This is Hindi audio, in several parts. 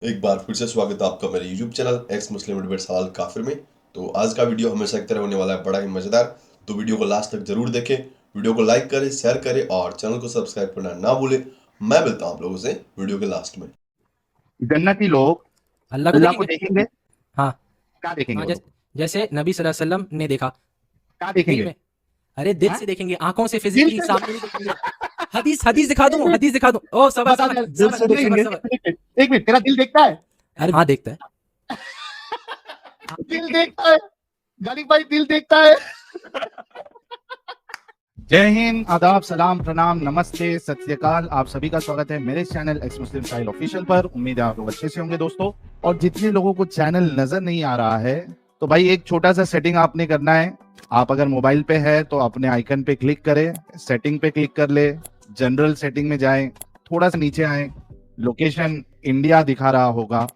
एक बार फिर से स्वागत है आपका मेरे YouTube चैनल एक्स मुस्लिम डिबेट सवाल काफिर में। तो आज का वीडियो हमेशा की तरह होने वाला है बड़ा ही मजेदार। तो वीडियो को लास्ट तक जरूर देखें, वीडियो को लाइक करें, शेयर करें और चैनल को सब्सक्राइब करना ना भूलें। मैं मिलता हूं आप लोगों से वीडियो के लास्ट में। जन्नती लोग अल्लाह को अल्लाह को देखेंगे। देखेंगे। हाँ क्या देखेंगे हाँ, वो लोग? जैसे नबी सल्लल्लाहु अलैहि वसल्लम ने देखा क्या दिल देखेंगे? में। अरे दिल हाँ? से देखेंगे, आंखों से दिल फिजिकली से सामने नहीं देखेंगे। हदीस हदीस दिखा दूं, हदीस दिखा दूं। ओ सबर बता सबर दे, दिल सबर से सबर देखेंगे। सबर। एक मिनट, तेरा दिल देखता है? अरे हाँ देखता है। दिल देखता है गरीब भाई, दिल देखता है। जय हिंद, आदाब, सलाम, प्रणाम, नमस्ते, सत श्री अकाल। आप सभी का स्वागत है मेरे चैनल एक्स मुस्लिम साहिल ऑफिशियल पर। उम्मीद है आप लोग अच्छे से होंगे दोस्तों। और जितने लोगों को चैनल नजर नहीं आ रहा है, तो भाई एक छोटा सा सेटिंग आपने करना है। आप अगर मोबाइल पे है तो अपने आइकन पे क्लिक करें, सेटिंग पे क्लिक कर ले, जनरल सेटिंग में जाएं, थोड़ा सा नीचे आए, लोकेशन इंडिया दिखा रहा होगा,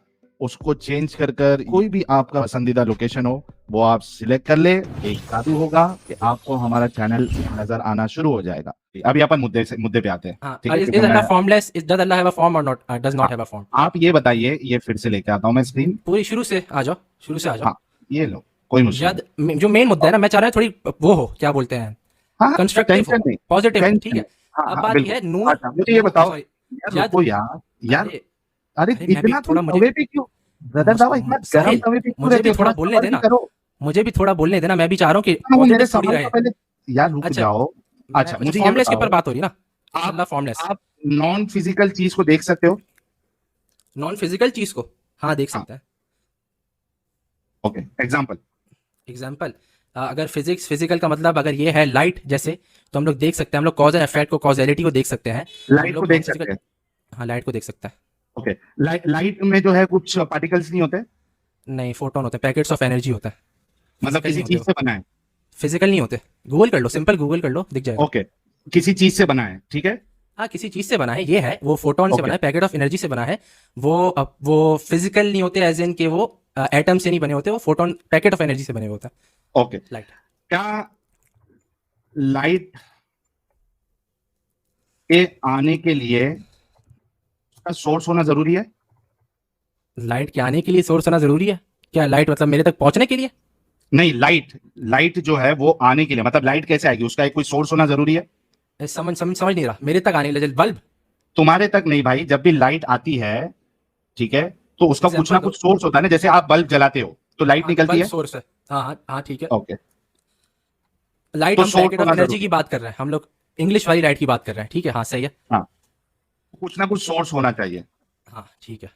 उसको चेंज कर कर कोई भी आपका पसंदीदा लोकेशन हो वो आप सिलेक्ट कर ले। एक जादू होगा कि आपको हमारा चैनल नजर आना शुरू हो जाएगा। अभी अपन मुद्दे पे आते हैं। हाँ, ठीक है, इज क्योंकि Allah formless? Is does Allah have a form और not does not have a form? आप ये बताइए, ये फिर से लेके आता हूँ मैं स्क्रीन। पूरी शुरू से आ जाओ, शुरू से आ जाओ। हाँ, ये लो, कोई मुश्किल जद नहीं। जो मेन मुद्दा है ना, मैं चाह रहा हूँ थोड़ी वो हो, क्या बोलते हैं, हाँ, कंस्ट्रक्टिव हो, टेंशन नहीं, पॉजिटिव हो, ठीक टेंशन है। नहीं। हाँ अब हाँ, बात यह बिल्कुल। है, नूर अच्छा, मुझे ये नूर बताओ सॉरी, यार, जद रुको यार यार। अरे अरे अरे मैं भी इतना तुम थोड़ा, मुझे तवे पे क्यों, ब्रदर साहब, इतना गर्म साहिल, तवे पे क्यों मुझे रहते भी हो? थोड़ा थोड़ा बोलने सब्र भी देना, करो। मुझे भी थोड़ा बोलने देना। मैं भी चाह रहा हूँ कि हाँ, वो मेरे पॉजिटिव थोड़ी सवाल का रहे। पहले, यार रुक अच्छा, जाओ। मैं अच्छा, अच्छा, मुझे ये फॉर्मलेस के ऊपर बताओ, बात हो रही है ना। आप अल्लाह फॉर्मलेस। आप नॉन फिजिकल चीज को देख सकते हो? नॉन फिजिकल चीज को हाँ देख हाँ, सकता है। Okay, example. एग्जाम्पल, अगर फिजिक्स फिजिकल का मतलब अगर ये है लाइट जैसे, तो हम लोग देख सकते हैं, हम लोग कॉज एंड इफेक्ट को, कॉजेलिटी को देख सकते हैं। हम लाइट को लोग नॉन देख फिजिकल, सकते हैं? हाँ लाइट को देख सकता है। ओके, लाइट में जो है कुछ पार्टिकल्स नहीं होते? नहीं, फोटोन होते हैं, पैकेट्स ऑफ एनर्जी होता है। मतलब फिजिकल किसी नहीं होते चीज वो, से बना है? फिजिकल नहीं होते। गूगल कर लो, सिंपल गूगल कर लो, दिख जाएगा। ओके, किसी चीज से बना है, ठीक है। हाँ किसी चीज से बना है, ये है वो फोटोन से ओके, बना है, पैकेट ऑफ एनर्जी से बना है। वो फिजिकल नहीं होते, एज इन के वो एटम से नहीं बने होते, वो फोटोन पैकेट ऑफ एनर्जी से बने हुए होते हैं। ओके। लाइट, क्या लाइट के आने के लिए उसका सोर्स होना जरूरी है? लाइट के आने के लिए सोर्स होना जरूरी है? क्या लाइट मतलब मेरे तक पहुंचने के लिए? नहीं, लाइट लाइट जो है वो आने के लिए, मतलब लाइट कैसे आएगी, उसका एक कोई सोर्स होना जरूरी है? समझ नहीं रहा, मेरे तक आने के लिए बल्ब। तुम्हारे तक नहीं भाई, जब भी लाइट आती है, ठीक है, तो उसका कुछ एग्जाम्पल ना दो। कुछ सोर्स होता है ना। जैसे आप बल्ब जलाते हो तो लाइट हाँ निकलती बल्ब है। सोर्स है। हाँ हाँ हाँ ठीक है। ओके, लाइट तो हम सोर्स पैकेट ऑफ होना एनर्जी जरूरी की है। बात कर रहे हैं, हम लोग इंग्लिश वाली लाइट की बात कर रहे हैं, ठीक है, हाँ सही है। हाँ, कुछ ना कुछ सोर्स होना चाहिए, हाँ ठीक है।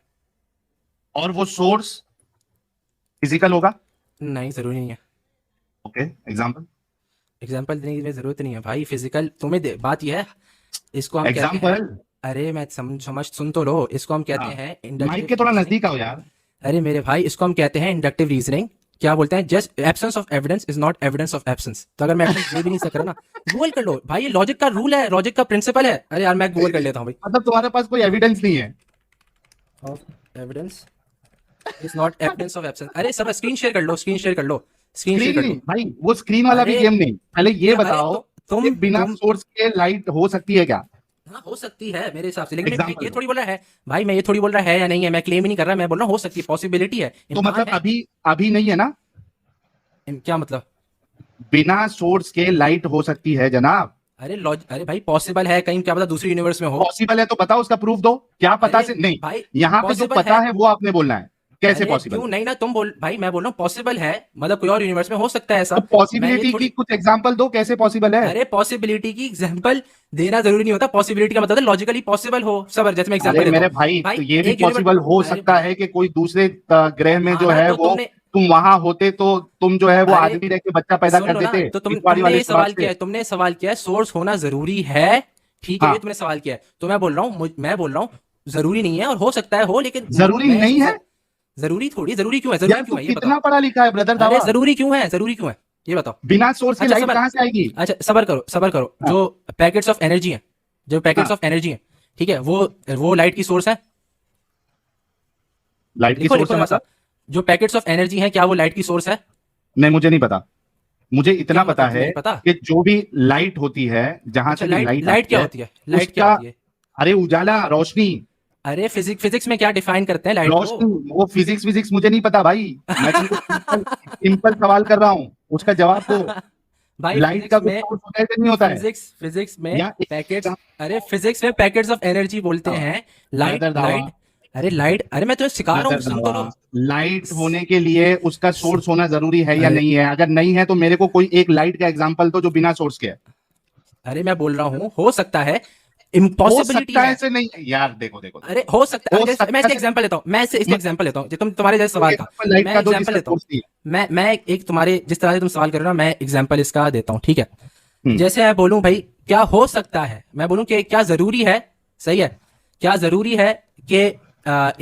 और वो सोर्स फिजिकल होगा। नहीं जरूरी नहीं है। Okay, example. एग्जाम्पल देने की जरूरत नहीं है भाई, फिजिकल बात यह है, इसको हम कहते हैं, एग्जांपल। अरे मैं समझ सुन तो लो, इसको हम कहते हाँ, हैं माइक इंडक्टिव के थोड़ा रीजनिंग। नजदीक आओ यार। अरे मेरे भाई, इसको हम कहते हैं इंडक्टिव रीजनिंग। क्या बोलते हैं, just absence of evidence is not evidence of absence. तो अगर मैं एब्सेंस दे भी नहीं सक रहा ना, गूगल कर लो भाई, ये लॉजिक का रूल है, लॉजिक का प्रिंसिपल है। अरे यार मैं गूगल कर लेता हूँ भाई। मतलब तुम्हारे पास कोई एविडेंस नहीं है? Evidence is not evidence of absence. अरे सब स्क्रीन शेयर कर लो, स्क्रीन शेयर कर लो, स्क्रीन शेयर स्क्रीन कर नहीं लो। भाई, वो स्क्रीन वाला भी अरे गेम नहीं। पहले ये अरे बताओ कि तुम बिना तुम सोर्स के लाइट हो सकती है क्या? हाँ हो सकती है मेरे हिसाब से, लेकिन मैं एग्जांपल ये दो। थोड़ी बोल रहा है भाई, मैं ये थोड़ी बोल रहा है या नहीं है, मैं क्लेम ही नहीं कर रहा, मैं बोल रहा हूँ हो सकती है, पॉसिबिलिटी है, तो इम्कान मतलब है। अभी अभी नहीं है ना? क्या मतलब? बिना सोर्स के लाइट हो सकती है जनाब। अरे भाई पॉसिबल है, कहीं क्या पता दूसरी यूनिवर्स में हो। पॉसिबल है तो बताओ, उसका प्रूफ दो। क्या पता अरे से नहीं, भाई यहाँ पे जो पॉसिबल पता है। है वो आपने बोलना है। कैसे अरे पॉसिबल क्यों है? नहीं ना, तुम बोल भाई, मैं बोल रहा हूँ पॉसिबल है, मतलब कोई और यूनिवर्स में हो सकता है तो ऐसा। मैं ये पॉसिबिलिटी की थोड़ी, कुछ एग्जांपल दो, कैसे पॉसिबल है? अरे पॉसिबिलिटी की एग्जांपल देना जरूरी नहीं होता, पॉसिबिलिटी का मतलब लॉजिकली पॉसिबल हो सब। जैसे मैं अरे एग्जांपल देता मेरे हूँ भाई, भाई, तो ये भी एक यूनिवर्स, पॉसिबल हो अरे सकता भाई है कि कोई दूसरे ग्रह में हाँ जो ना, है तो वो, तुमने, तुम वहां होते तो तुम जो है वो अरे आदमी रह के बच्चा पैदा सुन कर लो ना, देते तो इतवारी तुमने वाले ये सुराग सवाल किया से। है, तुमने सवाल किया है सोर्स होना जरूरी है, ठीक है, ये हाँ, तुमने सवाल किया है, तो मैं बोल रहा हूँ, मैं बोल रहा हूँ जरूरी नहीं है, और हो सकता है हो, लेकिन जरूरी मैं नहीं है? जरूरी थोड़ी, जरूरी क्यों है, यार जरूरी तू क्यों है ये बताओ। कितना पढ़ा लिखा है ब्रदर अरे दावा? जरूरी क्यों है, जरूरी क्यों है ये बताओ। बिना सोर्स की अच्छा लाइट सबर, कहाँ से आएगी? अच्छा सबर करो, सबर करो, हाँ, जो पैकेट्स ऑफ एनर्जी है, जो पैकेट्स हाँ, ऑफ एनर्जी है, ठीक है, वो लाइट की सोर्स है। लाइट की लिखो सोर्स लिखो है जरा सा, मतलब? जो पैकेट्स ऑफ एनर्जी है, क्या वो लाइट की सोर्स है? नहीं, मुझे नहीं पता। मुझे इतना क्या पता मतलब है नहीं पता? कि जो भी लाइट होती है, जहां अच्छा से भी लाइट, लाइट लाइट आती क्या है, होती है, लाइट क्या उसका, होती है? अरे उजाला, रोशनी। अरे फिजिक्स में क्या डिफाइन करते हैं लाइट को? रोशनी, वो फिजिक्स मुझे नहीं पता भाई, मैं तुमको सिंपल सवाल कर रहा हूँ, उसका जवाब दो। भाई लाइट का फिजिक्स कुछ में, सोर्स होता है कि नहीं होता है? फिजिक्स में या पैकेट्स, अरे फिजिक्स में पैकेट्स ऑफ एनर्जी बोलते हैं। लाइट नजर दावा, लाइट अरे लाइट, अरे मैं तो सिखा रहा हूँ, नजर सुन तो लो। दावा, लाइट होने के लिए उसका सोर्स होना जरूरी है या अरे नहीं है? अगर नहीं है तो मेरे को कोई एक लाइट का एग्जांपल दो जो बिना सोर्स के है। अरे मैं बोल रहा हूँ हो सकता है, हो इम्पॉसिबिलिटी सकता है है। से नहीं यार, देखो देखो अरे हो सकता है, हो जैसे मैं सकता इसका है। एग्जांपल लेता हूँ, मैं इसका एग्जांपल लेता हूँ, जो तुम तुम्हारे जैसे सवाल का लाइट मैं का दो एग्जांपल जिसका लेता हूँ। सोर्स नहीं मैं एक तुम्हारे जिस तरह से तुम सवाल कर रहे हो ना, मैं एग्जांपल इसका देता हूँ, ठीक है? है। जैसे मैं बोलूं भाई क्या हो सकता है, मैं बोलूं कि क्या जरूरी है, सही है, क्या जरूरी है कि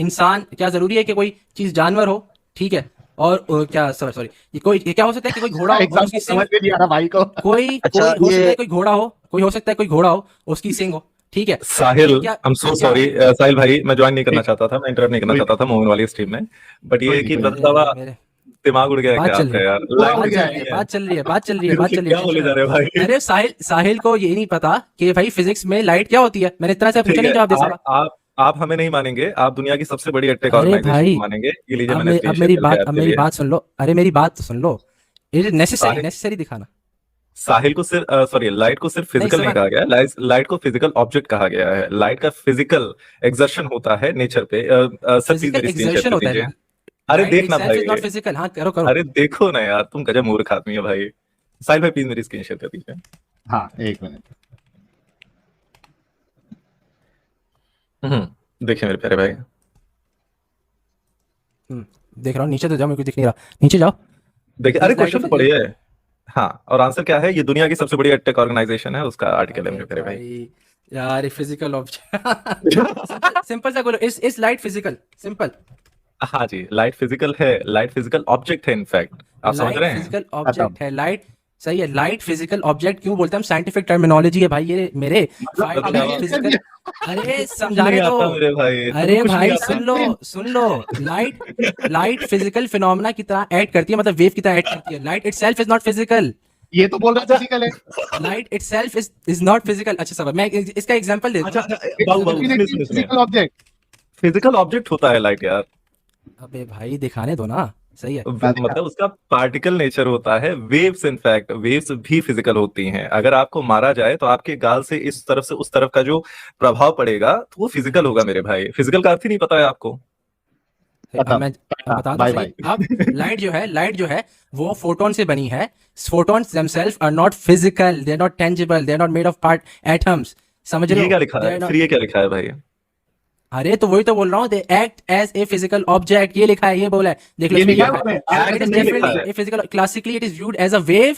इंसान, क्या जरूरी है कि कोई चीज जानवर हो, ठीक है? और क्या सॉरी कोई क्या हो सकता है कि कोई घोड़ा हो और उसकी एग्जांपल सिंग, समझ में नहीं आ रहा भाई को। कोई अच्छा, कोई हो सकता ये है कोई घोड़ा हो, कोई हो सकता है कोई घोड़ा हो उसकी सिंग हो, ठीक है? साहिल, ये क्या आई एम सो क्या सॉरी साहिल भाई, मैं ज्वाइन नहीं करना ठीक, चाहता था, मैं इंटरप्ट नहीं करना कोई चाहता था मोहन वाली स्ट्रीम में, बट ये कोई है नहीं, कि कोई नहीं। ब्रदर बाबा मेरे दिमाग उड़ गया है बात क्या चल आपका रही है, यार? पूरा लाइट उड़ बात गया चल है। रही है, बात चल रही है, बात चल रही है, दिल बात से चल रही है, क्या बोले टेंशन जा मत रहे लो। हो भाई? अरे साहिल को ये नहीं पता कि भाई फिजिक्स में लाइट क्या होती है, मैंने इतना से पूछा ठीक नहीं, है, जवाब दे आप सका। आप आप हमें नहीं मानेंगे, आप दुनिया की सबसे बड़ी एडटेक अरे ऑर्गेनाइजेशन भाई को मानेंगे। ये लीजिए, अब मैंने स्क्रीन शेयर मेरी करके बात, अब आपके मेरी लिए। बात सुन लो, अरे मेरी बात तो सुन लो, it is necessary, Sahil necessary दिखाना। साहिल को सिर्फ सॉरी, लाइट को सिर्फ नहीं फिजिकल नहीं सुना, कहा गया, लाइट को फिजिकल ऑब्जेक्ट कहा गया है। लाइट का फिजिकल एक्सर्शन होता है नेचर पे। सर प्लीज फिजिकल मेरी स्क्रीन शेयर एक्सर्शन कर होता दीजिए। है, अरे लाइट देखना इटसेल्फ इज भाई, नॉट फिजिकल। हाँ करो करो। अरे देखो ना यार, तुम गजब मूर्ख आदमी है भाई। साहिल भाई प्लीज मेरी स्क्रीन शेयर कर दीजिए। हाँ एक मिनट। देखिए मेरे प्यारे भाई, देख रहा हूँ, नीचे तो जाओ, मेरे को दिख नहीं रहा, नीचे जाओ। देखिए, अरे This light क्वेश्चन तो of- पढ़िए। हाँ, और आंसर क्या है? ये दुनिया की सबसे बड़ी एडटेक ऑर्गेनाइजेशन है, उसका आर्टिकल है मेरे प्यारे भाई। भाई यार फिजिकल ऑब्जेक्ट सिंपल सा बोलो, इस लाइट फिजिकल, सिंपल। हाँ जी, लाइट फिजिकल है, लाइट फिजिकल ऑब्जेक्ट है इनफैक्ट, आप समझ लाइट रहे हैं? फिजिकल ऑब्जेक्ट है, लाइट सही है, लाइट फिजिकल ऑब्जेक्ट क्यों बोलते हैं हम, साइंटिफिक टर्मिनोलॉजी है भाई ये मेरे। मतलब अभी लाइट ये फिजिकल, अरे समझाने नहीं दो, आता मेरे भाई, अरे तुम्हें कुछ नहीं भाई आता। सुन लो, लाइट फिजिकल फिनोमेना की तरह ऐड करती है, मतलब वेव की तरह ऐड करती है। Light itself is not physical, ये तो बोल रहा फिजिकल है। Light itself is not physical. अच्छा सब मैं इसका एग्जांपल देता अच्छा हूँ। अच्छा, बाबू बाबू सुनिए सुनिए सुनिए, फिजिकल ऑब्जेक्ट। फिजिकल ऑब्जेक्ट होता है लाइट यार। अबे भाई दिखाने दो ना, सही है। मतलब उसका पार्टिकल नेचर होता है, वेव्स, इनफैक्ट वेव्स भी फिजिकल होती हैं। अगर आपको मारा जाए तो आपके गाल से इस तरफ से उस तरफ का जो प्रभाव पड़ेगा तो वो फिजिकल होगा मेरे भाई। फिजिकल का अर्थ ही नहीं पता है आपको? अब मैं बता दूं बाय सही। बाय। अब लाइट जो है वो फोटोन से बनी है। Photons themselves are not physical, they are not tangible, they are not made of part atoms, समझ रहे ये हो? क्या लिखा They है are not- फिर? ये क्या लिखा है भाई? अरे तो वही तो बोल रहा हूँ, they act as a physical object, ये लिखा है, ये बोला है, देख लो ये इसमें लिखा लिखा है, है। act It is नहीं लिखा definitely है। a physical, classically it is viewed as a wave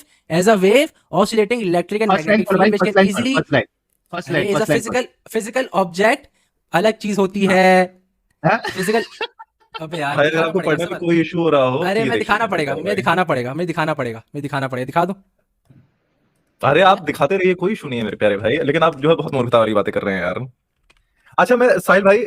oscillating electric and first line magnetic पर भाई, field which first can line easily, first line first अरे line is a first line physical object अलग चीज होती है, हाँ? फिजिकल। अबे यार भाई अगर दिखाना आपको पड़ेगा पढ़ने में समझ। कोई इशू हो रहा हो, अरे ये मैं देखिए दिखाना मेरे पड़ेगा, प्यारे मैं भाई। दिखाना पड़ेगा, दिखा दूं। अरे आप दिखाते रहिए, कोई इशू नहीं है मेरे प्यारे भाई, लेकिन आप जो है बहुत मूर्खता वाली बातें कर रहे हैं यार। अच्छा, मैं साहिल भाई,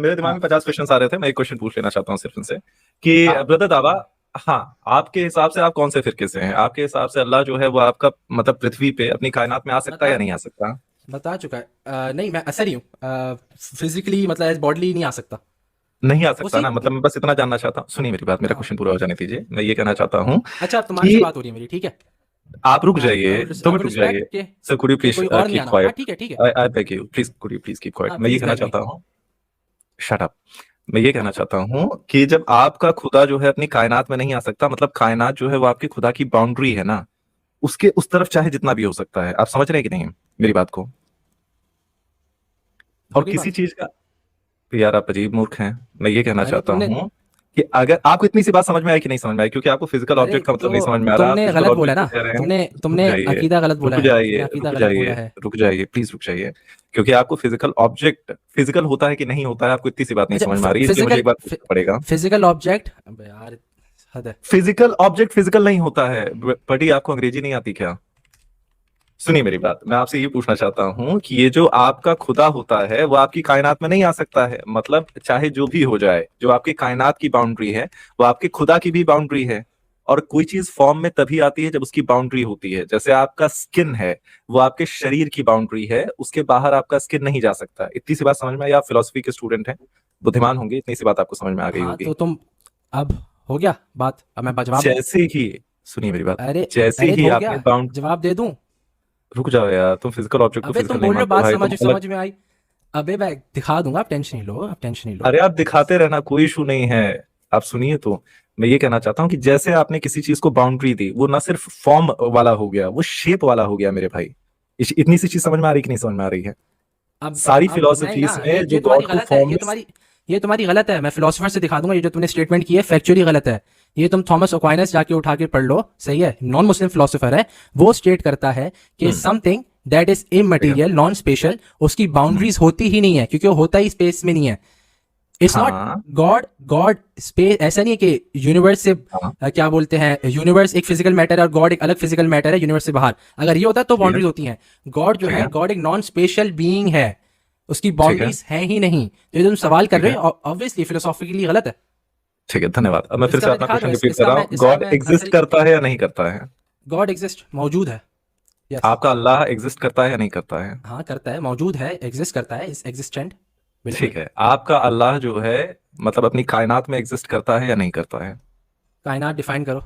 मेरे दिमाग में 50 क्वेश्चन आ रहे थे, मैं एक क्वेश्चन पूछ लेना चाहता हूँ सिर्फ इनसे कि हाँ। ब्रदर दावा, हाँ, आपके हिसाब से आप कौन से फिरके से हैं? आपके हिसाब से अल्लाह जो है वो आपका मतलब पृथ्वी पे अपनी कायनात में आ सकता है या नहीं आ सकता? बता चुका है। नहीं मैं असर ही हूँ, फिजिकली मतलब एज बॉडली नहीं आ सकता। नहीं आ सकता उसी- ना? मतलब मैं बस इतना जानना चाहता हूँ, सुनिए मेरी बात, मेरा हाँ। क्वेश्चन पूरा हो जाने दीजिए। मैं ये कहना चाहता हूँ, अच्छा अब तुम्हारे कि- से बात हो रही है मेरी, ठीक है? आप रुक I जाइए, would- 2 I मिनट would रुक जाइए। respect कि सर कुड यू प्लीज कोई और नहीं कीप आना। हाँ क्वाइट? ठीक है। I beg you, please could you please keep quiet. हाँ, मैं ये please कहना beg me. चाहता हूँ, शट अप। मैं ये कहना चाहता हूँ कि जब आपका खुदा जो है अपनी कायनात में नहीं आ सकता, मतलब कायनात जो है वो आपकी खुदा की बाउंड्री है ना, उसके उस तरफ चाहे जितना भी हो सकता है। आप समझ रहे हैं कि नहीं मेरी बात को? और पूरी किसी बात। चीज का, यार आप अजीब मूर्ख हैं। मैं ये कहना अरे चाहता तुमने- हूँ कि अगर आपको इतनी सी बात समझ में आई कि नहीं समझ में आई, क्योंकि आपको फिजिकल अरे ऑब्जेक्ट का मतलब नहीं तो समझ में आ रहा, तुमने आप physical गलत बोला object ना, को कह रहे हैं। तुमने रुक जाइए, अकीदा गलत बोला रुक है, जाइए, तुमने अकीदा रुक गलत बोला जाइए, है। रुक जाइए, प्लीज रुक जाइए, क्योंकि आपको फिजिकल ऑब्जेक्ट फिजिकल होता है कि नहीं होता है, आपको इतनी सी बात नहीं अच्छा, समझ में आ रही है, इसलिए मुझे एक बात पूछना पड़ेगा। फिजिकल ऑब्जेक्ट, अबे यार हद है। फिजिकल ऑब्जेक्ट फिजिकल नहीं होता है। बड़ी आपको अंग्रेजी नहीं आती क्या? सुनिए मेरी बात, मैं आपसे ये पूछना चाहता हूँ कि ये जो आपका खुदा होता है वो आपकी कायनात में नहीं आ सकता है। मतलब चाहे जो भी हो जाए, जो आपकी कायनात की बाउंड्री है वो आपके खुदा की भी बाउंड्री है, और कोई चीज फॉर्म में तभी आती है जब उसकी बाउंड्री होती है। जैसे आपका स्किन है, वो आपके शरीर की बाउंड्री है, उसके बाहर आपका स्किन नहीं जा सकता। इतनी सी बात समझ में आई? आप फिलोसफी के स्टूडेंट हैं, बुद्धिमान होंगे, इतनी सी बात आपको समझ में आ गई हाँ होगी। तो तुम, अब हो गया बात, अब मैं जवाब दूं? जैसे ही, सुनिए मेरी बात, अरे जैसे अरे ही हो आपने गया, बाउंड, जवाब दे दूं? रुक जाओ यार, तुम फिजिकल ऑब्जेक्ट को अबे फिजिकल तुम नहीं बोल रहे हो मानते बात भाई, समझ तुम अलग। समझ में आई। अबे मैं दिखा दूंगा, आप टेंशन नहीं लो, आप टेंशन नहीं लो। अरे आप दिखाते रहना, कोई इशू नहीं है। आप सुनिए, तो मैं ये कहना चाहता हूँ कि जैसे आपने किसी चीज को बाउंड्री दी, वो ना सिर्फ फॉर्म वाला हो गया, वो शेप वाला हो गया मेरे भाई। इतनी सी चीज समझ में आ रही कि नहीं समझ में आ रही है? सारी अब नहीं ना, फिलोसफीज में जो ये तुम्हारी गॉड को गलत है, फॉर्म ये में, तुम्हारी गलत है। मैं फिलोसफर से दिखा दूंगा, ये जो तुमने स्टेटमेंट की है फैक्चुअली गलत है। ये तुम थॉमस एक्वाइनस जाके उठा के पढ़ लो, सही है, नॉन मुस्लिम फिलोसोफर है। वो स्टेट करता है कि something that is immaterial, non special, उसकी बाउंड्रीज होती ही नहीं है, क्योंकि वो होता ही स्पेस में नहीं है। इट्स नॉट हाँ गॉड स्पेस, ऐसा नहीं है कि यूनिवर्स से हाँ, क्या बोलते हैं, यूनिवर्स एक फिजिकल मैटर है और गॉड एक अलग फिजिकल मैटर है यूनिवर्स से बाहर। अगर ये होता तो बाउंड्रीज होती हैं। गॉड जो ठीक है, है, गॉड एक नॉन स्पेशल बीइंग है, उसकी ठीक है, बाउंड्रीज हैं ही नहीं। तो ये तुम सवाल कर ठीक रहे है, हो, ऑब्वियसली फिलोसॉफिकली गलत है। ठीक है, धन्यवाद। अब मैं फिर इसका से मैं अपना दिखा दूं, क्वेश्चन रिपीट कर इसका रहा मैं हूँ, गॉड एग्जिस्ट असल, करता है या नहीं करता है? गॉड एग्जिस्ट, मौजूद है। यस, आपका अल्लाह एग्जिस्ट करता है या नहीं करता है? हाँ करता है, मौजूद है, एग्जिस्ट करता है, इज एग्जिस्टेंट, बिल्कुल। ठीक है, आपका अल्लाह जो है, मतलब अपनी कायनात में एग्जिस्ट करता है या नहीं करता है? कायनात डिफाइन करो।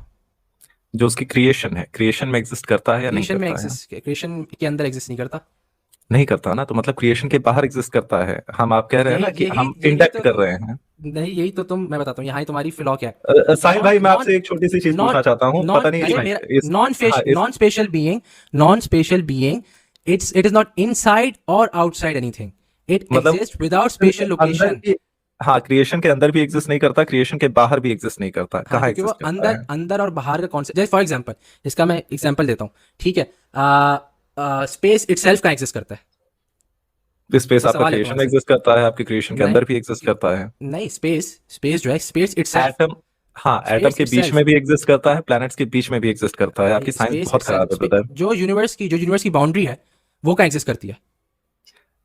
जो उसकी क्रिएशन है, क्रिएशन में एग्जिस्ट करता है या नहीं क्रिएशन में करता है? एग्जिस्ट, क्रिएशन के अंदर एग्जिस्ट नहीं करता। नहीं करता ना, तो मतलब क्रिएशन के बाहर एग्जिस्ट करता है। हम आप कह रहे हैं यही ना कि यही हम यही इंडक्ट तो कर तुम, रहे हैं। नहीं यही तो तुम, मैं बताता हूँ यहाँ ही तुम्हारी फ्लॉ क्या है। साहिल नॉन भाई, मैं नॉन आपसे एक छोटी सी चीज नॉन पूछना चाहता हूँ, नॉन पता नहीं अरे भाई, मेरा इस, हाँ, इस, non special being, non special being, it is not inside और आउटसाइड एनीथिंग, इट मतलब एग्जिस्ट विदाउट स्पेशल अंदर लोकेशन। भी, हाँ, क्रिएशन के अंदर भी एग्जिस्ट नहीं करता, क्रिएशन के बाहर भी एग्जिस्ट नहीं करता, हाँ कहाँ क्योंकि वो एग्जिस्ट करता अंदर है? अंदर और बाहर का कॉन्सेप्ट, जैसे फॉर एग्जांपल, इसका मैं एग्जांपल देता हूँ, ठीक है। स्पेस इटसेल्फ का एग्जिस्ट करता है। स्पेस ये आपका सवाल है क्रिएशन तुम्हारे में से। एग्जिस्ट करता है, आपके क्रिएशन के नहीं अंदर भी एग्जिस्ट करता है। नहीं, स्पेस स्पेस जो है, स्पेस इटसेल्फ, एटम, हाँ, एटम स्पेस के बीच इटसेल्फ, में भी एग्जिस्ट करता है, प्लैनेट्स के बीच में भी एग्जिस्ट करता है। आपकी साइंस स्पेस बहुत खराब है इटसेल्फ, ब्रदर। जो यूनिवर्स की बाउंड्री है वो का एग्जिस्ट करती है।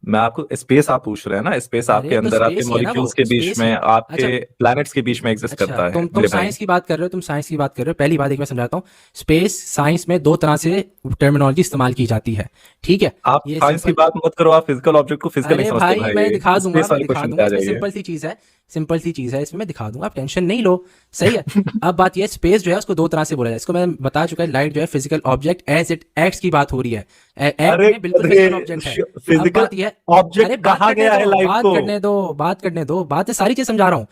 मैं आपको स्पेस आप पूछ रहे हैं ना, स्पेस आपके अरे तो अंदर, आपके स्पेस ही है ना वो, मॉलिक्यूल्स के बीच स्पेस ही में, है। अच्छा, आपके प्लैनेट्स के बीच में एग्जिस्ट अच्छा, करता है तुम मेरे भाई। साइंस की बात कर रहे हो, तुम साइंस की बात कर रहे हो। पहली बात एक मैं समझाता हूँ, स्पेस साइंस में दो तरह से टर्मिनोलॉजी इस्तेमाल की जाती है, ठीक है। आप ये साइंस की सिंपल, बात मत करो, आप फिजिकल ऑब्जेक्ट को फिजिकल नहीं अरे समझते भाई मैं भाई। दिखा दूंगा, स्पेस वाले क्वेश्चन पे आ इसमें जाइए। सिंपल सी चीज है, सिंपल सी चीज है, इसमें मैं दिखा दूंगा, आप टेंशन नहीं लो, सही है। अब बात यह है, स्पेस जो है उसको दो तरह से बोला जाए, इसको मैं बता चुका है, लाइट जो है physical object as it acts की बात हो रही है, एक्ट अरे में बिल्कुल फिजिकल ऑब्जेक्ट है। अब फिजिकल बात यह है, ऑब्जेक्ट अरे बात कहा करने गया है दो, लाइट बात को? करने दो, बात करने दो, बात है, सारी चीज समझा रहा हूँ।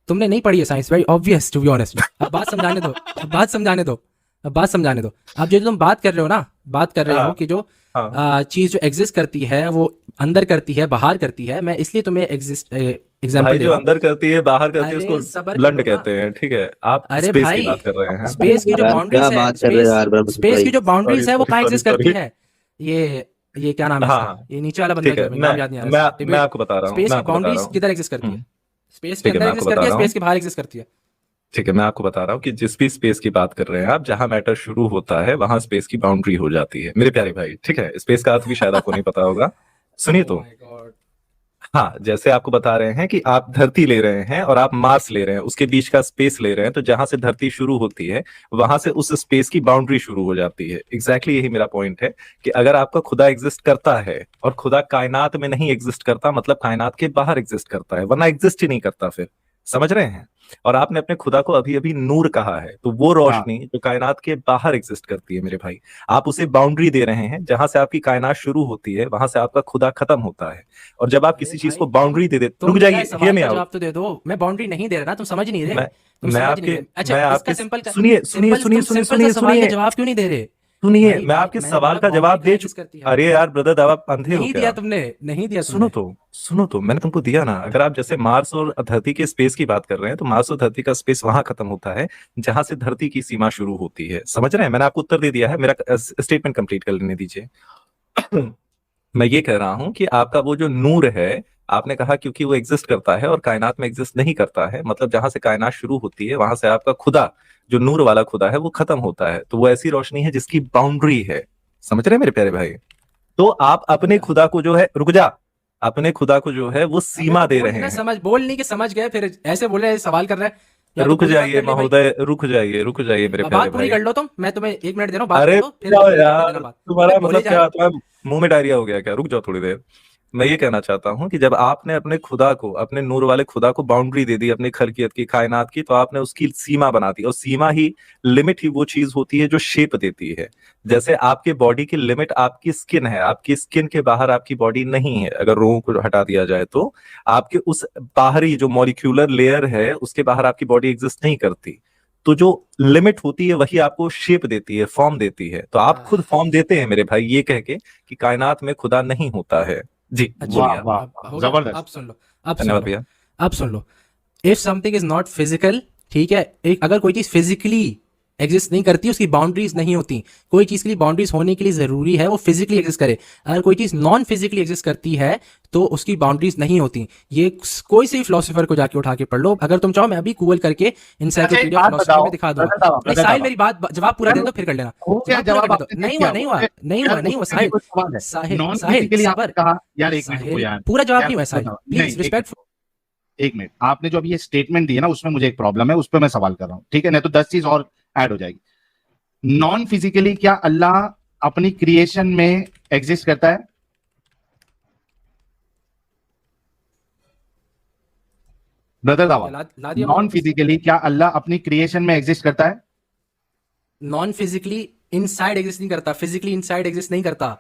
तुमने नहीं पढ़ी है science, very obvious to be honest. अब बात समझाने दो, अब बात समझाने दो, अब बात समझाने दो। अब जो तुम बात कर रहे हो ना, बात कर रहे हो हाँ, कि जो हाँ चीज जो एग्जिस्ट करती है वो अंदर करती है, बाहर करती है, मैं इसलिए तुम्हें एग्जाम्पल भाई, दे जो रहा हूँ। अंदर करती है बाहर करती है अरे उसको सबर ब्लंड करो ना, कहते हैं, ठीक है? आप अरे स्पेस की भाई, बात कर रहे हैं। स्पेस की जो यार क्या बाउंड्रीज है, बात कर रहे हो यार ब्रह्म स्पेस की भाई। जो सॉरी बाउंड्रीज है वो सॉरी कहाँ सॉरी एग्जिस्ट करती सॉरी। है। ये क्या नाम है हाँ इसका, हाँ, ये नीचे वाला बंदा ठीक क्या है, है, नाम याद नहीं आ रहा मैं आपको बता रहा हूँ, स्पेस मैं की आपको बता रहा बाउंड्रीज हूँ। किधर एग्जिस्ट करती है, स्पेस के ठीक है, अंदर मैं आपको एग्जिस्ट करती बता है, रहा हूँ, स्पेस के बाहर एग्जिस्ट करती है। ठीक है, मैं आपको बता रहा हूँ कि जिस भी स्पेस की बात कर रहे हैं आप, जहां मैटर शुरू होता है वहां स्पेस की बाउंड्री हो जाती है मेरे प्यारे भाई, ठीक है? स्पेस का अर्थ भी शायद आपको नहीं पता होगा। सुनिए ओह तो, माय गॉड, हाँ, जैसे आपको बता रहे हैं कि आप धरती ले रहे हैं और आप मार्स ले रहे हैं, उसके बीच का स्पेस ले रहे हैं, तो जहां से धरती शुरू होती है वहां से उस स्पेस की बाउंड्री शुरू हो जाती है। एग्जैक्टली यही मेरा पॉइंट है कि अगर आपका खुदा एग्जिस्ट करता है और खुदा कायनात में नहीं एग्जिस्ट करता, मतलब कायनात के बाहर एग्जिस्ट करता है, वरना एग्जिस्ट ही नहीं करता फिर। समझ रहे हैं? और आपने अपने खुदा को अभी अभी नूर कहा है, तो वो रोशनी जो कायनात के बाहर एग्जिस्ट करती है मेरे भाई, आप उसे बाउंड्री दे रहे हैं। जहां से आपकी कायनात शुरू होती है वहां से आपका खुदा खत्म होता है। और जब आप अरे किसी चीज भाई को बाउंड्री दे देते, तुम रुक मेरा जाइए, सवाल हियर मी का आउट। जवाब तो दे दो, मैं बाउंड्री नहीं दे रहा ना, तुम समझ नहीं रहे, मैं तुम मैं समझ नहीं आपके रहे। अच्छा, मैं इसका आपके सिंपल का, सुनिए सुनिए सिंपल, सुनिए तुम सुनिए सिंपल सा सुनिए सवाल का सुनिए जवाब क्यों नहीं दे रहे। सुनिए, भाई मैं भाई आपके मैंने सवाल बोला का जवाब बाउंड्री दे एग्जिस्ट करती है। अरे यार ब्रदर, आप अंधे हो नहीं क्या? दिया तुमने, नहीं दिया सुनो तुमने। तो, सुनो तो, मैंने तुमको दिया ना। अगर आप जैसे मार्स और धरती के स्पेस की बात कर रहे हैं, तो मार्स और धरती का स्पेस वहां खत्म होता है जहां से धरती की सीमा शुरू होती है। समझ रहे हैं? मैंने आपको उत्तर दे दिया है, मेरा स्टेटमेंट कंप्लीट कर लेने दीजिए। मैं ये कह रहा हूं कि आपका वो जो नूर है, आपने कहा क्योंकि वो एग्जिस्ट करता है और कायनात में एग्जिस्ट नहीं करता है, मतलब जहां से कायनात शुरू होती है वहां से आपका खुदा, जो नूर वाला खुदा है, वो खत्म होता है। तो वो ऐसी रोशनी है जिसकी बाउंड्री है। समझ रहे हैं मेरे प्यारे भाई? तो आप अपने खुदा को जो है, रुक जा, अपने खुदा को जो है वो अबे सीमा तो दे बोल रहे ना, हैं। समझ बोल नहीं कि समझ गए, फिर ऐसे बोल रहे हैं, सवाल कर रहे हैं। या तो रुक पूरी बात जाइए कर ले भाई। महोदय, रुक जाइए मेरे अब प्यारे बात पूरी भाई। कर लो तुम, मैं तुम्हें 1 मिनट दे रहा हूँ, बात अरे कर लो, रुक फिर जाओ फिर कर यार, देना बात। तुम्हारा अरे बोले मतलब जा क्या, रहे तुम्हारा मुंह में डायरिया हो गया क्या? रुक जाओ थोड़ी देर। मैं ये कहना चाहता हूँ कि जब आपने अपने खुदा को, अपने नूर वाले खुदा को बाउंड्री दे दी अपनी खलकियत की, कायनात की, तो आपने उसकी सीमा बना दी। और सीमा ही, लिमिट ही वो चीज होती है जो शेप देती है। जैसे आपके बॉडी की लिमिट आपकी स्किन है, आपकी स्किन के बाहर आपकी बॉडी नहीं है। अगर रोगों को हटा दिया जाए तो आपके उस बाहरी जो मॉलिक्यूलर लेयर है उसके बाहर आपकी बॉडी एग्जिस्ट नहीं करती। तो जो लिमिट होती है वही आपको शेप देती है, फॉर्म देती है। तो आप खुद फॉर्म देते हैं मेरे भाई, ये कह के कि कायनात में खुदा नहीं होता है। जी अच्छा बोलिए वाह आप। वाह अब वाह, हो गया, जबरदस्त। अब सुन लो, अब सुन धन्यवाद लो, भैया। अब सुन लो। If something is not physical, ठीक है, एक अगर कोई चीज फिजिकली एग्जिस्ट नहीं करती, उसकी बाउंड्रीज नहीं होती। कोई चीज के लिए बाउंड्रीज होने के लिए जरूरी है वो फिजिकली एग्जिस्ट करे। अगर कोई चीज नॉन फिजिकली एग्जिस्ट करती है तो उसकी बाउंड्रीज नहीं होती। ये कोई से भी फिलोसोफर को जाके उठा के पढ़ लो, अगर तुम चाहो मैं अभी गूगल करके अच्छा, एक इंसाइक्लोपीडिया बात फिलोसफी बताओ, में दिखा दूंगा। ब्रदर साहब, नहीं ब्रदर साहिल, साहब, मेरी बात जवाब पूरा दे दो फिर कर लेना। हो गया जवाब पूरा जवाब, कर दो। आपने नहीं दे हुआ, दिया। नहीं हुआ, नहीं हुआ, यार नहीं हुआ उसमें भी साहिल, कोई सवाल है। साहिल, नॉन साहिल फिजिकली आपने सबर, कहा, यार एक मिनट रुको साहिल यार। पूरा जवाब यार नहीं हुआ साहिल, बताओ, प्लीज नहीं रिस्पेक्ट। एक मिनट, आपने जो अभी ये स्टेटमेंट दी है ना, उसमें मुझे एक प्रॉब्लम है, उस पर मैं सवाल कर रहा हूँ, ठीक है? नहीं तो 10 चीज और ऐड हो जाएगी। नॉन फिजिकली क्या अल्लाह अपनी क्रिएशन में एग्जिस्ट करता है? ब्रदर दावा, ला दिया नॉन फिजिकली क्या अल्लाह अपनी क्रिएशन में एग्जिस्ट करता है? नॉन फिजिकली इनसाइड एग्जिस्ट नहीं करता, फिजिकली इनसाइड एग्जिस्ट नहीं करता।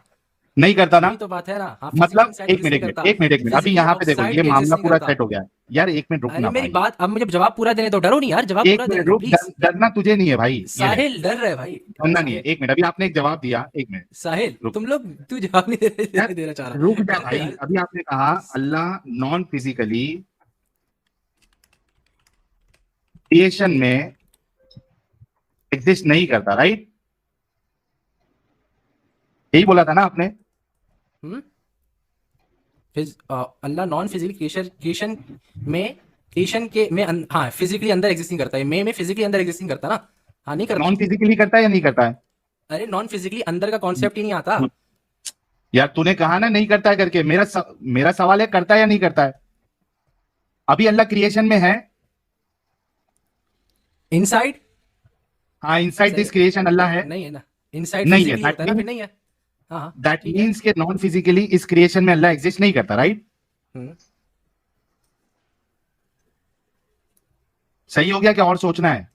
नहीं करता ना? यही तो बात है ना। हाँ, physically मतलब inside एक exist मिनट नहीं एक मिनट करता, एक मिनट एक मिनट, अभी physically यहाँ पे देखो, outside ये exist मामला नहीं पूरा करता। सेट हो गया है। यार एक मिनट अरे रुकना मेरी भाई, बात, अब मुझे जवाब पूरा देने दो, डरो नहीं यार, जवाब एक पूरा मिनट देने दो रुक, प्लीज। डरना तुझे नहीं है भाई, ये है, साहिल डर रहा है भाई। डरना नहीं है। एक मिनट, अभी आपने एक जवाब दिया, एक मिनट साहिल रुक तुम लोग, तू जवाब नहीं यार, देना चाह रहा। रुक जा डर भाई। यार। अभी आपने कहा अल्लाह नॉन फिजिकली क्रिएशन में एग्जिस्ट नहीं करता, राइट? यही बोला था ना आपने? हम्म? अल्लाह नॉन फिजिकली क्रिएशन में, क्रिएशन के में हाँ फिजिकली अंदर एग्जिस्ट नहीं करता है। में फिजिकली अंदर एग्जिस्ट नहीं करता ना। हाँ नहीं करता। नॉन फिजिकली करता है या नहीं करता है? अरे नॉन फिजिकली अंदर का कॉन्सेप्ट ही नहीं आता। यार तूने कहा ना नहीं करता है करके, मेरा सवाल है करता है या नहीं करता है? अभी अल्लाह क्रिएशन में है? इनसाइड, हाँ, इनसाइड दिस क्रिएशन अल्लाह है? नहीं है ना। इनसाइड नहीं है, फिजिकली होता है ना, फिर नहीं है। हाँ दैट ठीक है। मीन्स के नॉन फिजिकली इस क्रिएशन में अल्लाह एग्जिस्ट नहीं करता, राइट? हम्म। सही हो गया क्या, और सोचना है?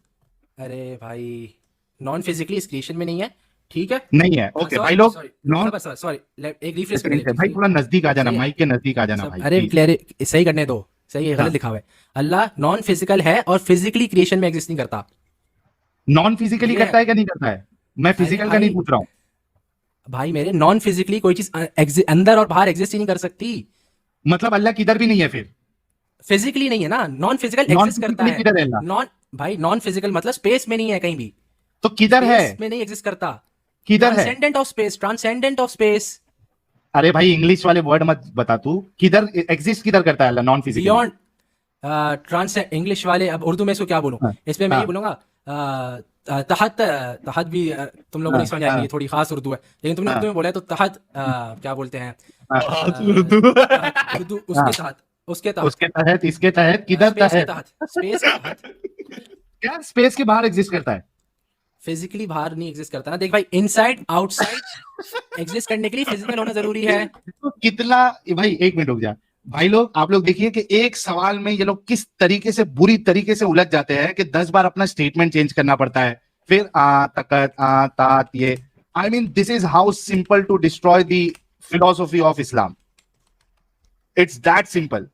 अरे भाई नॉन फिजिकली इस क्रिएशन में नहीं है, ठीक है। नहीं है, ओके भाई लोग। नॉन सॉरी एक रिफ्रेश कर भाई थोड़ा नजदीक आ जाना, सही है। माइक के नजदीक आ जाना भाई, अरे please। क्लियर सही करने दो, सही है, हाँ। गलत लिखा हुआ है। अल्लाह नॉन फिजिकल है और फिजिकली क्रिएशन में एग्जिस्ट नहीं करता। नॉन फिजिकली ये करता है क्या नहीं करता है? मैं फिजिकल का भाई- नहीं पूछ रहा हूँ। भाई मेरे नॉन फिजिकली कोई चीज अंदर और बाहर एग्जिस्ट ही नहीं कर सकती। मतलब अल्लाह किधर भी नहीं है फिर? फिजिकली नहीं है ना, नॉन फिजिकल नॉन एग्जिस्ट करता फिजिकली है। किधर है अल्लाह? नॉन भाई नॉन फिजिकल मतलब स्पेस में नहीं है कहीं भी, तो किधर है? स्पेस में नहीं एग्जिस्ट करता। किधर है? Transcendent of space, transcendent of space, अरे भाई इंग्लिश वाले वर्ड मत बता तू, किधर एग्जिस्ट किधर करता है Allah non physically? Beyond trans English वाले। अब उर्दू में इसको क्या बोलूं? हाँ, इसमें मैं हाँ। ये बोलूंगा तहत, तहत भी तुम लोगों को नहीं समझ आएगी, ये थोड़ी खास उर्दू है, लेकिन तुमने हाँ। उर्दू में बोला है तो तहत क्या बोलते हैं, उर्दू तहत, उर्दू उसके तहत, उसके तहत, उसके तहत, इसके तहत, किधर स्पेस के तहत? तहत, स्पेस के तहत। क्या स्पेस के बाहर एग्जिस्ट करता है? फिजिकली बाहर नहीं एग्जिस्ट करता ना। देख भाई, इनसाइड आउटसाइड एग्जिस्ट करने के लिए फिजिकल होना जरूरी है। तो कितना, भाई एक मिनट रुक जा भाई लोग, आप लोग देखिए कि एक सवाल में ये लोग किस तरीके से बुरी तरीके से उलझ जाते हैं कि 10 बार अपना स्टेटमेंट चेंज करना पड़ता है, फिर तकत तात, ये I mean this is how simple to destroy the philosophy of Islam. It's that simple.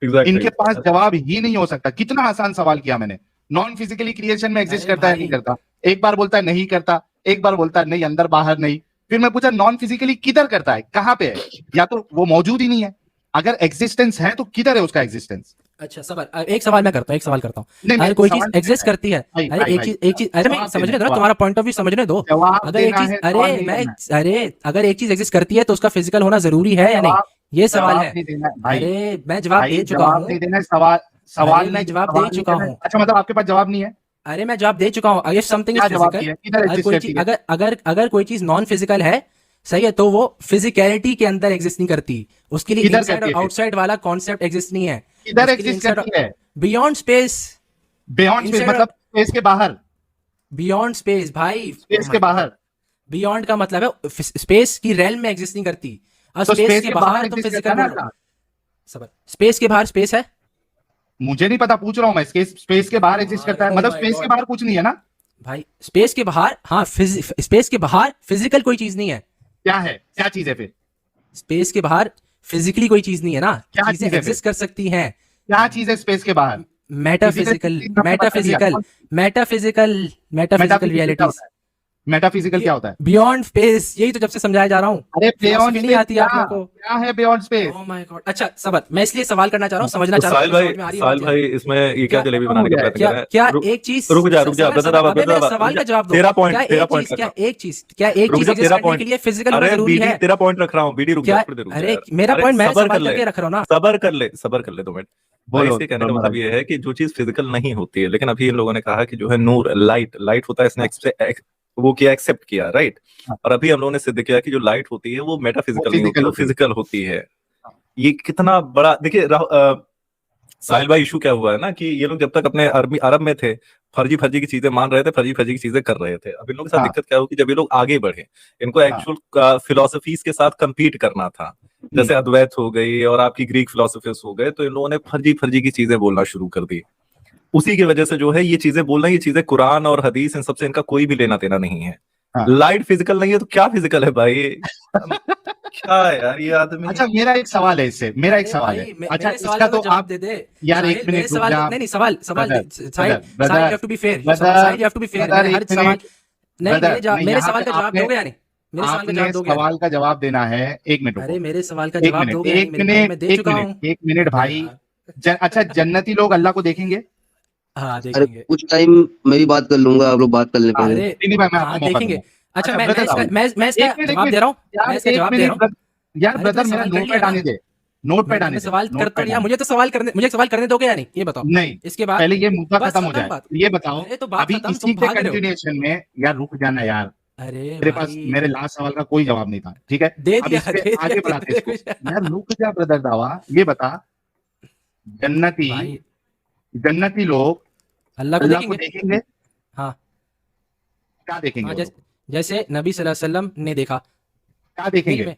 इनके पास जवाब ही नहीं हो सकता। कितना आसान सवाल किया मैंने। नॉन फिजिकली क्रिएशन में एग्जिस्ट अरे करता है भाई। नहीं करता? एक बार बोलता है नहीं करता, एक बार बोलता है नहीं अंदर बाहर नहीं। फिर मैं पूछा नॉन फिजिकली किधर करता है, कहां पे है? या तो वो मौजूद ही नहीं है, अगर एग्जिस्टेंस है तो किधर है उसका एग्जिस्टेंस? अच्छा सबर, एक सवाल मैं करता हूँ, एक सवाल करता हूँ। नहीं, अगर नहीं, कोई सवाल चीज नहीं एग्जिस्ट है। करती है, भाई, अरे भाई, एक भाई, चीज, एक चीज, अरे मैं जवाब समझने देना दो है, ना, तुम्हारा पॉइंट ऑफ व्यू समझने दो। जवाब अगर एक देना चीज, है, अरे सवाल नहीं मैं, करना है। अरे अगर एक चीज एग्जिस्ट करती है तो उसका फिजिकल होना जरूरी है या नहीं, ये सवाल जवाब है। नहीं देना है, भाई। अरे मैं जवाब भाई, दे चुका जवाब हूँ। नहीं देना है, सवाल अरे मैं नहीं, जवाब सवाल दे नहीं चुका करना है। हूँ। अच्छा मतलब आपके पास जवाब नहीं है? अरे मैं जवाब दे चुका हूँ। इफ समथिंग क्या इज जवाब फिजिकल, दिया? किधर अगर एग्जिस्ट कोई करती चीज, है? अगर कोई चीज नॉन फिजिकल है, सही है, तो वो फिजिकलिटी के अंदर एग्जिस्ट नहीं करती। उसके लिए किधर इनसाइड करती और है फिर? आउटसाइड वाला कॉन्सेप्ट एग्जिस्ट नहीं है। किधर उसके लिए एग्जिस्ट inside करती है? Beyond space, beyond space Inside- मतलब स्पेस के बाहर, बियॉन्ड स्पेस भाई, स्पेस के बाहर। बियॉन्ड का मतलब है स्पेस की रेल में एग्जिस्ट नहीं करती। और तो स्पेस स्पेस के के बाहर बाहर तुम exist फिजिकल करता है बोल ना रहे हो। सबर, स्पेस के बाहर स्पेस है मुझे नहीं पता, पूछ रहा हूँ मैं। स्पेस के बाहर एग्जिस्ट करता है Oh मतलब my स्पेस के God. बाहर कुछ नहीं है ना? भाई। स्पेस के बाहर, हाँ, स्पेस के बाहर फिजिकल कोई चीज नहीं है। क्या है, क्या चीज है फिर? स्पेस के बाहर फिजिकली कोई चीज नहीं है ना, क्या चीजें चीज़ है एग्जिस्ट कर सकती हैं। क्या चीज है स्पेस के बाहर? मेटाफिजिकल, Physical चीज़ आपने बता दिया। मेटाफिजिकल, मेटाफिजिकल, मेटाफिजिकल मेटाफिजिकल क्या रियलिटीज। होता है? मेटाफिजिकल क्या होता है? बियॉन्ड स्पेस, यही तो जब से समझाया जा रहा हूँ। अरे बियॉन्ड Philosophy नहीं स्पेस आती आप लोगों को। क्या है beyond space? Oh my God. अच्छा सबर, मैं इसलिए सवाल करना चाह रहा हूँ, समझना चाह रहा साहिल हूँ, भाई, समझ में आ रही है साहिल बात भाई, इसमें ये क्या क्या- जलेबी खत्म बनाने हो का गया है। प्रयत्न कर क्या रहे हैं? क्या रुक एक चीज, रुक जा सबर, ब्रदर सबर, दावा, अबे ब्रदर मेरे दावा, सवाल का जवाब दो। तेरा क्या पॉइंट, तेरा एक पॉइंट चीज, रख क्या रहा हूँ। एक चीज, क्या एक रुक चीज जा, एग्जिस्ट तेरा करने के पॉइंट, लिए फिजिकल होना अरे जरूरी बीडी, है? तेरा पॉइंट रख रहा हूँ, बीडी रुक जा, क्या, थोड़ी देर रुक जा अरे यार। मेरा अरे पॉइंट मैं सबर सवाल कर ले, करके रख रहा हूँ ना। सबर कर ले, सबर कर ले 2 मिनट। भाई बोलो इसके कहने का ब्रह्मराज। मतलब ये है कि जो चीज फिजिकल नहीं होती है, लेकिन अभी इन लोगों ने कहा कि जो है नूर, लाइट, लाइट होता है, इसने वो किया, एक्सेप्ट किया, राइट। हाँ, और अभी हम लोगों ने सिद्ध किया कि जो लाइट होती है वो वो मेटाफिजिकल नहीं होती, फिजिकल वो होती है। फिजिकल होती है। हाँ, ये कितना बड़ा, देखिए साहिल भाई, इशू क्या हुआ है ना कि ये लोग जब तक अपने अरब अरब में थे, फर्जी फर्जी की चीजें मान रहे थे, फर्जी फर्जी की चीजें कर रहे थे। अब इन लोगों के साथ हाँ, दिक्कत क्या होगी जब ये लोग आगे बढ़े, इनको हाँ, एक्चुअल फिलोसफीज के साथ compete करना था। जैसे अद्वैत हो गई और आपकी ग्रीक फिलोसफीज हो गए, तो इन लोगों ने फर्जी फर्जी की चीजें बोलना शुरू कर दी। उसी की वजह से जो है ये चीजें बोलना, ये चीजें कुरान और हदीस इन सबसे इनका कोई भी लेना देना नहीं है। हाँ। लाइट फिजिकल नहीं है तो क्या फिजिकल है भाई? क्या है यार ये आदमी। अच्छा मेरा एक सवाल है इससे, मेरा एक अरे सवाल भाई, है। अच्छा मेरे सवाल इसका का तो तो जवाब आप दे दे। यार साहिल, एक मेरे मिनट रुक सवाल जा। नहीं नहीं, सवाल सवाल brother Sahil, brother Sahil, brother you have to be fair, brother Sahil, you have to be fair। Brother मैंने हर एक सवाल, मिनट नहीं, ब्रदर मेरे यहाँ सवाल पे का जवाब आपने दोगे या नहीं? मेरे सवाल का आपने जवाब दोगे या नहीं? सवाल का जवाब देना है। एक मिनट अरे रुको। मेरे सवाल का एक जवाब मिनट दोगे या नहीं एक मेरे भाई? मैं मिनट दे एक चुका मिनट हूँ। एक मिनट अबे भाई। यार। अच्छा जन्नती लोग अल्लाह को देखेंगे? हाँ अरे देखेंगे। कुछ टाइम मैं भी बात कर लूंगा, आप लोग बात कर लें हाँ, पहले। अरे नहीं भाई मैं हाँ आपको मौका देखेंगे। दूंगा। अच्छा अच्छा मैं ब्रदर इसका राहुल, मैं इसका एक जवाब मिनट दे रहा हूँ, मैं यार इसका एक जवाब दे रहा मिनट हूँ। यार अरे ब्रदर तूने मेरा सवाल कर नोट लिया पैड ना, आने दे। नोट पैड मैंने आने दे। सवाल नोट कर तो पैड लिया, आने मुझे तो सवाल करने, मुझे सवाल करने दोगे या नहीं ये बताओ? दे। नहीं इसके बाद पहले ये मुद्दा बस खत्म हो खत्म जाए। बात। ये बताओ अरे तो बात अभी खत्म, इसी तुम के भाग रहे हो। कंटिन्यूएशन में यार रुक जाना यार। अरे मेरे पास भाई मेरे लास्ट सवाल का कोई जवाब नहीं था, ठीक है? दे अब दिया, इस पे दे दिया, आगे दे बढ़ाते दिया इसको। कुछ। यार रुक जा ब्रदर दावा, ये बता जन्नती भाई जन्नती लोग अल्लाह को अल्लाह को देखेंगे। देखेंगे? हाँ क्या देखेंगे हाँ, वो लोग? जैसे नबी सल्लल्लाहु अलैहि वसल्लम ने देखा क्या दिल देखेंगे? में।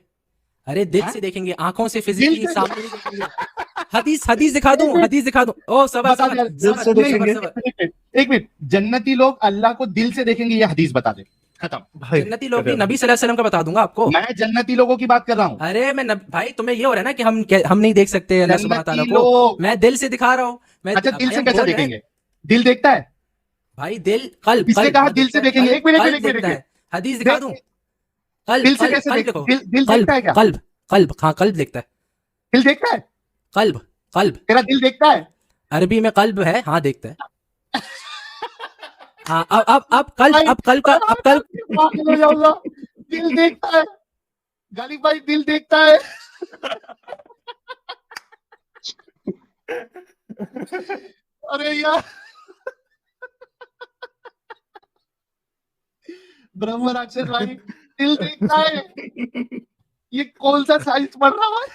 अरे दिल हाँ? से देखेंगे, आंखों से दिल फिजिकली से सामने नहीं देखेंगे। हदीस हदीस दिखा दूं, एक मिनट हदीस दिखा दूं। ओ सबर बता सबर दे यार, दिल सबर से नहीं, सबर देखेंगे? सबर। एक मिनट जन्नती लोग अल्लाह को दिल से देखेंगे, ये हदीस बता दे। खत्म। भाई जन्नती लोग भी गजब। नबी सल्लल्लाहु अलैहि वसल्लम का बता दूंगा आपको। मैं जन्नती लोगों की बात कर रहा हूँ। अरे भाई तुम्हें ये हो रहा है ना कि हम नहीं देख सकते अल्लाह सुब्हानहू तआला जन्नती को। लोग मैं दिल से दिखा रहा हूँ। मैं अच्छा दिल भाई से हम कैसे बोल रहे हैं, देखेंगे? दिल देखता है? भाई दिल कल्ब किसने कल्ब कहा हाँ दिल देखता से है, देखेंगे? कल्ब एक मिनट कल्ब एक मिनट देखता एक है। हदीस दिखा दूं? मिनट कल्ब दिल से कल्ब कैसे कल्ब देख देखो। दिल कल्ब देखता है क्या? कल्ब कल्ब हाँ कल्ब देखता है। दिल देखता है? कल्ब कल्ब तेरा दिल देखता है? अरबी में कल्ब है, हाँ देखता है। हाँ अब कल्ब पागल हो जाऊंगा। दिल देखता है गालिब भाई, दिल देखता है। अरे यार ब्रह्म राक्षस भाई दिल देखता है? ये कौन सा साइंस पढ़ रहा है?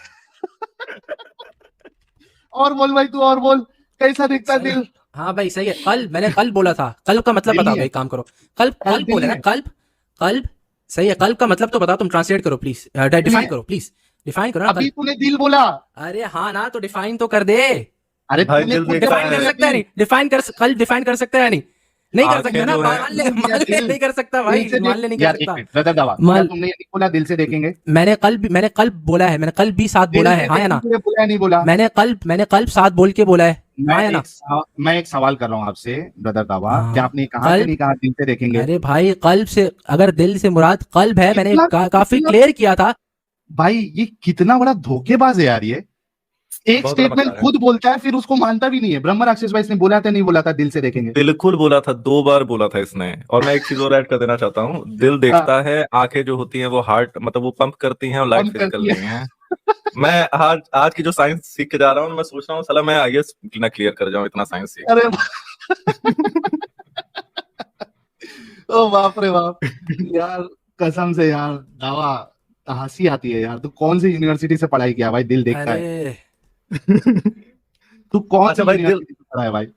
और बोल भाई, तू और बोल, कैसा दिखता है सही। दिल? हाँ भाई सही है, कल्ब मैंने कल्ब बोला था। कल्ब का मतलब दिल बताओ नहीं है। भाई, काम करो। कल्ब कल्ब कल्ब दिल बोले ना, नहीं है। कल्ब कल्ब सही है। कल्ब का मतलब तो बताओ, तुम ट्रांसलेट करो प्लीज, डिफाइन करो प्लीज, डिफाइन करो ना अभी कल्ब। तूने दिल बोला। अरे हाँ ना, तो डिफाइन तो कर दे। अरे भाई तूने दिल खुद देखता डिफाइन है। कर सकता है नहीं? डिफाइन कर कल्ब डिफाइन कर सकता है नहीं? नहीं कर आंखें सकता ना, जो है- मान ले नहीं कर सकता भाई, दिल से मान ले नहीं कर यार एक सकता। मिनट ब्रदर दावा, मान- क्या तुमने ये नहीं बोला दिल से देखेंगे? मैंने कल्ब बोला है, मैंने कल्ब भी साथ दिल बोला से है, हाँ या ना? देखेंगे बोला या नहीं बोला? मैंने कल्ब साथ बोल के बोला है, हाँ या ना? मैं एक सवाल कर रहा हूँ आपसे ब्रदर दावा, हाँ। क्या आपने कहा कि कल्ब- नहीं कहा दिल से देखेंगे? अरे भाई कल्ब से, अगर दिल से मुराद कल्ब है, मैंने काफी कितना- क्लियर किया था। भाई ये कितना बड़ा धोखेबाज है यार ये। एक बहुत बड़ा स्टेटमेंट मजाक है। खुद बोलता है फिर उसको मानता भी नहीं है। ब्रह्म राक्षस भाई इसने बोला था नहीं बोला था दिल से देखेंगे? बिल्कुल बोला था, 2 बार बोला था इसने। और मैं एक चीज और ऐड कर देना चाहता हूँ, दिल देखता है, आंखें जो होती हैं वो हार्ट मतलब वो पंप करती हैं, और लाइट पंप फिजिकल करती नहीं है। मैं आज की जो साइंस सीख के जा रहा हूँ, मैं सोच रहा हूँ साला मैं आईएएस ना क्लियर कर जाऊँ, इतना साइंस सीख। अरे ओ बाप रे बाप यार, कसम से यार दावा हंसी आती है यार। तू कौन सी यूनिवर्सिटी से पढ़ाई किया भाई? दिल देखता है? अरे तू कौन अच्छा सी भाई, यूनिवर्सिटी से पढ़ा है भाई?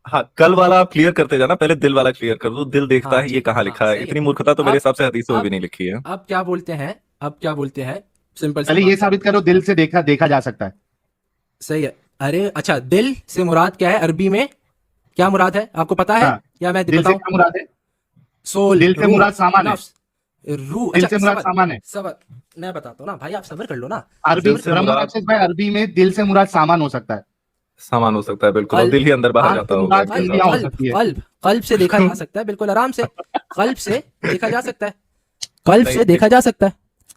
हाँ, कल वाला आप क्लियर करते जाना, पहले दिल वाला क्लियर कर दो। दिल देखता हाँ है, जी, ये कहाँ हाँ लिखा है? सही है। इतनी मूर्खता तो मेरे अब हिसाब से हदीसों में भी अब नहीं लिखी है। अब क्या बोलते हैं, अब क्या बोलते हैं, सिंपल सी पहले ये बात है। साबित करो दिल से देखा देखा जा सकता है। सही है। अरे अच्छा, दिल से मुराद क्या है अरबी में? क्या मुराद है आपको पता है हाँ, या मैं दिल से बताऊं? क्या मुराद है? सोल, दिल से रूह, मुराद सामान है। नफ्स, रूह। दिल अच्छा से मुराद सबर, सामान है। सबर। मैं बताता हूँ ना भाई, आप सबर कर लो ना। अरबी दिल में से ब्रह्म मुराद राक्षस भाई, अरबी में दिल से मुराद सामान हो सकता है। सामान हो सकता है, बिल्कुल, और कल्ब, दिल ही अंदर बाहर आंख जाता से होगा मुराद आपके कल्ब, हिसाब इंद्रियां हो से। कल्ब, सकती है। कल्ब, कल्ब से देखा जा सकता है, बिल्कुल आराम से। कल्ब से देखा जा सकता है, कल्ब नहीं, से देखा जा सकता है।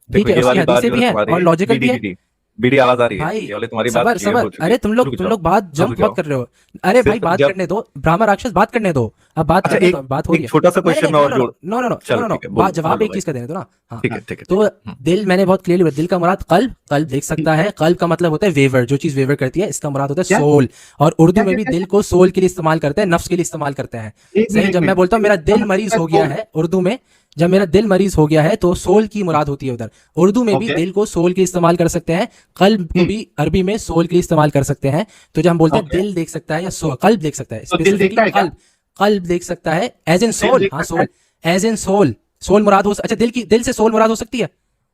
ठीक देखो है, ये उसकी वाली बात हदीसें जो भी है हैं तुम्हारी, और लॉजिकल भी बीडी है। बीडी बीडी आवाज आ रही है, भाई ये वाली तुम्हारी बात सबर क्लियर सबर, हो चुकी अरे है। तुम रुक लोग जाओ, बात जंप रुक बहुत जाओ। कर रहे हो। अरे भाई सिर्फ बात जब करने दो, ब्राह्मण राक्षस बात करने दो। अब बात अच्छा, करने दो, एक बात हो रही एक है। छोटा सा नहीं क्वेश्चन नहीं, मैं नो और नो जोड़, नो नो नो चलो नो नो, ठीक है, बोलो जवाब बोलो एक भाई। चीज का देने दो ना। हाँ, ठीक है, ठीक है, ठीक तो है। दिल मैंने बहुत क्लियरली बताया, दिल का मुराद कल्ब, कल्ब देख सकता है। कल्ब का मतलब होता है वेवर, जो चीज वेवर करती है, इसका मुराद होता है क्या सोल। और उर्दू क्या में क्या भी क्या दिल को सोल के लिए इस्तेमाल करते हैं, नफ्स के लिए इस्तेमाल करते हैं। एक सही, मिनट जब मैं मिनट बोलता हूँ मेरा दिल मरीज हो गया है उर्दू में, जब मेरा दिल मरीज हो गया है तो सोल की मुराद होती है उधर। उर्दू में भी ओके। दिल को सोल के लिए इस्तेमाल कर सकते हैं, कल्ब को भी अरबी में सोल के लिए इस्तेमाल कर सकते हैं। तो जब हम बोलते हैं ओके, दिल देख सकता है या कल्ब देख सकता है, तो दिल स्पेसिफिकली देखता है क्या? कल्ब, कल्ब देख सकता है एज इन दिल सोल। देख हाँ सकता है? Soul, as in soul. Soul मुराद हो, अच्छा दिल से सोल मुराद हो सकती है।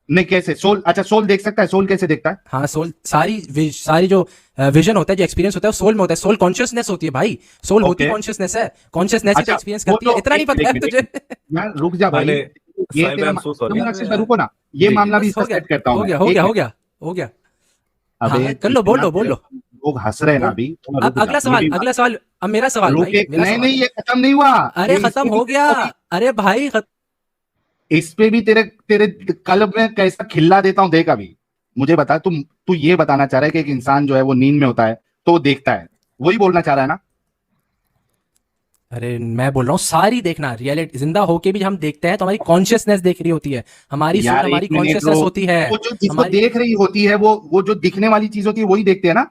नहीं, कैसे सोल? अच्छा, सोल देख सकता है, सोल कैसे देखता है? हाँ सोल, सारी जो विजन होता है, जो एक्सपीरियंस होता है, वो सोल में होता है। सोल कॉन्शियसनेस होती है भाई, सोल होती ओके। कॉन्शियसनेस है, कॉन्शियसनेस ही तो अच्छा, एक्सपीरियंस वो करती है। तो इतना नहीं एक पता है मिनट तुझे? यार, रुक जा भाई। मैंने ये साहिल भाई, तेरा आई एम सो सॉरी। ब्रह्म राक्षस रुको ना, ये जी, जी। मामला भी बस इसका हो गया, सेट करता हूँ हो मैं। गया, हो एक गया, हो मिनट। गया, हो गया। अबे हाँ कर लो, बोल इतना लो, बोल लो, लोग हंस रहे हैं ना बोल। अभी, थोड़ा अब रुक जा, अगला सवाल, मेरी अगला सवाल। अब मेरा सवाल रुक भाई, एक, मेरा नहीं सवाल। नहीं, ये खत्म नहीं हुआ। अरे ये खत्म हो गया। अरे भाई इस पे भी तेरे तेरे कल्ब में कैसा खिल्ला देता हूं, देख अभी। मुझे बता, तू ये बताना चाह रहा है कि एक इंसान जो है वो नींद में होता है तो वो देखता है, वही बोलना चाह रहा है ना? अरे मैं बोल रहा हूँ सारी देखना, रियलिटी जिंदा होके भी हम देखते हैं तो हमारी कॉन्शियसनेस देख रही होती है, हमारी सोल, यार हमारी एक मिनट कॉन्शियसनेस रुक। होती है। वो जो जिसको हमारी, देख रही होती है वो जो दिखने वाली चीज होती है वही देखते हैं ना?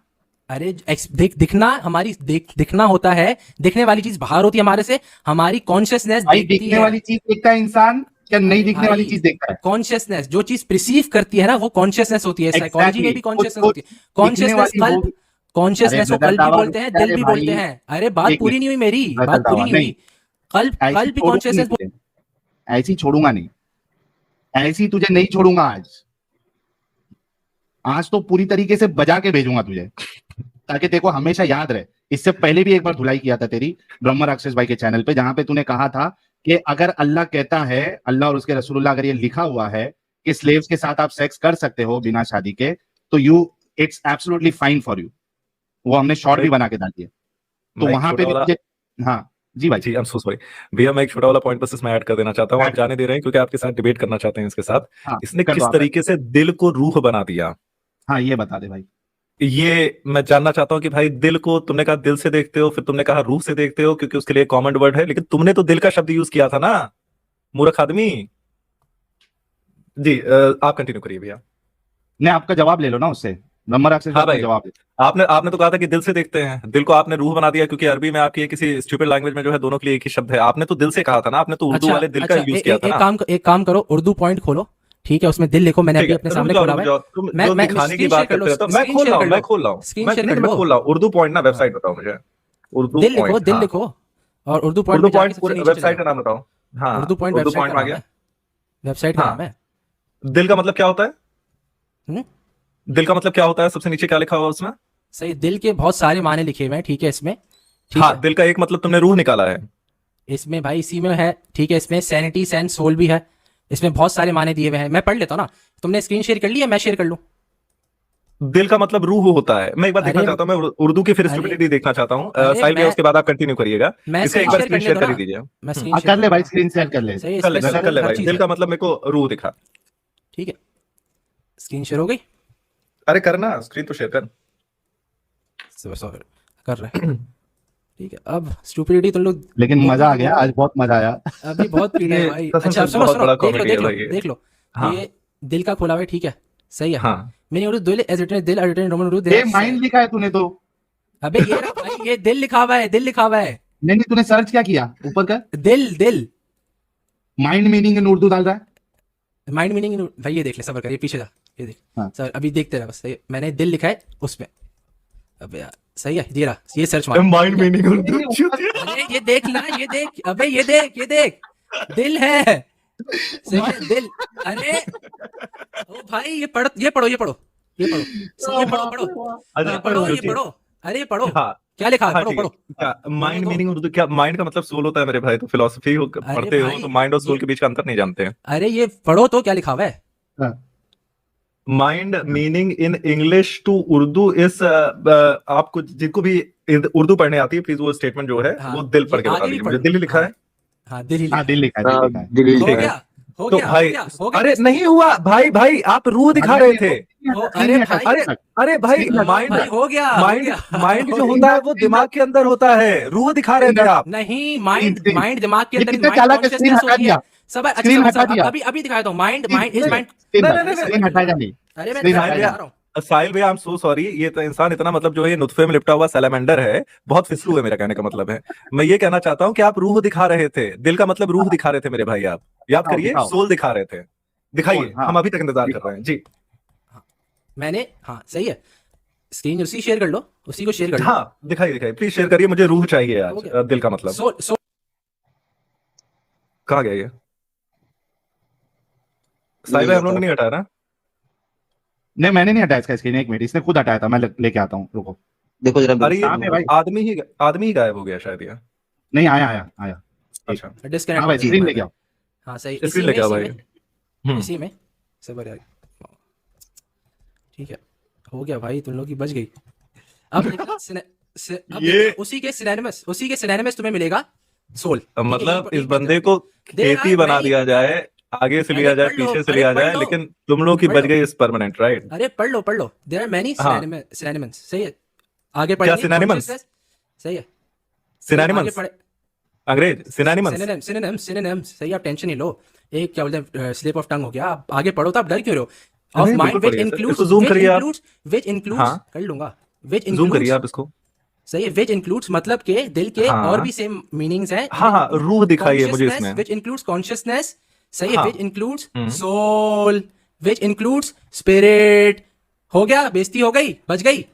अरे दिखना, हमारी दिखना होता है, दिखने वाली चीज बाहर होती है हमारे से, हमारी कॉन्शियसनेस भाई देखती दिखने है। वाली चीज देखता है इंसान, क्या नहीं अरे दिखने वाली भाई चीज देखता है? कॉन्शियसनेस, जो चीज प्रिसीव करती है ना, वो कॉन्शियसनेस होती है। साइकोलॉजी में एग्जैक्टली भी exactly. कॉन्शियसनेस वो होती है। दिखने कॉन्शियसनेस वाली कल्ब, होगी। अरे कॉन्शियसनेस को ब्रदर कल्ब भी दावा, बोलते हैं, दिल अरे भी बोलते भाई हैं। अरे बात एक पूरी मिनट, नहीं हुई मेरी, ब्रदर बात पूरी दावा नहीं नहीं, हुई। कल्ब, ऐसी कल्ब भी छोड़ूंगा नहीं कॉन्शियसनेस। तुझे, ऐसी छोड़ूंगा नहीं, ऐसी तुझे नहीं छोड़ूंगा आज। आज तो पूरी तरीके से बजा के भेजूंगा तुझे, ताकि तेरे को हमेशा याद रहे। इससे पहले भी एक बार धुलाई किया था तेरी ब्रह्म राक्षस भाई के चैनल पे, जहां पे तूने कहा था कि अगर अल्लाह कहता है, अल्लाह और उसके रसूलुल्लाह, अगर ये लिखा हुआ है कि स्लेव्स के साथ आप सेक्स कर सकते हो बिना शादी के, तो it's absolutely fine for you. वो हमने शॉर्ट भी भाई, बना के डाल दिया, तो मैं एक वहां पे छोटा भी वाला, तुझे। हाँ जी भाई। जी आई एम सो सॉरी भैया, मैं एक छोटा वाला पॉइंट बस इसमें ऐड कर देना चाहता हूँ। आप जाने दे रहे हैं क्योंकि आपके साथ डिबेट करना चाहते हैं इसके साथ। हाँ इसने कर दो किस आप। तरीके से दिल को रूह बना दिया, हाँ ये बता दे भाई। ये मैं जानना चाहता हूँ कि भाई दिल को तुमने कहा दिल से देखते हो, फिर तुमने कहा रूह से देखते हो, क्योंकि उसके लिए कॉमन वर्ड है, लेकिन तुमने तो दिल का शब्द यूज किया था ना, मूर्ख आदमी। जी आप कंटिन्यू करिए भैया। नहीं, आपका जवाब ले लो ना उससे, ब्रह्म राक्षस हाँ भाई भाई, का जवाब ले। आपने आपने तो कहा था कि दिल से देखते हैं, दिल को आपने रूह बना दिया, क्योंकि अरबी में आपकी किसी स्टूपिड लैंग्वेज में जो है दोनों के लिए एक ही शब्द है। आपने तो दिल से कहा था ना, आपने तो उर्दू अच्छा वाले दिल का अच्छा, यूज किया था ना। एक काम करो, उर्दू पॉइंट खोलो, ठीक है, उसमें दिल लिखो, मैंने ठीक अभी है, अपने रुक सामने जाओ खोला रुक हुआ है। जाओ, तुम मैं जो मैं दिखाने की स्क्रीन शेयर बात कर लो, करते रहते हो, मैं स्क्रीन खोल शेयर रहा कर हूँ, लो, मैं खोल रहा हूँ, स्क्रीन शेयर नहीं कर मैं लो। खोल रहा हूँ। उर्दू पॉइंट ना, हाँ, वेबसाइट बताओ मुझे। उर्दू दिल लिखो, पॉइंट, दिल हाँ, लिखो, और उर्दू पॉइंट उर्दू में जाके पॉइंट सबसे नीचे चले वेबसाइट जाओ। का नाम बताओ। हाँ, Urdu point Urdu website point का में आ नाम गया। है, वेबसाइट का नाम हाँ, है। दिल का मतलब क्या होता है? हम्म, दिल का मतलब क्या होता है? सबसे नीचे क्या लिखा हुआ है उसमें? सही, दिल के बहुत सारे माने लिखे हुए हैं, ठीक है इसमें, ठीक हाँ, है दिल का एक मतलब तुमने रूह निकाला है। इसमें भाई, इसी में है, ठीक है, इसमें सैनिटी, सेंस, सोल भी है, इसमें बहुत सारे माने दिए हुए हैं। मैं पढ़ लेता हूँ ना, तुमने स्क्रीन शेयर कर लिया, मैं शेयर कर लूँ? दिल का मतलब रूह होता है। मैं एक बार देखना अरे चाहता हूँ, मैं उर्दू की फिर अरे स्टुपिडिटी देखना चाहता हूँ। अरे साहिल भैया मैं उसके बाद आप कंटिन्यू करिएगा। मैं इसका एक स्क्रीन बार शेयर स्क्रीन करने शेयर दो कर ना, ही दीजिए। मैं स्क्रीन हाँ शेयर कर ले भाई, करूंगा। स्क्रीन शेयर कर ले। सही है, कर ले इसमें कर ले सोल हर भाई, चीज दिल है, का मतलब मेरे को रूह दिखा। ठीक है, स्क्रीन शेयर हो गई। अरे करना, स्क्रीन तो शेयर कर। सॉरी, कर रहे हैं, ठीक है। अब स्टूपिडिटी तुम लोग लेकिन दोनों मजा आ की गया दोनों आज, बहुत मजा आया। अभी बहुत पीटा है ये भाई। कसम अच्छा से अब सुनो बहुत सुनो, बड़ा देख लो कॉमेडी देख है लो भाई ये। देख लो, हाँ ये दिल का खोला हुआ है, ठीक है, सही है। हाँ, मैंने उर्दू दिल एज रिटन, दिल रिटन रोमन उर्दू ये माइंड लिखा है तूने तो? अबे ये रहा भाई, ये दिल लिखा हुआ है, दिल लिखा हुआ है, नहीं नहीं, तूने सर्च क्या किया ऊपर का? दिल दिल माइंड मीनिंग इन उर्दू डाल रहा है। माइंड मीनिंग भाई, ये देख ले, सबर कर, ये पीछे जा, ये देख हाँ। सर, अभी देखते रहे बस, ये मैंने दिल लिखा है उसमें, अबे यार सही है, ये रहा, ये सर्च मार। Mind meaning Urdu. अरे ये देख ना, ये देख, अबे ये देख, ये देख, दिल है, सही है दिल। अरे ओ भाई ये पढ़ो, ये पढ़ो, ये पढ़ो, ये पढ़ो, ये पढ़ो, पढ़ो, अच्छा ये पढ़ो, ये okay. पढ़ो, अरे ये पढ़ो, हाँ क्या लिखा है, हाँ पढ़ो ठीक है। पढ़ो। क्या माइंड तो- मीनिंग उर्दू, क्या माइंड का मतलब सोल होता है मेरे भाई? तो फिलोसफी अरे पढ़ते हो भाई, तो माइंड और सोल ये- के बीच का अंतर नहीं जानते हैं। अरे ये पढ़ो तो क्या लिखा हुआ है। Mind meaning in English to Urdu इस आपको जिनको भी उर्दू पढ़ने आती है प्लीज वो स्टेटमेंट जो है हाँ, वो दिल पढ़ ये के बता आगे भी दीजिए पढ़ मुझे। लो। दिल ही लिखा हाँ, है। हाँ दिल ही हाँ लिखा है। दिल लिखा है, दिल हाँ, लिखा है। दिल्ली हो लिखा है। गया, हो तो गया, भाई हो गया, हो गया। अरे नहीं हुआ भाई, भाई आप रूह दिखा रहे थे। अरे भाई, अरे अरे भाई माइंड भाई हो गया, हो माइंड गया। माइंड जो होता है वो दिमाग के अंदर होता है, रूह दिखा रहे थे आप। नहीं, माइंड स्क्रीन। माइंड दिमाग के ये अंदर, कितने माइंड चालाक है, स्क्रीन कॉन्शियसनेस हटा होती है। दिया, सब अच्छा स्क्रीन सब हटा सब दिया। अभी अभी दिखाता हूँ, mind mind is mind. Screen हटाएगा नहीं, अरे मैं स्क्रीन दिखा हटाएगा। रहा हूँ। साहिल भैया आई एम सो सॉरी, ये तो इंसान इतना मतलब जो है नुत्फे में लिपटा हुआ सैलेमेंडर है, बहुत फिसलू है, मेरा कहने का मतलब है। मैं ये कहना चाहता हूँ कि आप रूह दिखा रहे थे, दिल का मतलब रूह दिखा रहे थे मेरे भाई। आप याद दिखाओ, करिए, दिखाओ। सोल दिखा रहे थे। दिखाइए, सोल, हाँ। हम अभी तक इंतजार कर रहे हैं जी। मैंने, हाँ सही है, स्क्रीन उसी शेयर कर लो, उसी को शेयर कर लो। हाँ दिखाइए दिखाइए प्लीज शेयर करिए, मुझे रूह चाहिए हो आज। गया। दिल का मतलब सो सो कहाँ गया ये? साहिल भाई हम लोगों ने नहीं हटाया ना? नहीं मैंने नहीं हटाया इसका स्क्रीन, एक मिनट, इसने खुद हटाया था, मैं लेके आता हूँ, रुको। देखो जरा अरे कहाँ पे भाई? ये आदमी ही गायब हो गया शायद ये। नहीं आया आया आया। अच्छा डिस्कनेक्ट। हाँ भाई स्क्रीन लेके आओ। हाँ सही, स्क्रीन इसी में, लेके आओ इसी भाई। में, इसी में सबर यार। ठीक है, हो गया भाई, तुम लोग की बच गई। अब देखना, अब ये- देखना, उसी के सिनोनिमस तुम्हें मिलेगा सोल। मतलब इस बंदे को खेती बना दिया जाए, आगे से लिया अरे जाए, पढ़ लो, पीछे से अरे लिया पढ़ जाए, लो। लेकिन तुम लोग की पढ़ बच लो। गई इस परमानेंट, राइट? अरे पढ़ लो, देयर आर मेनी हाँ। सिनोनिमस, सही है। आगे क्या पढ़ेंगे synonyms? consciousness, सही है। सिनोनिमस अंग्रेज सिनोनिमस। सिनोनिम्स, सही, आप टेंशन नहीं लो। एक क्या बोलते हैं, स्लिप ऑफ टंग हो गया, आप आगे पढ़ो तो आप डर क्यों रहे हो। ऑफ नहीं, माइंड बिल्कुल विच पढ़िए सर। इंक्लूड्स, इसको zoom करिए आप। विच इंक्लूड्स, हाँ। कर लूंगा, विच जूम करिए इंक्लूड्स, आप इसको। सही है, विच इंक्लूड्स मतलब के दिल के हाँ। और भी सेम मीनिंग्स हैं। हाँ हाँ रूह दिखाइए मुझे इसमें। विच इंक्लूड्स कॉन्शियसनेस, सही है, हाँ। Which includes hmm. Soul, which includes spirit. हो गया, बेइज्जती हो गई, बच गई,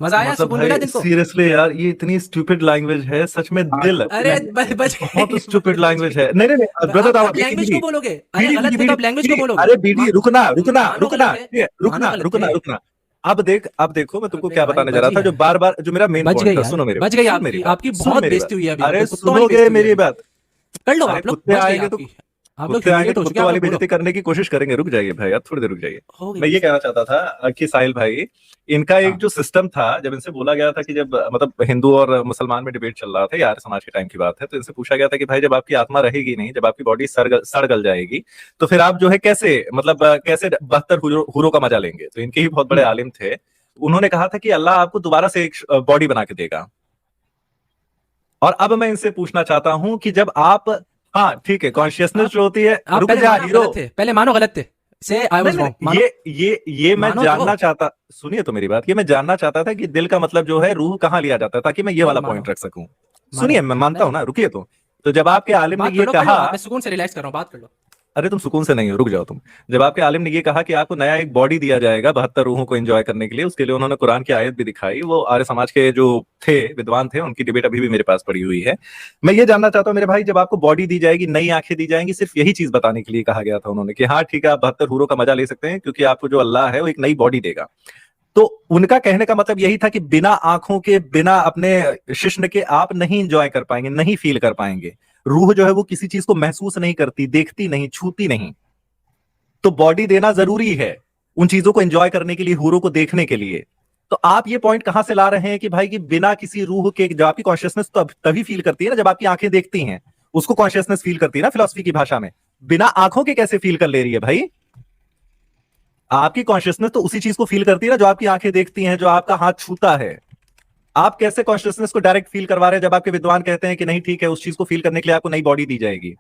मजा आया, मतलब सुकून मिला भाई दिन को। सीरियसली यार ये इतनी स्टूपिड लैंग्वेज है सच में। दिल अरे बच गई, बहुत स्टूपिड लैंग्वेज है। नहीं नहीं नहीं ब्रदर आप लैंग्वेज को बोलोगे, अरे गलत है तो आप लैंग्वेज को बोलोगे। अरे बीडी रुकना रुकना मानो रुकना गलत है, ठीक है, रुकना मानो गलत रुकना है। रुकना। अब देखो मैं तुमको अबे क्या भाई, बताने जा बच रहा गई था, जो यार। बार बार जो मेरा मेन बच पॉइंट गई था। यार, सुनो मेरी बच गई सुन आपकी, मेरी बात, आपकी सुन बहुत मेरी बेइज्जती हुई है अभी, बात। अरे आपको कुत्तों वाली सुनोगे बेइज्जती हुई है मेरी अभी। बात? कर लो अरे आप लोग, कुत्ते बच गई आएंगे तो आपकी। आप लोग कुत्ते आएंगे humiliate तो हो चुके कुत्ते हैं, वाली आप बोलो। बेइज्जती करने की कोशिश करेंगे। रुक जाइए भाई यार, थोड़ी देर रुक जाइए। हो गई मैं ये बेइज्जती। कहना चाहता था कि साहिल भाई, इनका एक जो सिस्टम था, जब इनसे बोला गया था कि जब मतलब हिंदू और मुसलमान में डिबेट चल रहा था, यार समाज के टाइम की बात है, तो इनसे पूछा गया था कि भाई जब आपकी आत्मा रहेगी नहीं, जब आपकी बॉडी सड़ गल जाएगी, तो फिर आप जो है कैसे मतलब कैसे 72 हुरों का मजा लेंगे? तो इनके ही बहुत बड़े आलिम थे, उन्होंने कहा था कि अल्लाह आपको दोबारा से एक बॉडी बना के देगा। और अब मैं इनसे पूछना चाहता हूं कि जब आप, हाँ ठीक है, कॉन्शियसनेस जो होती है, आप रुक पहले जा मानो हीरो। गलत थे, पहले मानो गलत थे, से आई वाज नहीं, रॉन्ग, नहीं, मानो। ये मैं मानो तो। जानना चाहता, सुनिए तो मेरी बात, ये मैं जानना चाहता था कि दिल का मतलब जो है रूह कहाँ लिया जाता है, ताकि मैं ये वाला मानो। पॉइंट रख सकूं। मानो। सुनिए मैं मानता हूं ना, रुकिए तो जब आपके आलिम ने बात ये कर लो, कहा, मैं सुकून से रिलैक्स कर रहा हूँ, बात कर लो। अरे तुम सुकून से नहीं हो, रुक जाओ तुम। जब आपके आलिम ने ये कहा कि आपको नया एक बॉडी दिया जाएगा 72 रूहों को एंजॉय करने के लिए, उसके लिए उन्होंने कुरान की आयत भी दिखाई। वो आर्य समाज के जो थे विद्वान थे, उनकी डिबेट अभी भी मेरे पास पड़ी हुई है। मैं ये जानना चाहता हूँ मेरे भाई, जब आपको बॉडी दी जाएगी, नई आंखें दी जाएंगी, सिर्फ यही चीज बताने के लिए कहा गया था उन्होंने कि हाँ ठीक है, आप 72 हूरों का मजा ले सकते हैं, क्योंकि आपको जो अल्लाह है वो एक नई बॉडी देगा। तो उनका कहने का मतलब यही था कि बिना आंखों के, बिना अपने शिश्न के आप नहीं इंजॉय कर पाएंगे, नहीं फील कर पाएंगे। रूह जो है वो किसी चीज को महसूस नहीं करती, देखती नहीं, छूती नहीं। तो बॉडी देना जरूरी है उन चीजों को एंजॉय करने के लिए, हूरों को देखने के लिए। तो आप ये पॉइंट कहां से ला रहे हैं कि भाई कि बिना किसी रूह के, जब आपकी कॉन्शियसनेस तो तभी फील करती है ना जब आपकी आंखें देखती हैं, उसको कॉन्शियसनेस फील करती है ना फिलॉसफी की भाषा में। बिना आंखों के कैसे फील कर ले रही है भाई? आपकी कॉन्शियसनेस तो उसी चीज को फील करती है ना जो आपकी आंखें देखती हैं, जो आपका हाथ छूता है। आप कैसे कॉन्शियसनेस को डायरेक्ट फील करवा रहे हैं जब आपके विद्वान कहते हैं कि नहीं ठीक है, उस चीज को फील करने के लिए आपको नई बॉडी दी जाएगी?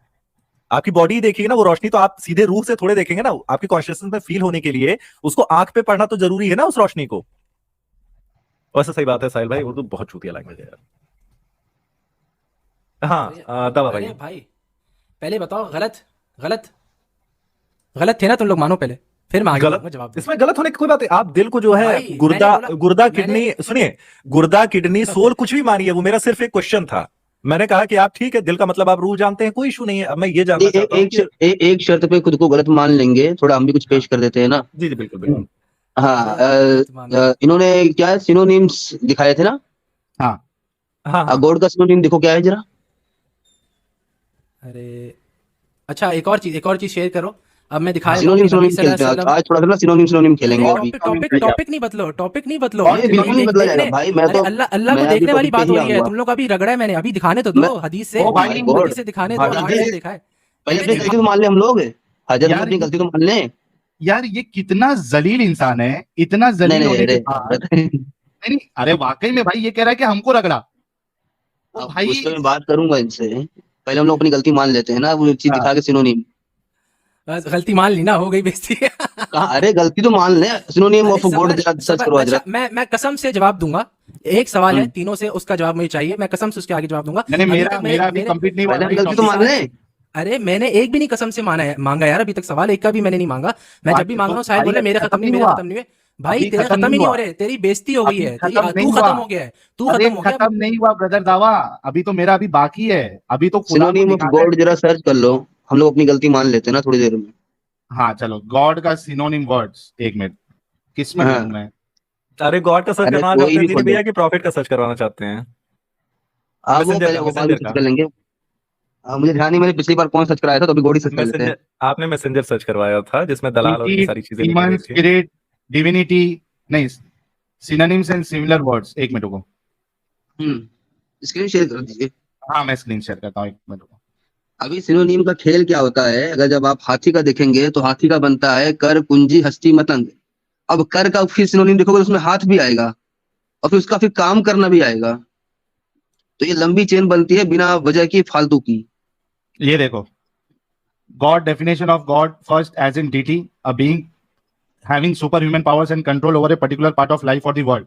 आपकी बॉडी देखिए ना, वो रोशनी तो आप सीधे रूह से थोड़े देखेंगे ना। आपकी कॉन्शियसनेस में फील होने के लिए उसको आंख पे पढ़ना तो जरूरी है ना, उस रोशनी को। वैसे सही बात है साहिल भाई, उर्दू बहुत चूतिया लैंग्वेज है यार। हाँ दवा अरे भाई। भाई, पहले बताओ, गलत गलत गलत थे ना तुम लोग, मानो पहले, फिर मैं आगे गलत बढ़ूंगा जवाब देने। इसमें गलत होने की कोई बात है। आप दिल को जो है भाई, गुर्दा मैंने बोला- गुर्दा मैंने- किडनी सुनिए, गुर्दा किडनी सोल कुछ भी मानिए, वो मेरा सिर्फ एक क्वेश्चन था। मैंने कहा कि आप ठीक है, दिल का मतलब आप रूह जानते हैं, कोई इशू नहीं है। अब मैं ये जानना चाहता हूँ कि एक शर्त पे खुद को गलत मान लेंगे, थोड़ा हम भी कुछ पेश कर देते हैं ना। जी जी बिल्कुल बिल्कुल। हाँ, गलत मान लो। इन्होंने क्या सिनोनिम्स दिखाए थे ना। हाँ हाँ हाँ गॉड का सिनोनिम देखो क्या है जरा। अरे अच्छा, एक और चीज शेयर करो। अब मैं दिखा देता हूँ सिनोनिम कि सिनोनिम नबी सल्लल्लाहु खेलते अलैहि हैं वसल्लम- आज, थोड़ा सा ना सिनोनिम खेलेंगे अरे अभी। टॉपिक नहीं बदलो, टॉपिक नहीं बदलो। अरे बिल्कुल नहीं बदला जाएगा भाई, मैं अरे तो अल्लाह को मैं अभी देखने वाली टॉपिक पे बात ही हो रही है। आऊंगा। तुम लोग अभी रगड़ा है, मैंने अभी दिखाने तो दो मैं- हदीस से। ओ भाई, हदीस से दिखाने दो, हदीस- हदीस से दिखाए। पहले अपनी गलती तो मान ले हम लोग, हजरत यार, अपनी गलती तो मान ले। यार ये कितना जलील इंसान है, इतना नहीं जलील नहीं होने के अरे बाद। नहीं, अरे वाकई में भाई ये कह रहा है कि हमको रगड़ा। ओ अब भाई, उस पे मैं बात करूंगा इनसे। पहले हम लोग अपनी गलती मान लेते हैं ना, वो एक चीज हाँ। दिखा के सिनोनिम। बस गलती मान ली ना, हो गई बेइज्जती। कहा अरे गलती तो मान ले, सिनोनिम अरे ऑफ गॉड सर्च करो अच्छा, हजरत। मैं कसम से जवाब दूंगा। एक सवाल है, तीनों से उसका जवाब मुझे चाहिए। मैं कसम से उसके आगे जवाब दूंगा। नहीं अभी मेरा तक मेरा भी कंप्लीट नहीं हुआ पहले हम भाई गलती तो topic। मान ले। अरे मैंने एक भी नहीं कसम से मांगा यार, अभी तक सवाल एक का भी मैंने नहीं मांगा। मैं जब भी मांग रहा हूँ साहिल बोल रहा है मेरे खत्म नहीं, मेरे खत्म नहीं हुए। भाई अभी तेरे खत्म खत्म ही नहीं नहीं हो हुआ। रहे, तेरी बेइज्जती हो गई अभी है, खत्म नहीं तू हुआ। खत्म हो गया है, तू अरे खत्म हो गया। खत्म नहीं हुआ ब्रदर दावा, अभी तो मेरा अभी बाकी है। अभी तो खुदा को सिनोनिम ऑफ दिखाना है। गॉड जरा सर्च कर लो, हम लोग अपनी गलती मान लेते हैं ना थोड़ी देर में। हाँ चलो, गॉड का सिनोनिम वर्ड्स, एक मिनट किस में हाँ। ढूंढूं मैं? अरे गॉड का सर्च अरे करवाना कोई चाहते हैं भी दीदी खोल भैया दो। कि प्रॉफिट का सर्च करवाना चाहते हैं? हाँ वो मैसेंजर पहले का वो बाद में मैसेंजर सर्च का कर लेंगे। मुझे ध्यान नहीं, मैंने पिछली बार कौन सर्च कराया था, तो अभी गॉड ही सर्च कर लेते हैं। मैसेंजर, आपने मैसेंजर सर्च करवाया था जिसमें दलाल और ये सारी चीजें लिखी ह्यूमन गई थी। स्पिरिट डिविनिटी, नहीं सिनोनिम्स एंड सिमिलर वर्ड्स। एक मिनट को, स्क्रीन शेयर कर दीजिए। हाँ मैं स्क्रीन शेयर करता हूँ, एक मिनट को। अभी सिनोनिम का खेल क्या होता है, अगर जब आप हाथी का देखेंगे तो हाथी का बनता है कर कुंजी हस्ती मतंग। अब कर का फिर सिनोनिम देखोगे तो उसमें हाथ भी आएगा, और फिर उसका फिर काम करना भी आएगा। तो ये लंबी चेन बनती है बिना वजह की, फालतू की। ये देखो, God definition of God first as in deity, a being having superhuman powers and control over a particular part of life और द वर्ल्ड।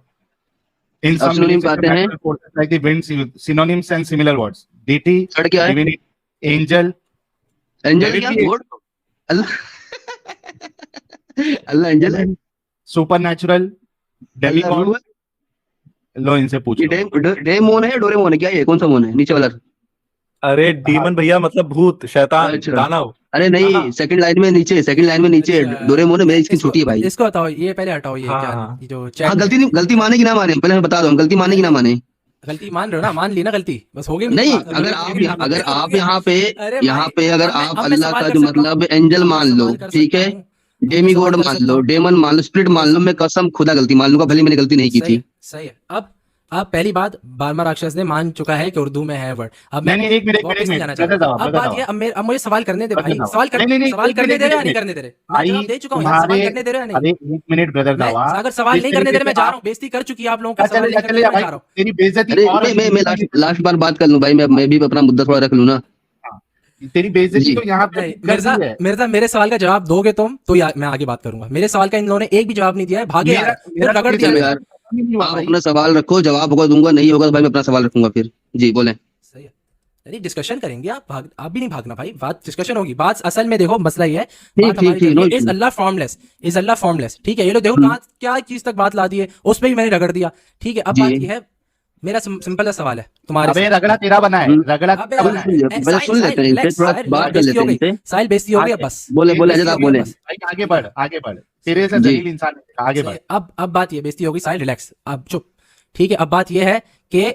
In अब some synonym belief पे आते हैं। system, natural forces like the wind, synonyms and similar words. Deity, third क्या है? divinity, angel, एंजल Devil क्या? भी है। गॉड? अल्लाह अल्लाह एंजल है। supernatural, demigod। अल्लाह लो इनसे पूछ ये लो। डेमोन है, डोरेमोन है, क्या ये कौन सा मोन है नीचे वाला? अरे डीमन भैया मतलब भूत, शैतान, अच्छा। दानव। अरे नहीं, हाँ। सेकंड लाइन में नीचे, सेकंड लाइन में नीचे अच्छा, डोरेमोन है, मेरी स्क्रीन इसको- छोटी है भाई। इसको हटाओ, ये पहले हटाओ, ये हाँ, क्या हाँ। ये जो हाँ चैट गलती माने कि ना माने, पहले मैं बता दूं, हम गलती माने कि ना माने। गलती मान रहे हो ना, मान ली ना गलती, बस हो गई मेरी नहीं, बात। अगर आप यहाँ पे अरे यहाँ भाई, पे अगर अब मैं- आप अब मैं अल्लाह सवाल का कर जो सकता हूँ। मतलब एंजल अब मैं मान लो, सवाल कर ठीक सकता है, हूँ। अब मैं डेमी सवाल गॉड कर मान सकता लो, हूँ। डेमन मान लो, स्पिरिट मान लो, मैं कसम खुदा गलती मान लूंगा, भले मैंने गलती नहीं की थी। सही है। अब पहली बात, बार्मा राक्षस ने मान चुका है कि उर्दू में है वर्ड। अब मैं नहीं, एक मिनट, वापस नहीं जाना ब्रदर चाहता। दावा, अब ब्रदर बात दावा। ये, अब मुझे सवाल करने दे भाई। ब्रदर दावा। सवाल कर, नहीं, सवाल एक करने मिनट, दे रहे एक या नहीं मिनट। करने दे रहे? मैं भाई, जवाब दे चुका हूँ यार, सवाल करने दे रहे हो या अरे नहीं? एक मिनट ब्रदर मैं दावा, अगर सवाल नहीं करने दे रहे, मैं जा रहा हूँ। बेइज्जती कर चुकी है आप लोगों का, सवाल नहीं करने दे रहे, मैं जा रहा हूँ। तेरी बेइज्जती अरे और मैं लास्ट बार बात कर लूं भाई, मैं भी अपना मुद्दा थोड़ा रख लूं ना। तेरी बेइज्जती जी। तो यहाँ पे नहीं, कर दी है। मिर्जा मेरे सवाल का जवाब दोगे तुम तो मैं आगे बात करूंगा। मेरे सवाल का इन लोगों ने एक भी जवाब नहीं दिया है, भागे यार, फिर रगड़ दिया चलो मैंने। यार, नहीं हुआ आप भाई। अपना सवाल रखो, जवाब होगा दूंगा, नहीं होगा तो भाई मैं अपना सवाल रखूंगा फिर। जी बोले। सही है, नहीं डिस्कशन करेंगे, आप भी नहीं भागना भाई, बात डिस्कशन होगी। बात असल में देखो, मसला ये है, बात हमारी ठीक, no is Allah formless, is Allah formless. ठीक है, ये लोग देखो कहाँ क्या चीज तक बात ला दी है, उस पे भी मैंने रगड़ दिया। ठीक है, अब जी। बात ये है, मेरा सिंपल सा सवाल है तुम्हारे अबे से। रगड़ा तेरा बना है, रगड़ा अबे तेरा यार, बना है। पहले सुन लेते हैं इनसे, थोड़ा बात कर लेते हैं इनसे। साहिल बेइज्जती हो गई अब बस। बोले बेइज्जती अजय आप हो गई बोले। अब बस। भाई आगे बढ़, आगे बढ़, तेरे से जी। जलील इंसान है, आगे बढ़। अब बात ये, बेइज्जती होगी साहिल, रिलैक्स, अब चुप। ठीक है, अब बात ये है कि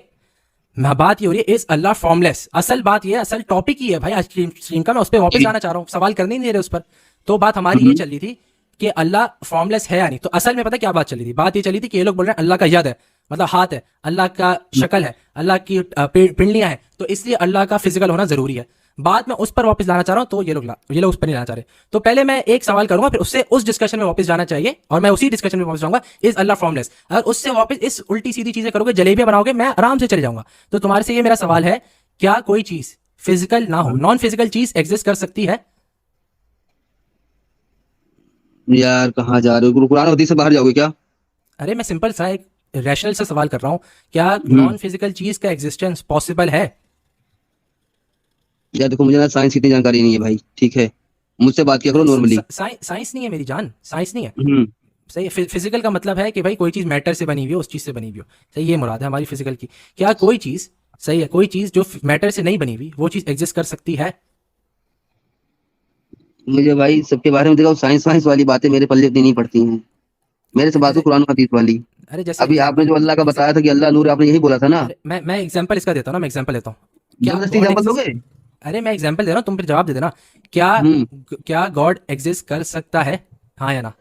बात ये हो रही है, इज अल्लाह फॉर्मलेस। असल बात ये है, असल टॉपिक ही है भाई आज की स्ट्रीम का, मैं उस पर वापस जाना चाह रहा हूँ, सवाल करने नहीं दे रहे उस पर। तो बात हमारी ये चल रही थी कि अल्लाह फॉर्मलेस है या नहीं। तो असल में पता क्या बात चली थी? बात ये चली थी कि ये लोग बोल रहे हैं अल्लाह का यद है, मतलब हाथ है, अल्लाह का शक्ल है, अल्लाह की पिंडलियां हैं, तो इसलिए अल्लाह का फिजिकल होना जरूरी है। बात मैं उस पर वापस लाना चाह रहा हूँ, तो ये लोग उस पर नहीं लाना चाह रहे। तो पहले मैं एक सवाल करूंगा, फिर उससे उस डिस्कशन में वापस जाना चाहिए, और मैं उसी डिस्कशन में वापस जाऊंगा, इज अल्लाह फॉर्मलेस। अगर उससे वापस इस उल्टी सीधी चीजें करोगे, जलेबियां बनाओगे, मैं आराम से चले जाऊंगा। तो तुम्हारे से ये मेरा सवाल है, क्या कोई चीज फिजिकल ना हो, नॉन फिजिकल चीज एग्जिस्ट कर सकती है? यार कहाँ जा रहे हो, कुरान हदीस से बाहर जाओगे क्या? अरे मैं सिंपल सा एक रैशनल सा सवाल कर रहा हूँ, क्या नॉन फिजिकल चीज का एग्जिस्टेंस पॉसिबल है? यार देखो, मुझे ना साइंस की इतनी जानकारी नहीं है भाई, ठीक है, मुझसे बात किया करो नॉर्मली। साइंस नहीं है मेरी जान, साइंस नहीं है। हम्म सही है। फिजिकल का मतलब है कि भाई कोई चीज मैटर से बनी हुई हो, उस चीज से बनी हुई हो। सही, ये मुराद है हमारी फिजिकल की। क्या कोई चीज, सही है, कोई चीज जो मैटर से नहीं बनी हुई वो चीज एग्जिस्ट कर सकती है? मुझे भाई सबके बारे में देखो, साइंस वाइंस वाली बातें मेरे पल्ले इतनी नहीं पड़ती हैं। मेरे से बात हो कुरान हदीस वाली। अरे जैसे अभी आपने जो अल्लाह का बताया था कि अल्लाह नूर है, आपने यही बोला था ना। अरे मैं एग्जांपल इसका देता हूँ ना, मैं एग्जांपल देता हूँ। क्या जबरदस्ती God एग्जाम्पल exist- दोगे? अरे मैं एग्जांपल दे रहा हूँ, तुम फिर जवाब दे देना। क्या हम्म क्या गॉड एग्जिस्ट कर सकता है, हाँ या ना?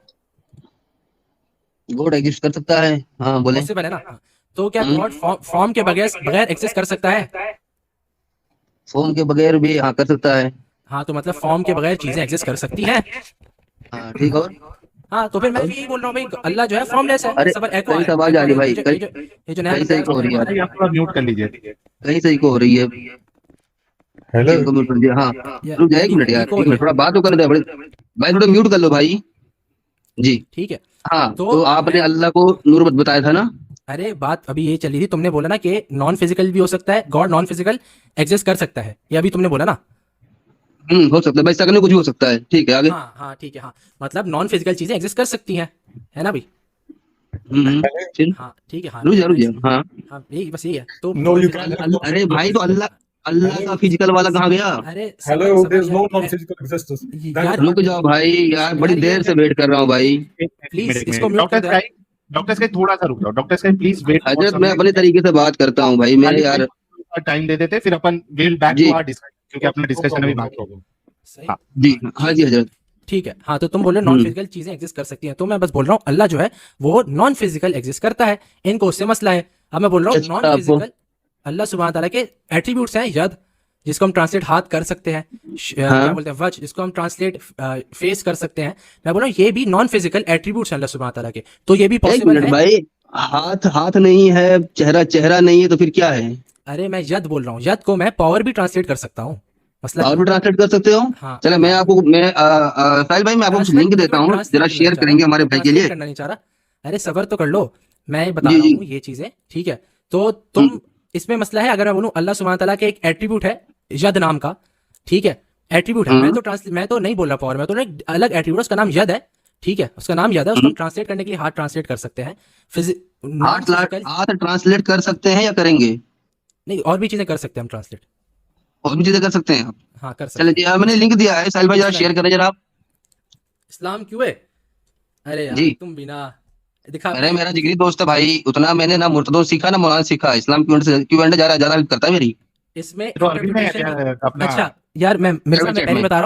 गॉड एग्जिस्ट कर सकता है, हाँ बोले। पॉसिबल है ना? हाँ। तो क्या हम्म गॉड फॉर्म के बगैर बगैर एग्जिस्ट कर सकता है? फोन के बगैर भी हाँ कर सकता है। हाँ, तो मतलब फॉर्म के बगैर चीजें एग्जिस्ट कर सकती हैं। हाँ ठीक। और हाँ, तो फिर मैं भी यही बोल रहा हूँ भाई, अल्लाह जो है फॉर्मलेस है, अरे सब एको कहीं है, से आवाज आ रही है भाई, ये जो नया कहीं से बताया इको हो रही है। भाई आप थोड़ा म्यूट कर लीजिए। कहीं से इको हो रही है। हेलो। इनको म्यूट कर दिया। हाँ या- रुक जाए एक मिनट यार, इको- एक मिनट, थोड़ा बात तो कर दे बड़े भाई, थोड़ा म्यूट कर लो भाई जी। ठीक है। हाँ तो तो आपने मैं- अल्लाह को नूर मत बताया था ना। अरे बात अभी ये चली थी, तुमने बोला ना कि नॉन फिजिकल भी हो सकता है, गॉड नॉन फिजिकल एग्जिस्ट कर सकता है, ये अभी तुमने बोला ना। हो सकता है भाई, सकने कुछ भी हो सकता है। ठीक है आगे। हाँ हाँ ठीक है, हाँ मतलब नॉन फिजिकल चीजें एग्जिस्ट कर सकती हैं, है ना भाई? फिर हाँ ठीक है, हाँ रुक जा हाँ। हाँ यही बस यही है। तो No, you physical- can't. अरे भाई तो अल्लाह अल्लाह का फिजिकल वाला कहाँ गया? अरे Hello, समझ there's no यार, non-physical existence. यार रुक जाओ भाई यार, बड़ी देर से वेट कर रहा हूँ भाई। Please, इसको mute डॉक्टर कर दो। स्काई, डॉक्टर स्काई थोड़ा सा रुक जाओ। Doctor Sky please wait. हजरत मैं अपने तरीके से बात करता हूँ भाई, मेरे यार। टाइम दे देते, फिर अपन विल बैक जी। टू आवर डिस्कशन, क्योंकि अपना डिस्कशन अभी बाकी है। सही। हाँ। जी हाँ जी हजरत। ठीक है, हाँ तो तुम बोल रहे नॉन फिजिकल चीजें एग्जिस्ट कर सकती हैं, तो मैं बस बोल रहा हूँ अल्लाह जो है वो नॉन फिजिकल एग्जिस्ट करता है, इनको उससे मसला है। अब मैं बोल रहा हूँ अच्छा, नॉन फिजिकल अल्लाह सुब्हान ताला के एट्रीब्यूट्स हैं, यद जिसको हम ट्रांसलेट हाथ कर सकते हैं, क्या बोलते हैं वज जिसको हम ट्रांसलेट फेस कर सकते हैं। मैं बोल रहा हूँ ये भी नॉन फिजिकल एट्रीब्यूट्स हैं अल्लाह सुब्हान ताला के, तो ये भी एक पॉसिबल मिनट है। भाई, हाथ हाथ नहीं है, चेहरा चेहरा नहीं है, तो फिर क्या है? अरे मैं यद बोल रहा हूँ, यद को मैं पावर भी ट्रांसलेट कर सकता हूँ, मसला और भी ट्रांसलेट कर सकते हो? हाँ, चलो मैं आपको साहिल भाई मैं आपको कुछ लिंक देता हूँ, जरा शेयर करेंगे हमारे भाई के लिए। करना नहीं चाह रहा। अरे सबर तो कर लो, मैं बता जी, रहा जी। हूँ ये चीजें, ठीक है? तो तुम इसमें मसला है, अगर मैं बोलूँ अल्लाह सुब्हान ताला के एक एट्रीब्यूट है यद नाम का, ठीक है? एट्रीब्यूट है, मैं तो नहीं बोल रहा पावर, मैं तो एक अलग एट्रीब्यूट, उसका नाम यद है, ठीक है? उसका नाम यद है, उसको हम ट्रांसलेट करने के लिए हाथ ट्रांसलेट कर सकते हैं। हाथ ट्रांसलेट कर सकते हैं या करेंगे? नहीं, और भी चीजें कर सकते हैं हम ट्रांसलेट। और भी चीजें कर सकते हैं आप? हाँ कर सकते चलिए जी, मैंने लिंक दिया है, साहिल भाई जरा शेयर करें जरा आप। इस्लाम क्यों है? अरे यार जी। तुम बिना दिखा। अरे मेरा जिगरी दोस्त है भाई, उतना मैंने ना मुर्तदों सीखा ना मौलाना सीखा, इस्लाम क्यों ज्यादा हेल्प करता है मेरी। इसमें तो अरबी में interpretation- अपना अच्छा यार मैं मिर्जा मैं चैट पहले में। बता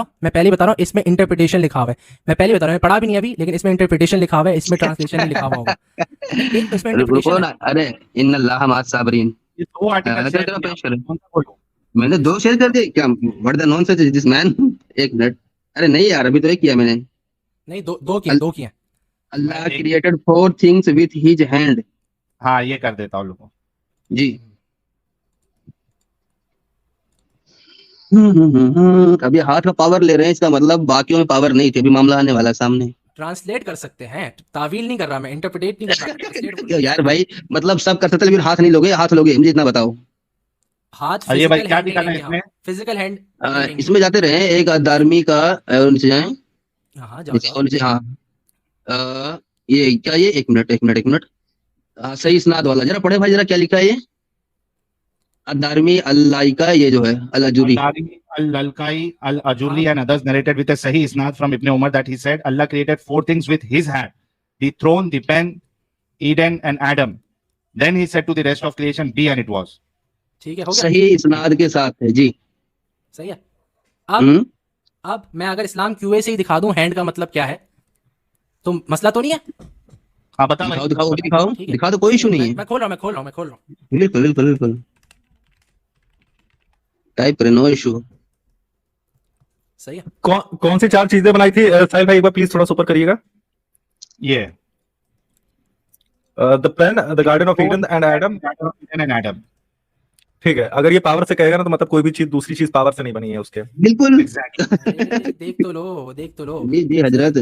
रहा हूँ, इसमें इंटरप्रिटेशन लिखा हुआ है। मैं पहले बता रहा हूँ, मैं पढ़ा भी नहीं अभी, लेकिन इसमें इंटरप्रिटेशन लिखा हुआ है, इसमें ट्रांसलेशन नहीं लिखा हुआ होगा। इसमें रुको इंटरप्रिटेशन ना, अरे इन्नल्लाह मअस साबिरीन। ये दो आर्टिकल चलो चलो पेश करें। कौन सा बोलो? मैंने 2 शेयर कर दिए क्या? What the nonsense is this man? एक मिनट, अरे नहीं यार अभी तो एक किया मैंने। नहीं, दो किए। Allah created 4 things with his hand. हाँ ये कर देता हूँ लोगों। जी। अभी हाथ का पावर ले रहे हैं, इसका मतलब बाकियों में पावर नहीं थी, अभी मामला आने वाला है सामने। ट्रांसलेट कर सकते हैं, तावील नहीं कर रहा मैं, इंटरप्रिटेट नहीं कर रहा, translate बोल रहा क्यों यार भाई, मतलब सब कर सकते, लेकिन हाथ नहीं लोगे, हाथ लोगे, मुझे इतना बताओ। हूं। हाथ ये भाई physical क्या hand दिखाना है नहीं लेंगे, इसमें? हाँ, physical hand आ, नहीं लेंगे। इसमें जाते रहे, एक आदमी का नीचे जाए, हाँ जाओ नीचे जाओ। और नीचे, हाँ। ये क्या, ये एक मिनट, सही इस्नाद वाला जरा पढ़े भाई, जरा क्या लिखा है ये? अदारमी अल्लाई का, ये जो है अल-अजूरी। Al-Lalkai, Al-Ajurri and others narrated with a Sahih Isnad from Ibn Umar that he said, Allah created 4 things with his hand: the throne, the pen, Eden and Adam. Then he said to the rest of creation, be, and it was. ठीक है, हो गया, सही इस्नाद के साथ है जी। सही है। अब हम्म अब मैं अगर इस्लाम क्यूए से ही दिखा दूं हैंड का मतलब क्या है, तो मसला तो नहीं है? हाँ बता दिखाओ भाई। दिखाओ वो भी दिखाओ, ठीक है। दिखा दो, कोई इशू नहीं है। मैं खोल रहा हूँ। बिल्कुल बिल्कुल बिल्कुल, टाइप करें, नो इशू। सही है। कौन सी 4 चीजें बनाई थी साहिल भाई, एक बार प्लीज थोड़ा ऊपर करिएगा। ये the pen, the garden of Eden and Adam. Eden and Adam. ठीक है, अगर ये पावर से कहेगा ना तो मतलब कोई भी चीज दूसरी चीज पावर से नहीं बनी है उसके। बिल्कुल Exactly. अरे, देख तो लो। जी जी हजरत।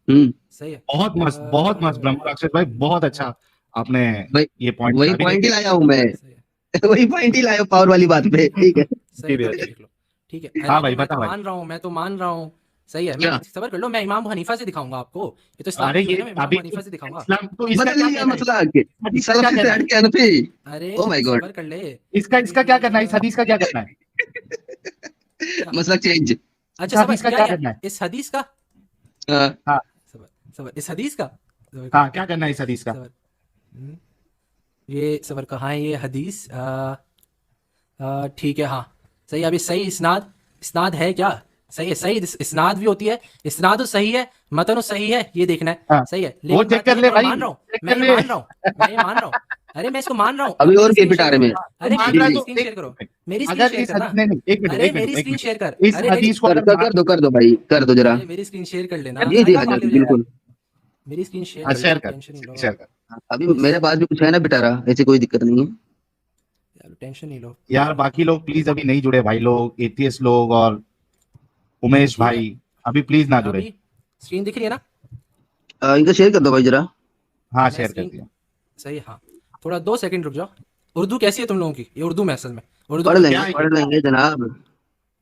सही है। बहुत मस्त ब्रह्म राक्षस भाई, बहुत अच्छा आपने भाई, ये पॉइंट। वही पॉइंट ही लाया हूँ मैं, सही है। वही पॉइंट ही लाया पावर वाली बात पे, ठीक है। सही बात है, देख लो। ठीक है। हाँ अरे, भाई, मैं बता तो भाई। मान रहा हूँ, सही है। क्या? मैं सबर कर लो, मैं इमाम अबू हनीफा से दिखाऊंगा आपको। ये तो इस्लाम अरे की ये है ना, मैं इमाम अभी अबू हनीफा से दिखाऊंगा। इस्लाम तो इसका बदल क्या लिया कहना है? मसला हदीस का क्या सलफी से कहना है? हट के हनफी। अरे ओ माय गॉड, सबर कर ले। इसका क्या करना है? इस हदीस का क्या करना है? क्या? मसला चेंज। इस अच्छा सबर, हदीस का क्या क्या क्या करना है? इस हदीस का, हाँ, हाँ सबर सबर, इस हदीस का सबर हाँ, क्या करना है इस हदीस का? सबर। हम्म, ये सबर कहाँ है ये हदीस? ठीक है, हाँ सही। अभी सही इस्नाद, इस्नाद है क्या? सही है, सही इस्नाद भी होती है, इस्नाद तो सही है, मतन सही है, ये देखना है। हाँ, सही है, वो लेकिन चेक बात कर ये ले है, मैं भाई, मान रहा हूँ, चेक मैं कर ये ले। मान रहा हूँ, मैं ये मान रहा हूँ। अरे मैं इसको मान रहा हूँ। अभी अब और मेरी के स्क्रीन पिटा शेयर रहे करो। में। तो अरे मान मेरी रहा है जी तो जी, स्क्रीन एक शेयर करो, मिनट, मेरी स्क्रीन अगर शेयर इस करना। नहीं नहीं, एक मिनट, अरे एक मिनट, मेरी एक स्क्रीन मिनट, शेयर कर, इस अरे मेरी हदीस को कर अगर कर मान, कर दो भाई, कर दो जरा। अरे मेरी स्क्रीन शेयर कर लेना, जी जी सारी हाँ जी, बात हाँ क्लियर जी, हो जाएगा। बिल्कुल। मेरी स्क्रीन शेयर हाँ, कर शेयर लेना, कर, टेंशन नहीं लो। शेयर कर। अभी इस मेरे पास भी कुछ है ना बेटारा, ऐसी कोई दिक्कत नहीं है। यार टेंशन नहीं लो। यार बाकी लोग प्लीज अभी नहीं जुड़े भाई, लोग एटीएस लोग और उमेश ठीक है, भाई अभी प्लीज ना जुड़े। अभी स्क्रीन दिख रही है ना? इनका शेयर कर दो भाई जरा। हाँ, मैं शेयर कर स्क्रीन, दिया। सही है, हाँ। थोड़ा 2 सेकंड रुक जाओ। उर्दू कैसी है तुम लोगों की? ये उर्दू में असल में, उर्दू में क्या है ये? पढ़ लेंगे जनाब।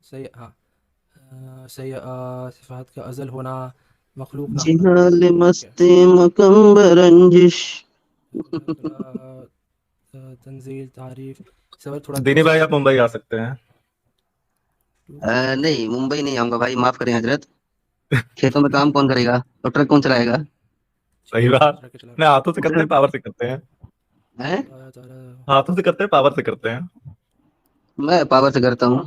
सही है, हाँ। सही है, सिफात का अज़ल होना, मखलूक ना होना, जिहाल ठीक है। मस्ती मकम रंजिश। तंजील, तारीफ, सबर थोड़ा दिनी भाई आप मुंबई आ सकते हैं। नहीं, मुंबई नहीं आऊंगा भाई, माफ करें हजरत। खेतों में काम कौन करेगा और ट्रक कौन चलाएगा? सही बात। रख के चला नहीं, हाथों से करते हैं? हैं, पावर से करते हैं। हाथों से करते हैं, पावर से करते हैं। मैं पावर से करता हूँ।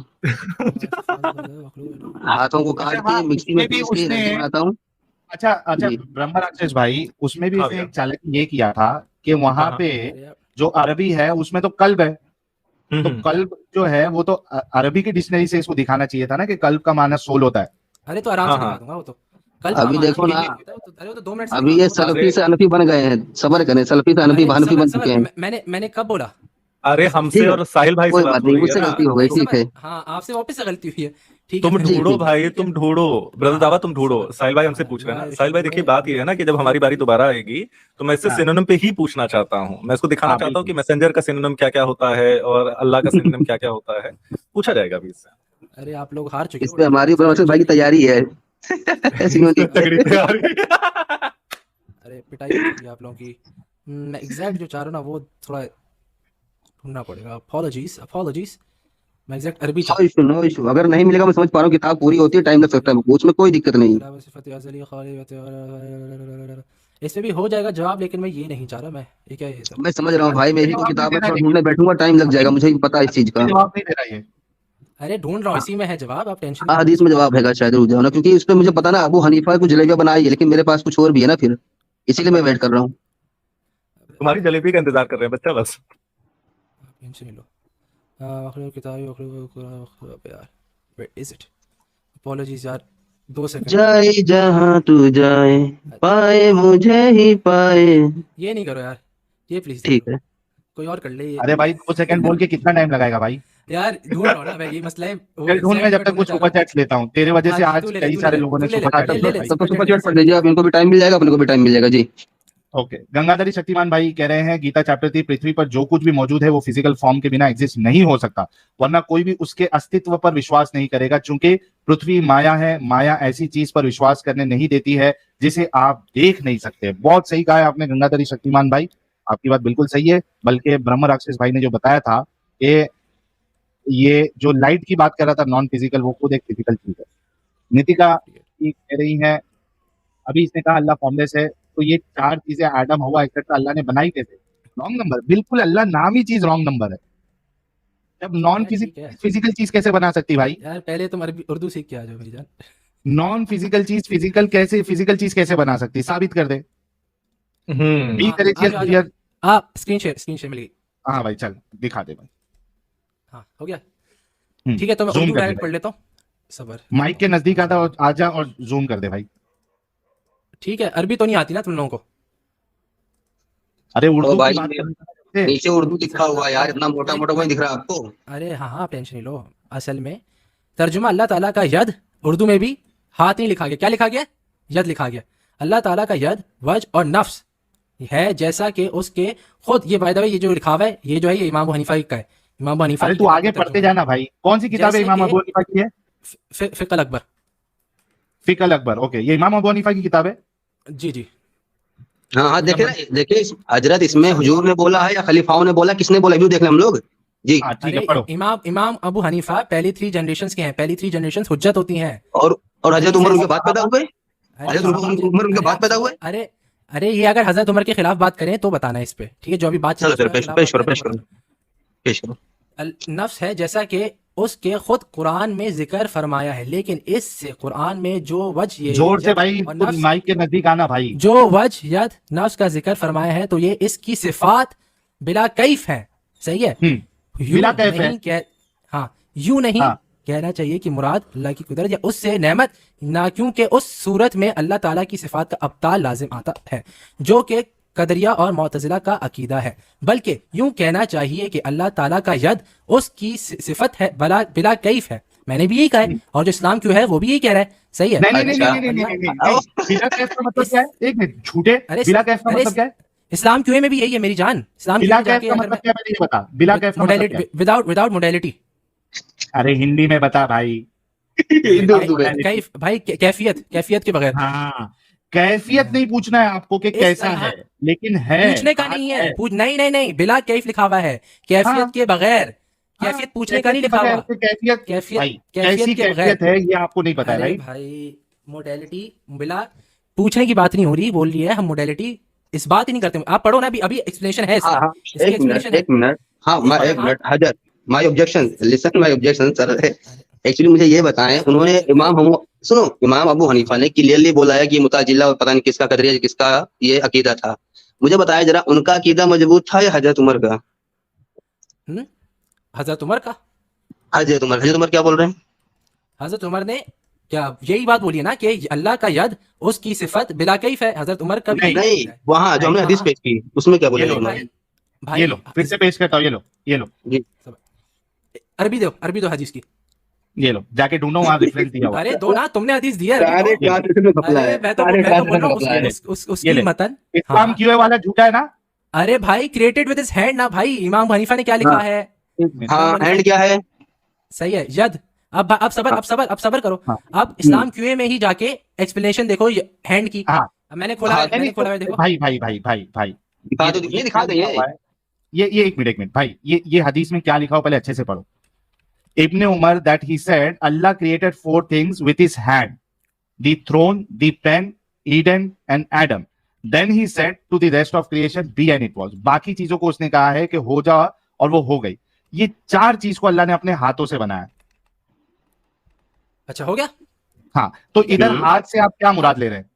हाथों को अच्छा काट हाँ, के मिक्सी में उसमें भी पीस के उसने, रद्दी बनाता हूँ। अच्छा अच्छा, जी। ब्रह्म राक्षस भाई, उसमें भी हाँ इसने भैया। एक चालाकी ये किया था कि वहां हाँ हाँ। पे अरे यार, जो अरबी है उसमें तो कल्ब है, तो हम्म। कल्ब जो है वो तो अरबी की डिक्शनरी से इसको दिखाना चाहिए था ना कि कल्ब का माना सोल होता है। अरे तो आराम हाँ से दिखा हाँ। दूंगा वो तो। कल का हाँ अभी तो माना देखो भी ना, नहीं होता है, वो तो, अरे वो तो 2 मिनट से अभी दिखा ये दूंगा, वो तो सलफी अरे से हनफी बन गए हैं, सबर करें, सलफी से हनफी अरे हनफी सबर बन चुके सबर, हैं। मैंने कब बोला? अरे सल्फी हमसे ठीक से, है, और साहिल भाई से कोई बात बात हो नहीं, रही है मुझसे ना। गलती हो गई, नहीं ठीक सबर, है। हाँ आपसे वापस से गलती हुई है। ठीक है तुम फिर जी ढूंढो जी। भाई, ठीक है, तुम ढूंढो। ब्रदर हाँ दावा तुम ढूंढो, सबर, साहिल भाई हमसे हाँ पूछ लेना। ला साहिल भाई शुक्र देखिए, बात ये है ना कि जब हमारी बारी दोबारा आएगी तो मैं इससे हाँ सिनोनिम पे ही पूछना चाहता हूँ। मैं इसको दिखाना हाँ, चाहता हूँ कि बिल्कुल। मैसेंजर का सिनोनिम क्या क्या होता है और अल्लाह का सिनोनिम क्या क्या होता है। पूछा जाएगा अभी इससे। अरे आप लोग हार चुके इस हो, पे हमारी इसका ब्रह्मचर्य टेंशन भाई की नहीं लो। तैयारी है। इस पे सिनोनिम तगड़ी पे। तैयारी। अरे पिटाई हो चुकी है आप लोगों की। मैं एग्जैक्ट जो चाह रहा हूँ ना वो थोड़ा ढूंढना पड़ेगा। अपोलॉजीज अपोलॉजीज, मैं एग्जैक्ट अरबी चाह नो इशू, नो इशू, अगर नहीं मिलेगा मैं समझ पा रहा हूँ, किताब पूरी होती है, टाइम लग सकता है, उसमें कोई दिक्कत नहीं है। इसमें भी हो जाएगा जवाब, लेकिन मैं ये नहीं चाह रहा। मैं ये क्या है ये सब? मैं समझ रहा हूँ भाई, अभी मेरी को जवाब नहीं किताब दे में रहा है थोड़ा लेकिन, ढूंढने बैठूंगा, टाइम लग अभी जाएगा, मुझे भी पता है इस चीज का। जवाब नहीं दे रहा है ये। अरे ढूंढ रहा हूँ, इसी में है जवाब, आप टेंशन हाँ, नहीं लो। हदीस में जवाब है शायद, रुक जाओ ना, क्योंकि उस पे मुझे पता ना, अबू हनीफा को जलेबिया बनाई है, लेकिन मेरे पास कुछ और भी है ना फिर, इसीलिए मैं वेट कर रहा हूँ। तुम्हारी जलेबी का इंतजार कर रहे हैं बच्चा बस। आप टेंशन नहीं लो। किताब यार, वेट इज इट? अपोलॉजीज यार, 2 सेकंड। जाए जहाँ तू जाए, पाए मुझे ही पाए। ये नहीं करो यार, ये प्लीज नहीं ठीक करो, है। कोई और कर ले ये। अरे भाई 2 सेकंड बोल के कितना टाइम लगाएगा भाई? यार ढूंढ रहा हूँ ना मैं, ये मसला है, वो चल ढूंढ, मैं एग्जैक्ट जब मैं तक ढूंढना कुछ चाह रहा सुपर हूँ। चैट्स लेता हूँ, तेरे वजह हाँ से तू आज ले ले, कई तू ले सारे ले, लोगों ने तू ले ले, सुपर चैट अच्छा, ले ले, किए भाई। सबको सुपर सुपर चैट चैट पढ़ दीजिए आप, इनको भी टाइम मिल जाएगा, अपने को भी टाइम मिल जाएगा जी। ओके, गंगाधरी शक्तिमान भाई कह रहे हैं गीता चैप्टर 3, पृथ्वी पर जो कुछ भी मौजूद है वो फिजिकल फॉर्म के बिना एग्जिस्ट नहीं हो सकता, वरना कोई भी उसके अस्तित्व पर विश्वास नहीं करेगा, चूंकि पृथ्वी माया है, माया ऐसी चीज पर विश्वास करने नहीं देती है जिसे आप देख नहीं सकते। बहुत सही कहा है आपने गंगाधरी शक्तिमान भाई, आपकी बात बिल्कुल सही है। बल्कि ब्रह्म राक्षस भाई ने जो बताया था कि ये जो लाइट की बात कर रहा था नॉन फिजिकल, वो खुद एक फिजिकल चीज है। नितिका की कह रही है, अभी इसने कहा अल्लाह फॉर्मलेस है, तो ये 4 चीजें एडम हवा एक्सेट्रा अल्लाह ने बनाई कैसे? रॉन्ग नंबर, बिल्कुल अल्लाह नाम ही चीज रॉन्ग नंबर है। जब नॉन ठीक है फिजिकल चीज कैसे बना सकती भाई? यार, पहले तुम अरबी उर्दू सीख के आ जाओ मेरी जान। नॉन फिजिकल चीज फिजिकल चीज कैसे बना सकती है? साबित कर दे। बी हाँ आ करेजियस जाओ आ जाओ। क्लियर। हाँ स्क्रीन शेयर मिल गई। हाँ भाई चल दिखा दे भाई। हाँ हो गया। ठीक है तो मैं जूम उर्दू कर दे डायरेक्ट भाई, पढ़ लेता हूँ। सबर, माइक के नजदीक आता और आजा और जूम कर दे भाई। ठीक है। अरबी तो नहीं आती ना तुम लोगों को? अरे ओ उर्दू की भाई, बात कर रहे थे। नीचे उर्दू लिखा हुआ है यार, इतना मोटा मोटा कोई दिख रहा है आपको? अरे हाँ हाँ, टेंशन नहीं लो। असल में तर्जुमा अल्लाह ताला का यद, उर्दू में भी हाथ नहीं लिखा गया, क्या लिखा गया? यद लिखा गया। अल्लाह ताला का यद, वज और नफ्स है जैसा कि उसके खुद। ये बाय द वे, ये जो लिखा हुआ है ये जो है, ये इमाम अबू हनीफा का है। इमाम अबू हनीफा अरे की तू किताब आगे का पढ़ते तर्जुमा है। जाना भाई, कौन सी किताब है जैसे इमाम कि अबू हनीफा की है? फिकल अकबर, फिक अल अकबर, ओके, ये इमाम अबू हनीफा की किताब है। जी जी। हाँ हाँ, देखे ना, देखिए हजरत इसमें हुजूर ने बोला है या खलीफाओं ने बोला, किसने बोला, व्यू देख लें हम लोग जी। हाँ ठीक है, अरे पढ़ो। इमाम इमाम अबू हनीफा पहली 3 जनरेशंस के हैं, पहली 3 जनरेशंस हुज्जत होती हैं। और हजरत उमर उनके बाद पैदा हुए, अरे हजरत उमर उनके अरे बाद आप पैदा सुनो, हुए। अरे अरे ये अगर हजरत उमर के खिलाफ बात करें तो बताना इस पे, ठीक है, जो अभी बात चल चलो रही चलो, है, पेश खिलाफ पेश बात करो, करें पेश तो करो, बताना। पेश करो। नफ्स है जैसा कि उसके खुद कुरान में जिक्र फरमाया है, लेकिन इससे कुरान में जो वजह जोर से यद भाई, और तुम नफ्स, माइक के नजदीक आना भाई। जो वजह यद नफ्स का जिक्र फरमाया है तो ये इसकी सिफात बिला कैफ है। सही है, यूं बिला कैफ है। नहीं कह, हाँ यूं नहीं हाँ। कहना चाहिए कि मुराद अल्लाह की कुदरत या उससे नेमत ना, क्योंकि उस सूरत में अल्लाह ताला की सिफात का अब्ताल लाजिम आता है जो कि कदरिया और मुअतज़िला का अकीदा है, बल्कि यूं कहना चाहिए कि अल्लाह ताला का यद उसकी सिफत है बिला कैफ है। मैंने भी यही कहा है और जो इस्लाम क्यों है वो भी यही कह रहा है। सही है। नहीं नहीं नहीं अच्छा। नहीं नहीं नहीं नहीं नहीं, बिला कैफ का मतलब क्या है? एक मिनट, झूठे, अरे बिला कैफ का अरे मतलब क्या है? इस्लाम क्यों में भी यही है मेरी जान। इस्लाम बिला क्यों में कैफ जाके का अगर मतलब क्या है, पहले ये बता, बिला कैफ का मतलब क्या है? विदाउट मोडेलिटी, अरे हिंदी में बता भाई। उर्दू में। कैफ भाई, कैफियत के बगैर। हाँ, कैफियत नहीं पूछना है आपको कि कैसा हाँ, है, लेकिन है, पूछने का नहीं है, नहीं नहीं नहीं, बिला कैफ लिखा हुआ है, कैफियत हाँ। के बगैर, कैफियत पूछने का नहीं लिखा हुआ। कैफियत, कैफियत भाई कैफियत कैसी के बगैर। कैफियत है ये आपको नहीं पता है अरे भाई। भाई मोडेलिटी बिला पूछने की बात नहीं हो रही, बोल रही है हम मोडेलिटी इस बात ही नहीं करते। आप पढ़ो ना, अभी अभी एक्सप्लेनेशन है हाँ इसका, हाँ, इसकी एक मिनट explanation है। एक मिनट, हाँ मैं एक हाँ। Minute, Hazrat my objection, listen my objection sir. Actually मुझे ये बताएं, उन्होंने सुनो, इमाम अबू हनीफा ने क्लियरली बोला है कि मुताजिला और पता नहीं किसका कदरिया किसका ये अकीदा था। मुझे बताया जरा, उनका अकीदा मजबूत था या हजरत उमर का? हजरत उमर का। हजरत उमर क्या बोल रहे हैं? हजरत उमर ने क्या यही बात बोली है ना कि अल्लाह का यद उसकी सिफत बिला कैफ है। हजरत उमर का भी नहीं, यही नहीं, है। वहाँ जो हमने हाँ, हदीस पेश की उसमें क्या बोला ये लो उन्होंने? भाई भाई ये लो, फिर से पेश करता हूँ, ये लो अरबी दो हदीस की। ये लो, जाके ढूंढो वहां रेफरेंस दिया हुआ। अरे दो ना, तुमने हदीस दी है अरबी सारे दो। ट्रांसलेशन में घपला है, अरे मैं तो सारे बोल ट्रांसलेशन रहा में हूँ घपला है। उसकी ये उसकी ले। मतन। इस्लाम हाँ। क्यों वाला झूठा है ना? अरे भाई क्रिएटेड विद हिज हैंड ना भाई, इमाम हनीफा ने क्या लिखा हाँ। है। हाँ, हैंड क्या है? सही है, यद। अब सबर करो। हाँ। अब इस्लाम क्यूए में ही जाके एक्सप्लेनेशन देखो हैंड की। हाँ। अब मैंने खोला हाँ, है, मैंने खोला है, देखो। भाई भाई भाई भाई भाई, दिखा दो, ये दिखा देंगे। ये एक मिनट भाई, ये हदीस में क्या लिखा हो पहले अच्छे से पढ़ो। Ibn Umar that he said Allah created 4 things with his hand, the throne, the pen, Eden and Adam, then he said to the rest of creation be and it was. बाकी चीजों को उसने कहा है कि हो जा और वो हो गई। ये 4 चीज को अल्लाह ने अपने हाथों से बनाया। अच्छा हो गया। हाँ, तो इधर हाथ से आप क्या मुराद ले रहे हैं?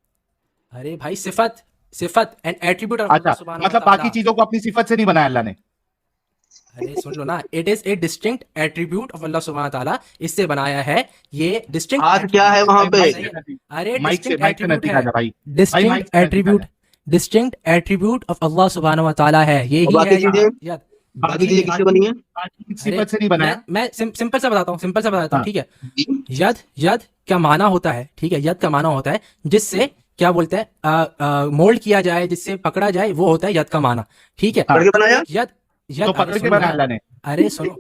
अरे भाई सिफत एंड एट्रीब्यूट ऑफ अच्छा, मतलब बाकी चीजों को अपनी सिफत से नहीं बनाया अल्लाह ने। अरे सुन लो ना, it is a distinct attribute of Allah सुब्हानहू व तआला, इससे बनाया है ये डिस्टिंक्ट। हाथ क्या है वहां पे? अरे माइक से डिस्टिंक्ट एट्रीब्यूट नजदीक आ जा है, भाई। डिस्टिंक्ट एट्रीब्यूट ऑफ अल्लाह सुब्हानहू व तआला है, और यही बाकी है चीजें? याद। बाकी चीजें किससे बनी है? बाकी सिफत से नहीं बनाया। मैं सिंपल सा बताता हूँ, हाँ। ठीक है। यद का माना होता है, ठीक है, यद का माना होता है जिससे क्या बोलते हैं मोल्ड किया जाए, जिससे पकड़ा जाए, वो होता है यद का माना, ठीक है। पकड़ के बनाया? यद तो पकड़ के बनाया अल्लाह ने। अरे सुनो,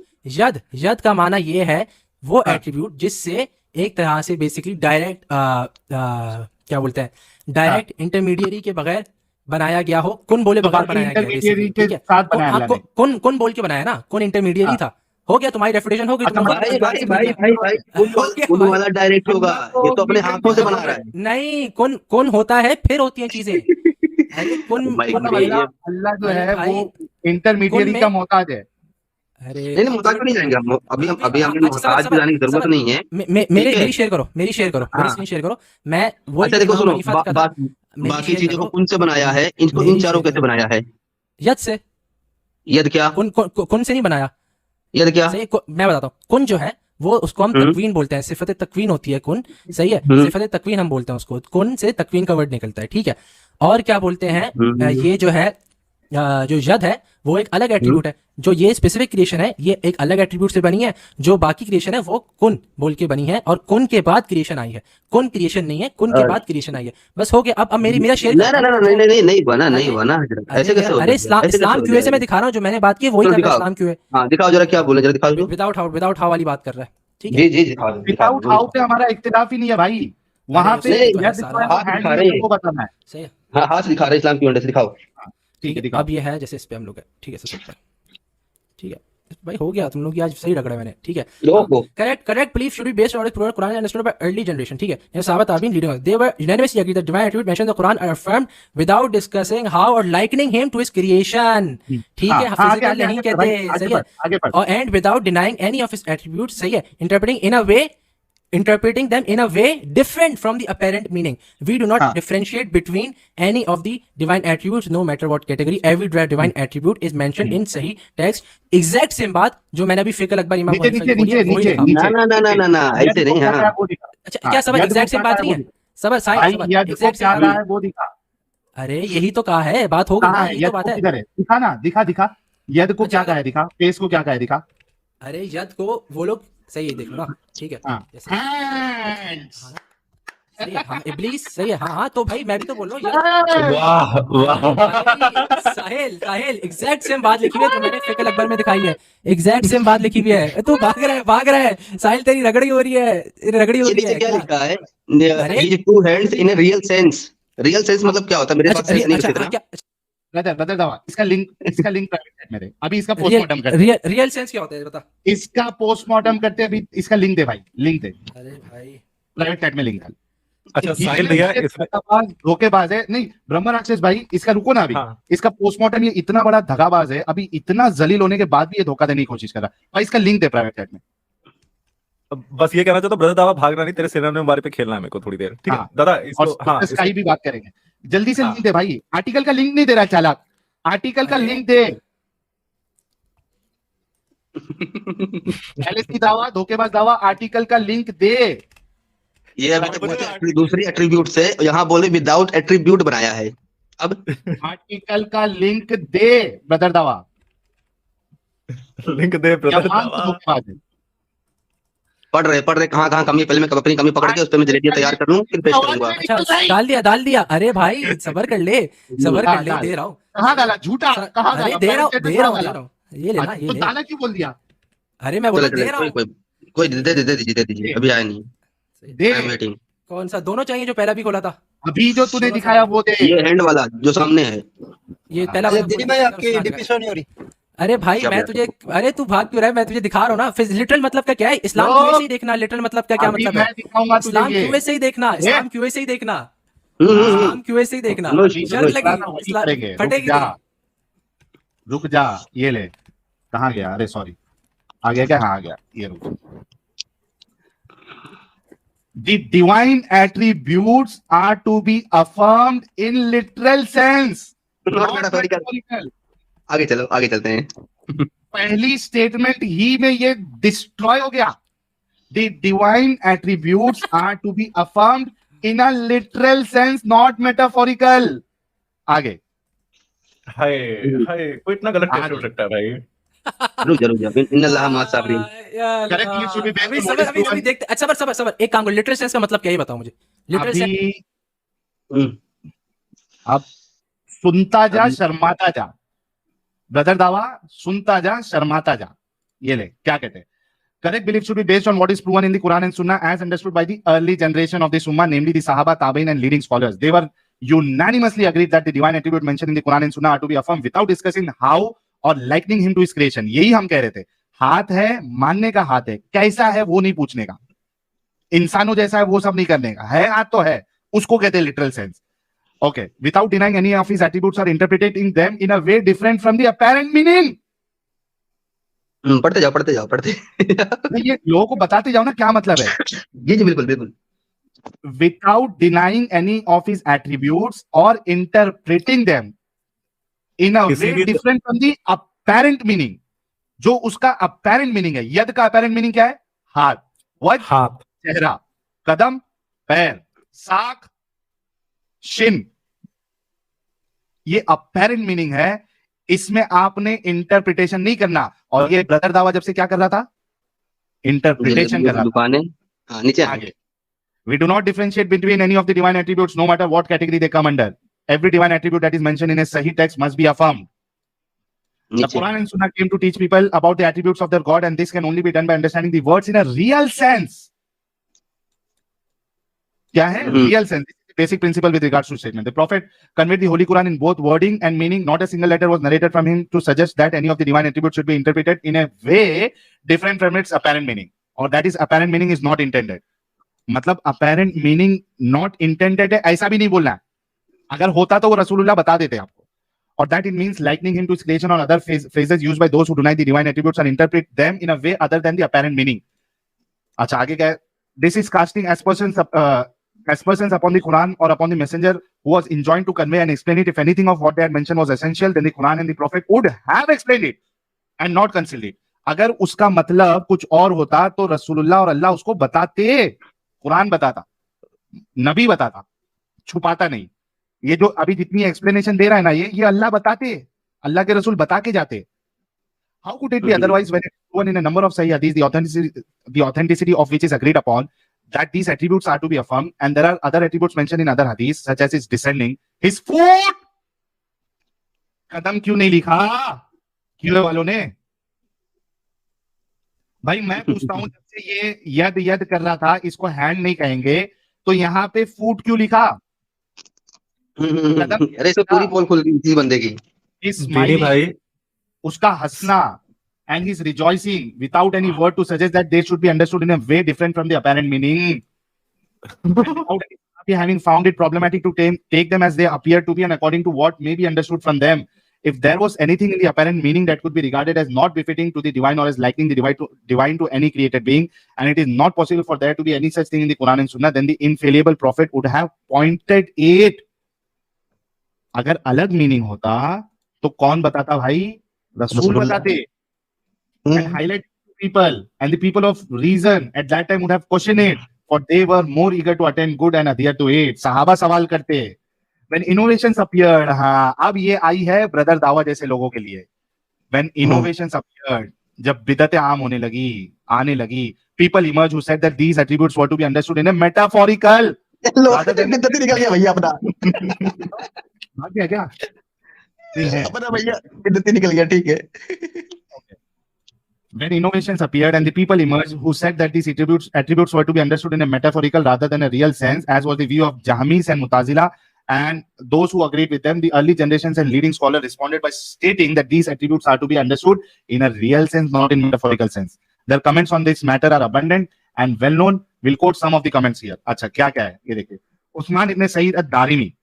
यद का माना ये है वो एट्रीब्यूट जिससे एक तरह से बेसिकली डायरेक्ट क्या बोलते हैं, डायरेक्ट इंटरमीडिएरी के बगैर बनाया गया हो, कुन बोले तो बगैर बाकी बनाया गया, इंटरमीडिएरी basically, ठीक के है। साथ बनाया अल्लाह ने। कुन बोल के बनाया ना, कुन इंटरमीडिएरी हाँ। था। हो गया, तुम्हारी रेफिटेशन हो गई। अच्छा, तुम्हारा- भाई उन वाला डायरेक्ट होगा, ये तो अपने हाथों से बना रहा है। नहीं, कुन होता है फिर होती हैं चीजें। अरे भाई, अल्लाह जो है भाई, वो इंटरमीडिएरी में- का मोहताज है। अरे नहीं, मोहताज पे नहीं जाएंगे हम, अभी हमने अच्छा, मोहताज पे जाने की जरूरत नहीं है। मेरी ठीक है। शेयर करो, मेरी हाँ। स्क्रीन शेयर करो। मैं वो अच्छा देखो, सुनो, बाकी चीजों को कौन से बनाया है, इनको इन चारों कैसे बनाया है? यद से। यद क्या? कुन से नहीं बनाया। यद क्या? सही, मैं बताता हूँ। कुन जो है वो, उसको हम तकवीन बोलते हैं, सिफत तकवीन होती है कुन। सही है, सिफत तकवीन हम बोलते हैं उसको, कुन से तकवीन का वर्ड निकलता है, ठीक है। और क्या बोलते हैं, ये जो है जो यद है वो एक अलग एट्रीब्यूट है। जो ये स्पेसिफिक क्रिएशन है ये एक अलग एट्रीब्यूट से बनी है, जो बाकी क्रिएशन है वो कुन बोल के बनी है, और कुन के बाद क्रिएशन आई है। कुन क्रिएशन नहीं है, कुन के बाद क्रिएशन आई है। बस हो गया। अब मेरा शेयर नहीं बना ऐसे कैसे होता है? अरे इस्लाम क्यूए से मैं दिखा रहा हूँ, जो मैंने बात की वही कर रहा है इस्लाम क्यूए। हाँ, दिखाओ जरा, क्या बोले जरा, दिखाओ। विदाउट हाउ वाली बात कर रहा है, ठीक है। जी दिखाओ। विदाउट हाउ पे हमारा इख्तिलाफ ही नहीं है भाई। वहां अरे पे उसमें तो है यद सारा। जो है वो हाथ hand दिखा में रहे हैं। तुमको बताना है। सही है। हाँ, हाथ दिखा रहे हैं इस्लाम की वजह से, दिखाओ। ठीक है, ठीक है, दिखाओ। अब ये है जैसे इस पे हम लोग है, ठीक है, सबसे ऊपर, ठीक है भाई, हो गया, तुम लोग की आज सही रगड़ा मैंने, ठीक है। लोगों correct correct belief should be based on the Quran understood by early generation, ठीक है। ये साहबा ताबीन leading they were unanimously agree that divine attribute mention the Quran are affirmed without discussing how और likening him to his creation, ठीक हाँ है, हाँ, आगे फिजिकल आगे नहीं आगे बढ़ भाई, कहते, आगे सही बढ़, है, आगे बढ़। और and without denying any of his attribute, सही है, interpreting them in a way different from the apparent meaning. We do not हाँ। differentiate between any of the divine attributes, no matter what category. Every divine attribute is mentioned in Sahih text. Exact same बात जो मैंने अभी फिकर अकबर इमाम नीचे अबू नीचे हनीफा की बोली है, नीचे वही नीचे लिखा। नीचे ना, ना, ना, ना, ना, यद ऐसे को नहीं, क्या हाँ। कहा है वो दिखा। अच्छा हाँ, क्या सबर यद को एग्जैक्ट सेम क्या बात कहा है नहीं वो है? दिखा। सबर साइंस भाई सबर यद को एग्जैक्ट सेम क्या बात कहा नहीं है है। वो दिखा। अरे यही तो कहा है, बात हो गई ना, कहाँ है यही तो यद बात को, है। किधर है, दिखा ना, दिखा दिखा। यद को अच्छा क्या कहा है दिखा, फेस को क्या कहा है दिखा। अरे यद को वो लोग सही है, देख लो ना, ठीक है, हाँ जैसे hands। सही है, हाँ इब्लीस सही है, हाँ हाँ, तो भाई मैं भी तो बोल रहा हूँ यद। Hands। वाह वाह भाई साहिल साहिल एग्जैक्ट सेम बात लिखी हुई है जो मैंने फिकल अकबर में दिखाई है, एग्जैक्ट सेम बात लिखी हुई है। तू भाग रहा है साहिल, तेरी रगड़ी हो रही है, रगड़ी हो ये रही नीचे है क्या क्या? लिखा है? अरे his two hands in a real sense. Real sense मतलब क्या होता है? मेरे पास अच्छा सेंस नहीं अच्छा किसी हाँ, तरह। क्या ब्रदर ब्रदर दवा, इसका लिंक प्राइवेट में दे, अभी इसका रियल पोस्टमार्टम करते हैं। रियल सेंस क्या होता है बता। इसका पोस्टमार्टम करते हैं अभी, इसका लिंक दे भाई, लिंक दे, अरे भाई प्राइवेट चैट में लिंक डाल। अच्छा साहिल इतने भैया बड़े इसमें धगाबाज धोखेबाज है, नहीं ब्रह्म राक्षस भाई, इसका रुको ना अभी। हाँ इसका पोस्टमार्टम, ये इतना बड़ा धगाबाज है, अभी इतना जलील होने के बाद भी ये धोखा देने की कोशिश कर रहा है भाई। इसका लिंक दे प्राइवेट चैट में। बस ये कहना चाहता हूँ ब्रदर दावा भागना नहीं, तेरे सिनेमा बारे पे खेलना है मेरे को थोड़ी देर, ठीक है हाँ। दादा और इसको, हाँ इसका ही भी बात करेंगे, जल्दी से हाँ। लिंक दे भाई। आर्टिकल का लिंक नहीं दे रहा है चालाक, आर्टिकल का अरे। लिंक दे। पहले की दावा, धोखेबाज दावा, आर्टिकल का लिंक दे। ये अभी तक पूछा दूसरी एट्रीब्यूट से, यहाँ बोले विदाउट एट्रीब्यूट बनाया है। अब आर्टिकल का लिंक दे ब्रदर दावा। लिंक दे ब्रदर जवान तो दावा। धोखेबाज है। पढ़ रहे कहाँ कहाँ कमी है, पहले मैं अपनी कमी पकड़ के उस पर मैं जलेबियां तैयार कर लूँ, फिर पेश करूंगा। अच्छा डाल दिया, अरे भाई सबर कर ले, सबर कर ले, डाल। दे रहा हूँ। कहाँ डाला झूठा, कहाँ अरे डाला? दे रहा हूँ प्राइवेट दे चैट रहा में हूँ डाला? दे रहा हूँ, ये लेना ये तो ले। डाला क्यों बोल दिया? अरे मैं बोला चलो दे रहा हूँ। कोई दे दीजिए, अभी आया नहीं। दे। I am waiting. कौन सा दोनों चाहिए जो पहला भी खोला था? अभी जो तूने दिखाया वो दे। ये हैंड वाला जो सामने है। ये पहला वाला दीदी भाई आपकी डीपी शो नहीं हो रही। अरे भाई क्या मैं बात तुझे, अरे तू भाग क्यों रहा है, मैं तुझे दिखा रहा हूँ ना। फिर लिटरल मतलब का क्या है, इस्लाम लोग, क्यूए से ही देखना, लिटरल मतलब का क्या अभी मतलब है, मैं दिखाऊंगा तुझे इस्लाम ये। क्यूए से ही देखना, इस्लाम क्यूए से ही देखना, हम्म। इस्लाम क्यूए से ही देखना। नो शर्त लगी वही करेंगे। रुक फटेगी जा, नहीं। रुक जा, ये ले। कहाँ गया? अरे सॉरी, आ गया क्या? हाँ आ गया, ये रुक। The divine attributes are to be affirmed in literal sense, Not not metaphorical. metaphorical. आगे चलते हैं। पहली स्टेटमेंट ही में ये डिस्ट्रॉय हो गया। The divine attributes are to be affirmed in a literal sense, not metaphorical. आगे हाय हाय, कोई इतना गलत कैसे हो सकता है भाई? रुक जा इन्नल्लाह माअस साबिरीन। Correct, you should be based अभी on सबर what is अभी proven. देखते, अच्छा सबर एक काम करो, लिटरल सेंस का मतलब क्या है बताओ मुझे, लिटरल सेंस। अभी हम्म। अब सुनता जा, अभी- शर्माता जा। ब्रदर दावा, सुनता जा, शर्माता जा। ये ले, क्या कहते हैं? Correct belief should be based on what is proven in the Quran and Sunnah as understood by the early generation of the Ummah, namely the Sahaba, Tabi'in and leading scholars. They were unanimously agreed that the divine attribute mentioned in the Quran and Sunnah are to be affirmed without discussing how or likening him to his creation. यही हम कह रहे थे, हाथ है, मानने का हाथ है, कैसा है वो नहीं पूछने का, इंसानों जैसा है वो सब नहीं करने का, है हाथ तो है, उसको कहते हैं literal sense. Okay, without denying any of his attributes or interpreting them in a way different from the apparent meaning. पढ़ते जाओ ये लोगों को बताते जाओ ना क्या मतलब है। जी बिल्कुल। Without denying any of his attributes or interpreting them in a किसी way भी- different from the apparent meaning. जो उसका apparent meaning है, यद का apparent meaning क्या है? हाथ, वज, हाथ, चेहरा, कदम, पैर, साख, शिन, ये apparent meaning है। इसमें आपने इंटरप्रिटेशन नहीं करना। और ये ब्रदर दावा जब से क्या कर रहा था? इंटरप्रिटेशन कर रहा था। दुकानें, हाँ नीचे आगे, we do not differentiate between any of the divine attributes, no matter what category they come under. Every divine attribute that is mentioned in a Sahih text must be affirmed. The नीचे Quran and Sunnah came to teach people about the attributes of their God, and this can only be done by understanding the words in a real sense. क्या है? Real sense. Basic principle with regards to statement. The Prophet conveyed the Holy Quran in both wording and meaning. Not a single letter was narrated from him to suggest that any of the divine attributes should be interpreted in a way different from its apparent meaning, or that is apparent meaning is not intended. मतलब apparent meaning not intended है ऐसा भी नहीं बोलना है. अगर होता तो वो रसूलुल्लाह बता देते आपको. Or that it means likening him to his creation or other phrases used by those who deny the divine attributes and interpret them in a way other than the apparent meaning. अच्छा आगे क्या है? This is casting aspersions upon the Quran or upon the messenger who was enjoined to convey and explain it. If anything of what they had mentioned was essential, then the Quran and the Prophet would have explained it and not concealed it. अगर उसका मतलब कुछ और होता तो रसूलुल्लाह और अल्लाह उसको बताते. कुरान बताता, नबी बताता, छुपाता नहीं. ये जो अभी जितनी एक्सप्लेनेशन दे रहा है ना ये अल्लाह बताते, अल्लाह के रसूल बता के जाते. How could it be otherwise when it is proven in a number of Sahih hadiths, the authenticity of which is agreed upon, that these attributes are to be affirmed, and there are other attributes mentioned in other hadiths, such as his descending, his foot. कदम क्यों नहीं लिखा क्यों वालों ने? भाई मैं पूछता हूं, जब से ये यद कर रहा था, इसको हैंड नहीं कहेंगे, तो यहाँ पे फूट क्यों लिखा? अरे इसमें पूरी पोल खुल गई थी बंदे की. बीनी भाई उसका हंसना and his rejoicing without any word to suggest that they should be understood in a way different from the apparent meaning. Without having found it problematic to take them as they appear to be and according to what may be understood from them. If there was anything in the apparent meaning that could be regarded as not befitting to the divine or as likening the divine to any created being, and it is not possible for there to be any such thing in the Quran and Sunnah, then the infallible prophet would have pointed it. अगर अलग मीनिंग होता तो कौन बताता भाई? रसूल बताते. And highlight people, and the people of reason at that time would have questioned it, for they were more eager to attain good and adhere to it. सहाबा सवाल करते. When innovations appeared, हाँ अब ये आई है ब्रदर दावा जैसे लोगों के लिए. When innovations appeared, जब बिदतें आम होने लगी, आने लगी, people emerged who said that these attributes were to be understood in a metaphorical. बिद्दत निकल गया भैया अपना. भाग गया क्या? अपना भैया बिद्दत निकल गया. ठीक है. When innovations appeared and the people emerged who said that these attributes were to be understood in a metaphorical rather than a real sense, as was the view of Jahmis and Mutazila, and those who agreed with them, the early generations and leading scholars responded by stating that these attributes are to be understood in a real sense, not in metaphorical sense. Their comments on this matter are abundant and well known. We'll quote some of the comments here. अच्छा क्या क्या है ये देखिए. उस्मान इब्न सईद अद-दारिमी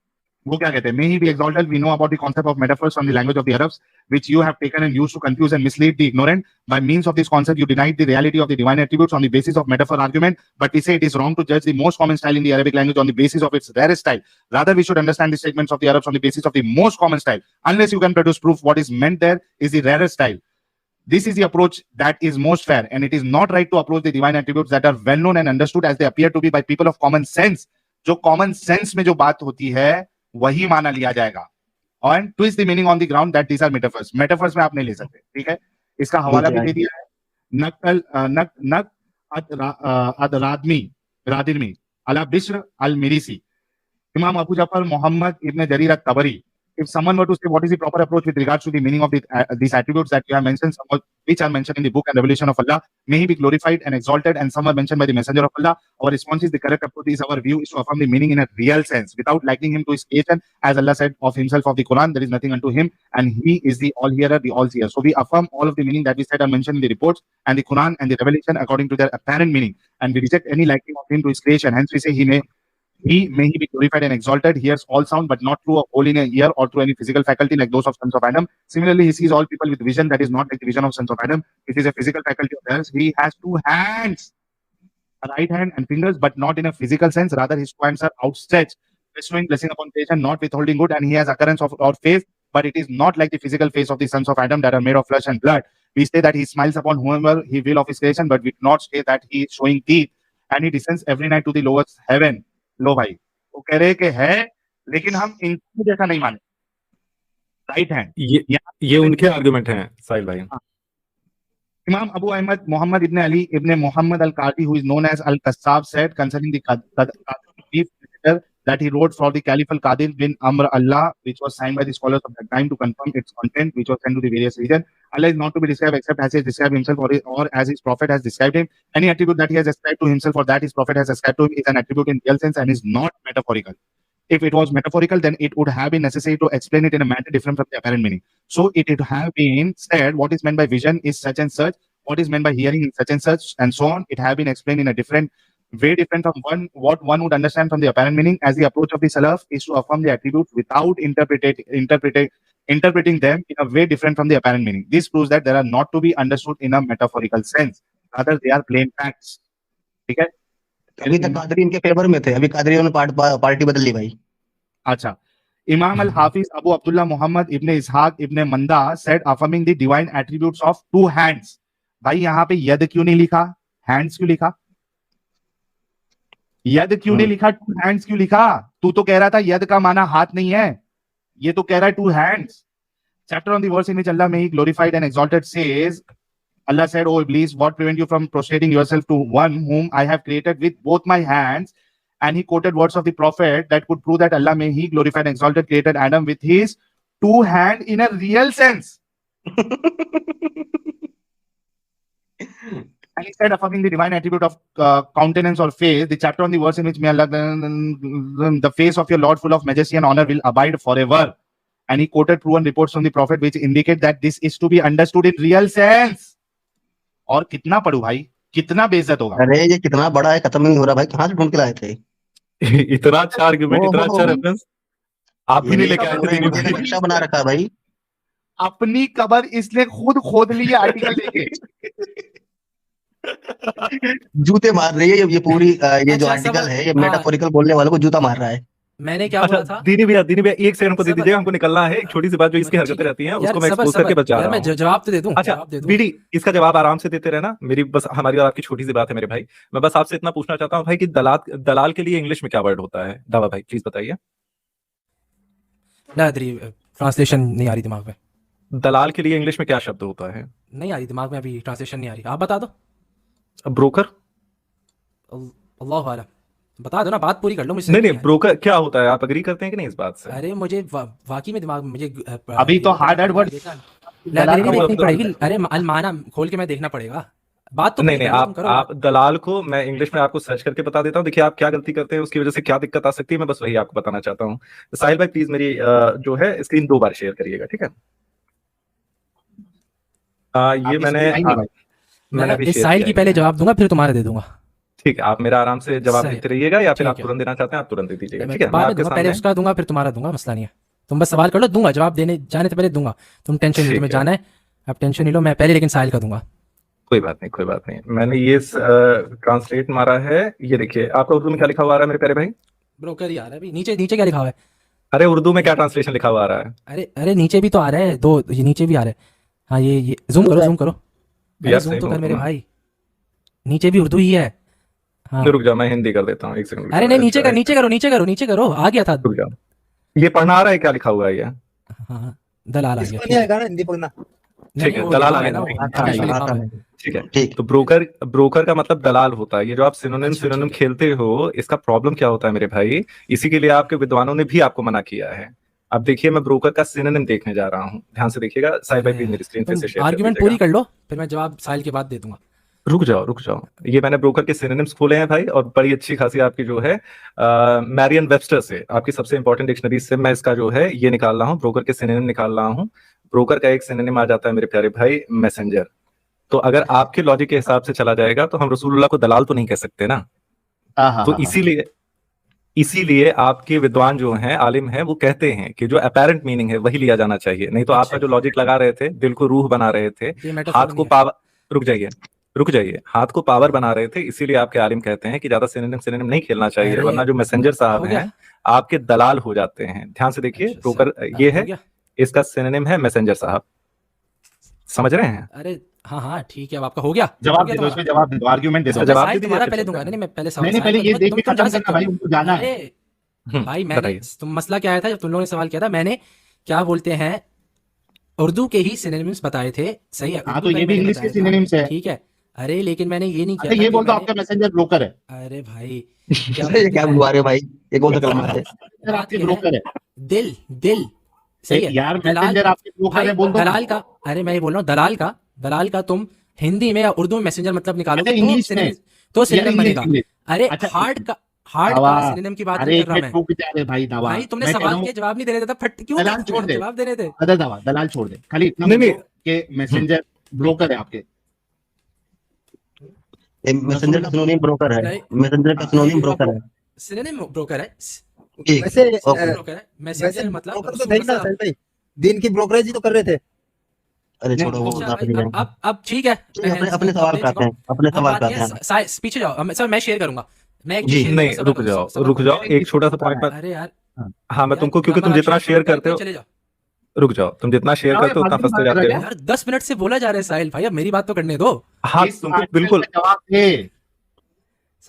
वो क्या कहते हैं? May he be exalted. We know about the concept of metaphors from the language of the Arabs, which you have taken and used to confuse and mislead the ignorant. By means of this concept, you denied the reality of the divine attributes on the basis of metaphor argument. But we say it is wrong to judge the most common style in the Arabic language on the basis of its rarest style. Rather, we should understand the statements of the Arabs on the basis of the most common style. Unless you can produce proof what is meant there is the rarest style. This is the approach that is most fair, and it is not right to approach the divine attributes that are well known and understood as they appear to be by people of common sense. जो common sense में जो बात होती है वही माना लिया जाएगा. और twist the meaning on the ground that these are metaphors. Metaphors में आप नहीं ले सकते. ठीक है, इसका हवाला भी दे दिया है. नक रादिमी अला बिश्र अल मिरीसी, इमाम अबू जफर मोहम्मद इब्न Jarir अत-तबरी. If someone were to say what is the proper approach with regards to the meaning of these attributes that you have mentioned, some of which are mentioned in the book and revelation of Allah, may he be glorified and exalted, and some are mentioned by the messenger of Allah, our response is the correct approach is our view is to affirm the meaning in a real sense without likening him to his creation. As Allah said of himself of the Quran, there is nothing unto him and he is the all hearer, the all seer. So we affirm all of the meaning that we said are mentioned in the reports and the Quran and the revelation according to their apparent meaning, and we reject any likening of him to his creation. Hence we say may he be glorified and exalted, hears all sound, but not through a hole in a ear or through any physical faculty like those of sons of Adam. Similarly, he sees all people with vision that is not like the vision of sons of Adam. It is a physical faculty of theirs. He has two hands, a right hand and fingers, but not in a physical sense. Rather, his two hands are outstretched, bestowing blessing upon creation, not withholding good, and he has occurrence of our face, but it is not like the physical face of the sons of Adam that are made of flesh and blood. We say that he smiles upon whomever he will of his creation, but we do not say that he is showing teeth, and he descends every night to the lowest heaven. लो भाई, वो कह रहे कि है, लेकिन हम इनको जैसा नहीं माने. राइट हैंड, ये उनके आर्गुमेंट हैं साहिल भाई. Imam Abu Ahmad Muhammad ibn Ali ibn Muhammad al-Qadi, who is known as al-Qassab, said concerning the that he wrote for the Caliph al-Qadir bin Amr Allah, which was signed by the scholars of that time to confirm its content, which was sent to the various regions. Allah is not to be described except as he has described himself or as his prophet has described him. Any attribute that he has ascribed to himself or that his prophet has ascribed to him is an attribute in real sense and is not metaphorical. If it was metaphorical, then it would have been necessary to explain it in a manner different from the apparent meaning. So it would have been said what is meant by vision is such and such, what is meant by hearing is such and such, and so on. It have been explained in a different, very different from what one would understand from the apparent meaning, as the approach of the Salaf is to affirm the attributes without interpreting them in a way different from the apparent meaning. This proves that they are not to be understood in a metaphorical sense. Rather, they are plain facts. ठीक है? अभी तक कादरी इनके फेवर में थे, अभी कादरियों ने पार्टी बदल ली भाई। अच्छा, Imam al-Hafiz Abu Abdullah Muhammad ibn Ishaq ibn Manda said affirming the divine attributes of two hands. भाई यहाँ पे यद क्यों नहीं लिखा, hands क्यों लिखा? यद क्यों नहीं लिखा, two hands क्यों लिखा? तू तो कह रहा था यद का माना हाथ नहीं है, ये तो कह रहा है two hands. Chapter on the verse in which Allah may he glorified and exalted says, Allah said, "O Iblis, what prevent you from prostrating yourself to one whom I have created with both my hands?" And he quoted words of the prophet that could prove that Allah may he glorified and exalted created Adam with his two hands in a real sense. And he said, affirming the divine attribute of countenance or face, the chapter on the verse in which may Allah, the face of your Lord full of majesty and honor will abide forever. And he quoted proven reports from the prophet which indicate that this is to be understood in real sense. और कितना पढ़ू भाई, कितना बेइज्जत होगा। अरे ये कितना बड़ा है, खत्म नहीं हो रहा भाई, कहाँ से ढूंढ के लाए थे? इतना अच्छा आर्गुमेंट, इतना अच्छा रेफरेंस आप भी नहीं लेके आए थे। मैंने नक्शा बना रखा है भाई। अपनी कबर इसने खुद खोद ली है आर्टिकल लेके। जूते मार रही है ये पूरी, ये जो अच्छा, आर्टिकल है ये हाँ। मेटाफोरिकल बोलने वालों को जूता मार रहा है। मैंने क्या बोला अच्छा था? दीदी भैया एक सेकंड को दे सबर- दीजिएगा, हमको निकलना है। एक छोटी सी बात जो इसकी हरकतें रहती हैं यार, उसको मैं सबर- एक्सपोज करके सबर। बचा यार, रहा मैं हूँ। जवाब तो दे दूं, अच्छा जवाब दे दूं। बीडी, इसका जवाब आराम से देते रहना। मेरी बस हमारी और आपकी छोटी सी बात है मेरे भाई। मैं बस आपसे इतना पूछना चाहता हूँ भाई कि दलाल के लिए इंग्लिश में क्या वर्ड होता है? दावा भाई प्लीज बताइए। ना अदरी, ट्रांसलेशन नहीं आ रही दिमाग में, दलाल के लिए इंग्लिश में क्या शब्द होता है? नहीं आ रही दिमाग में, अभी ट्रांसलेशन नहीं आ रही। आप बता दो। ब्रोकर? अल्लाह आलम, बता दो ना, बात पूरी कर लो मुझसे। नहीं ब्रोकर क्या होता है? आप अग्री करते हैं कि नहीं इस बात से? अरे मुझे वाकई में दिमाग में मुझे अभी तो hard वर्ड लाइब्रेरी में देखनी पड़ेगी। अरे अलमाना खोल के मैं देखना पड़ेगा। बात तो नहीं पूरी कर लो, तुम करो। आप दलाल को मैं इंग्लिश में आपको सर्च करके बता देता हूँ। देखिए आप क्या गलती करते हैं, उसकी वजह से क्या दिक्कत आ सकती है, मैं बस वही आपको बताना चाहता हूँ। साहिल भाई प्लीज मेरी जो है स्क्रीन 2 बार शेयर करिएगा, ठीक है? ये मैंने अभी इस शेयर साहिल किया की है। पहले जवाब दूंगा, फिर तुम्हारा दे दूंगा। ठीक है, आप मेरा आराम से जवाब सही। देते रहिएगा, या फिर ठीक आप है। तुरंत देना चाहते हैं आप तुरंत दे दीजिएगा, मैं ठीक है? बाद मैं में आपके दूंगा, पहले सामने उसका दूंगा फिर तुम्हारा दूंगा, मसला नहीं है। तुम बस सवाल कर लो, दूंगा जवाब देने जाने से पहले दूंगा। तुम टेंशन नहीं, ठीक तुम्हें है। जाना है, अब टेंशन नहीं लो। मैं पहले लेकिन साहिल का दूंगा। कोई बात नहीं। मैंने ये ट्रांसलेट मारा है, ये देखिए। आपका उर्दू में क्या लिखा हुआ आ रहा है मेरे प्यारे भाई? ब्रोकर ही आ रहा है अभी। नीचे नीचे क्या लिखा हुआ है? अरे उर्दू में क्या ट्रांसलेशन लिखा हुआ आ रहा है? अरे नीचे भी तो आ रहा है, दो ये नीचे भी आ रहा है। हाँ ये जूम करो। अरे यार जूम सही तो कर में मेरे भाई, नीचे भी उर्दू ही है। हाँ रुक जाओ, मैं हिंदी कर देता हूँ, एक सेकंड। अरे नहीं, नीचे करो, आ गया था। रुक जाओ, ये पढ़ना आ रहा है, क्या लिखा हुआ है ये? हाँ दलाल आ गया। नहीं आएगा ना हिंदी पढ़ना। ठीक है, वो दलाल लिखा आ है गया ना, ना? वो इंग्लिश में लिखा हुआ है। ठीक है। ठीक। तो ब्रोकर का मतलब दलाल होता है। ये जो आप सिनोनिम खेलते हो, इसका प्रॉब्लम क्या होता है मेरे भाई? इसी के लिए आपके विद्वानों ने भी आपको मना किया है। अब देखिए मैं ब्रोकर का सिनोनिम देखने जा रहा हूँ, ध्यान से देखिएगा। साहिल भाई प्लीज मेरी स्क्रीन फिर से शेयर कर आर्गुमेंट दीजिएगा। पूरी कर लो, फिर मैं जवाब साहिल के बाद दे दूंगा। रुक जाओ। ये मैंने ब्रोकर के सिनोनिम्स खोले हैं भाई, और बड़ी अच्छी खासी आपकी जो है मैरियन वेबस्टर से, आपकी सबसे इंपॉर्टेंट डिक्शनरी से मैं इसका जो है ये निकाल रहा हूँ, ब्रोकर के सिनोनिम निकाल रहा हूँ। ब्रोकर का एक सिनोनिम आ जाता है मेरे प्यारे भाई, मैसेंजर। तो अगर आपके लॉजिक के हिसाब से चला जाएगा तो हम रसूलुल्लाह को दलाल तो नहीं कह सकते ना। तो इसीलिए आपके विद्वान जो हैं, आलिम हैं, वो कहते हैं कि जो अपैरेंट मीनिंग है वही लिया जाना चाहिए। नहीं तो आपका जो लॉजिक लगा रहे थे, दिल को रूह बना रहे थे, ये metaphor हाथ को नहीं है। पावर, रुक जाइए, हाथ को पावर बना रहे थे। इसीलिए आपके आलिम कहते हैं कि ज्यादा सिनोनिम नहीं खेलना चाहिए, अरे, वरना जो मैसेंजर साहब हो गया। हैं आपके दलाल हो जाते हैं। ध्यान से देखिए, अच्छा, ब्रोकर ये हो है, गया। इसका सिनोनिम है मैसेंजर साहब। समझ रहे हैं? अरे हाँ ठीक है, अब आपका हो गया। जवाब हो दे गया दो, इसमें जवाब दे दो, आर्गुमेंट दे दो। इसका जवाब साहिल दे दीजिए, तुम्हारा फिर पहले चलते दूंगा। हैं। नहीं मैं पहले सवाल नहीं पहले ये देख के तुम जा खत्म सकते करना भाई, हो। उनको जाना है। भाई मैंने बताइए। तुम मसला क्या आया था जब तुम लोगों ने सवाल किया था? मैंने क्या बोलते हैं, उर्दू के ही सिनोनिम्स बताए थे। सही है, हाँ, उर्दू तो ये का भी मैंने इंग्लिश के बताया था। synonyms है। ठीक है, अरे लेकिन मैंने ये नहीं किया अरे था ये कि बोल दो मैंने आपका मैसेंजर ब्रोकर है। अरे भाई ये क्या बुलवा रहे हो भाई, ये कौन सा कलमा है? मैसेंजर बात आपके ये है, ब्रोकर है। दिल दिल सही है यार दलाल मैसेंजर आपके ब्रोकर भाई है, बोल दो ना। दलाल का। अरे मैं ये बोल रहा हूँ दलाल का तुम हिंदी में या उर्दू में मैसेंजर मतलब निकालोगे अच्छा, इंग्लिश में। तो यार सिनोनिम इंग्लिश बनेगा। इंग्लिश। अरे अच्छा, हार्ड का नवा, सिनोनिम की बात अरे नहीं एक कर रहा मिनट मैं। रुक जा रे भाई नवा। भाई तुमने मैं कह रहा सवाल हूँ के जवाब नहीं दे रहे थे, तब फट क्यों दलाल कर- छोड़ दे। जवाब दे रहे थे। अदर दवा दलाल छोड़ दे, खाली इतना नहीं, बोल नहीं। दो कि मैसेंजर ब्रोकर है आपके। मैसेंजर का सिनोनिम ब्रोकर है, नहीं मैसेंजर का सिनोनिम ब्रोकर है। सिनोनिम ब्रोकर है। ठीक, वैसे ओके। ब्रोकर है मैसेंजर मतलब ब्रोकर तो रसूल थे ना मतलब। सर भाई, दिन की ब्रोकरेज ही तो कर रहे थे। अरे छोड़ो वो अच्छा बात भाई, नहीं जाएंगे। अब ठीक है चलिए अपने सवाल पे आते हैं, अपने अब सवाल बात पे ये आते है, हैं। पीछे जाओ सर, मैं शेयर करूंगा। मैं एक जी, चीज शेयर नहीं, करूंगा, सबर करो, रुक जाओ, एक छोटा सा पॉइंट अरे यार हाँ, मैं यार, तुमको, क्योंकि तुम ब्रह्मा जितना राक्षस शेयर को करते हो, चले जाओ। रुक जाओ, तुम जितना शेयर करते हो उतना फालतू फंसते बात कर जाते रहा हो। यार 10 मिनट से बोला जा रहा है साहिल भाई, अब मेरी बात तो करने दो। हाँ, इस तुमको आर्टिकल बिल्कुल का जवाब दे।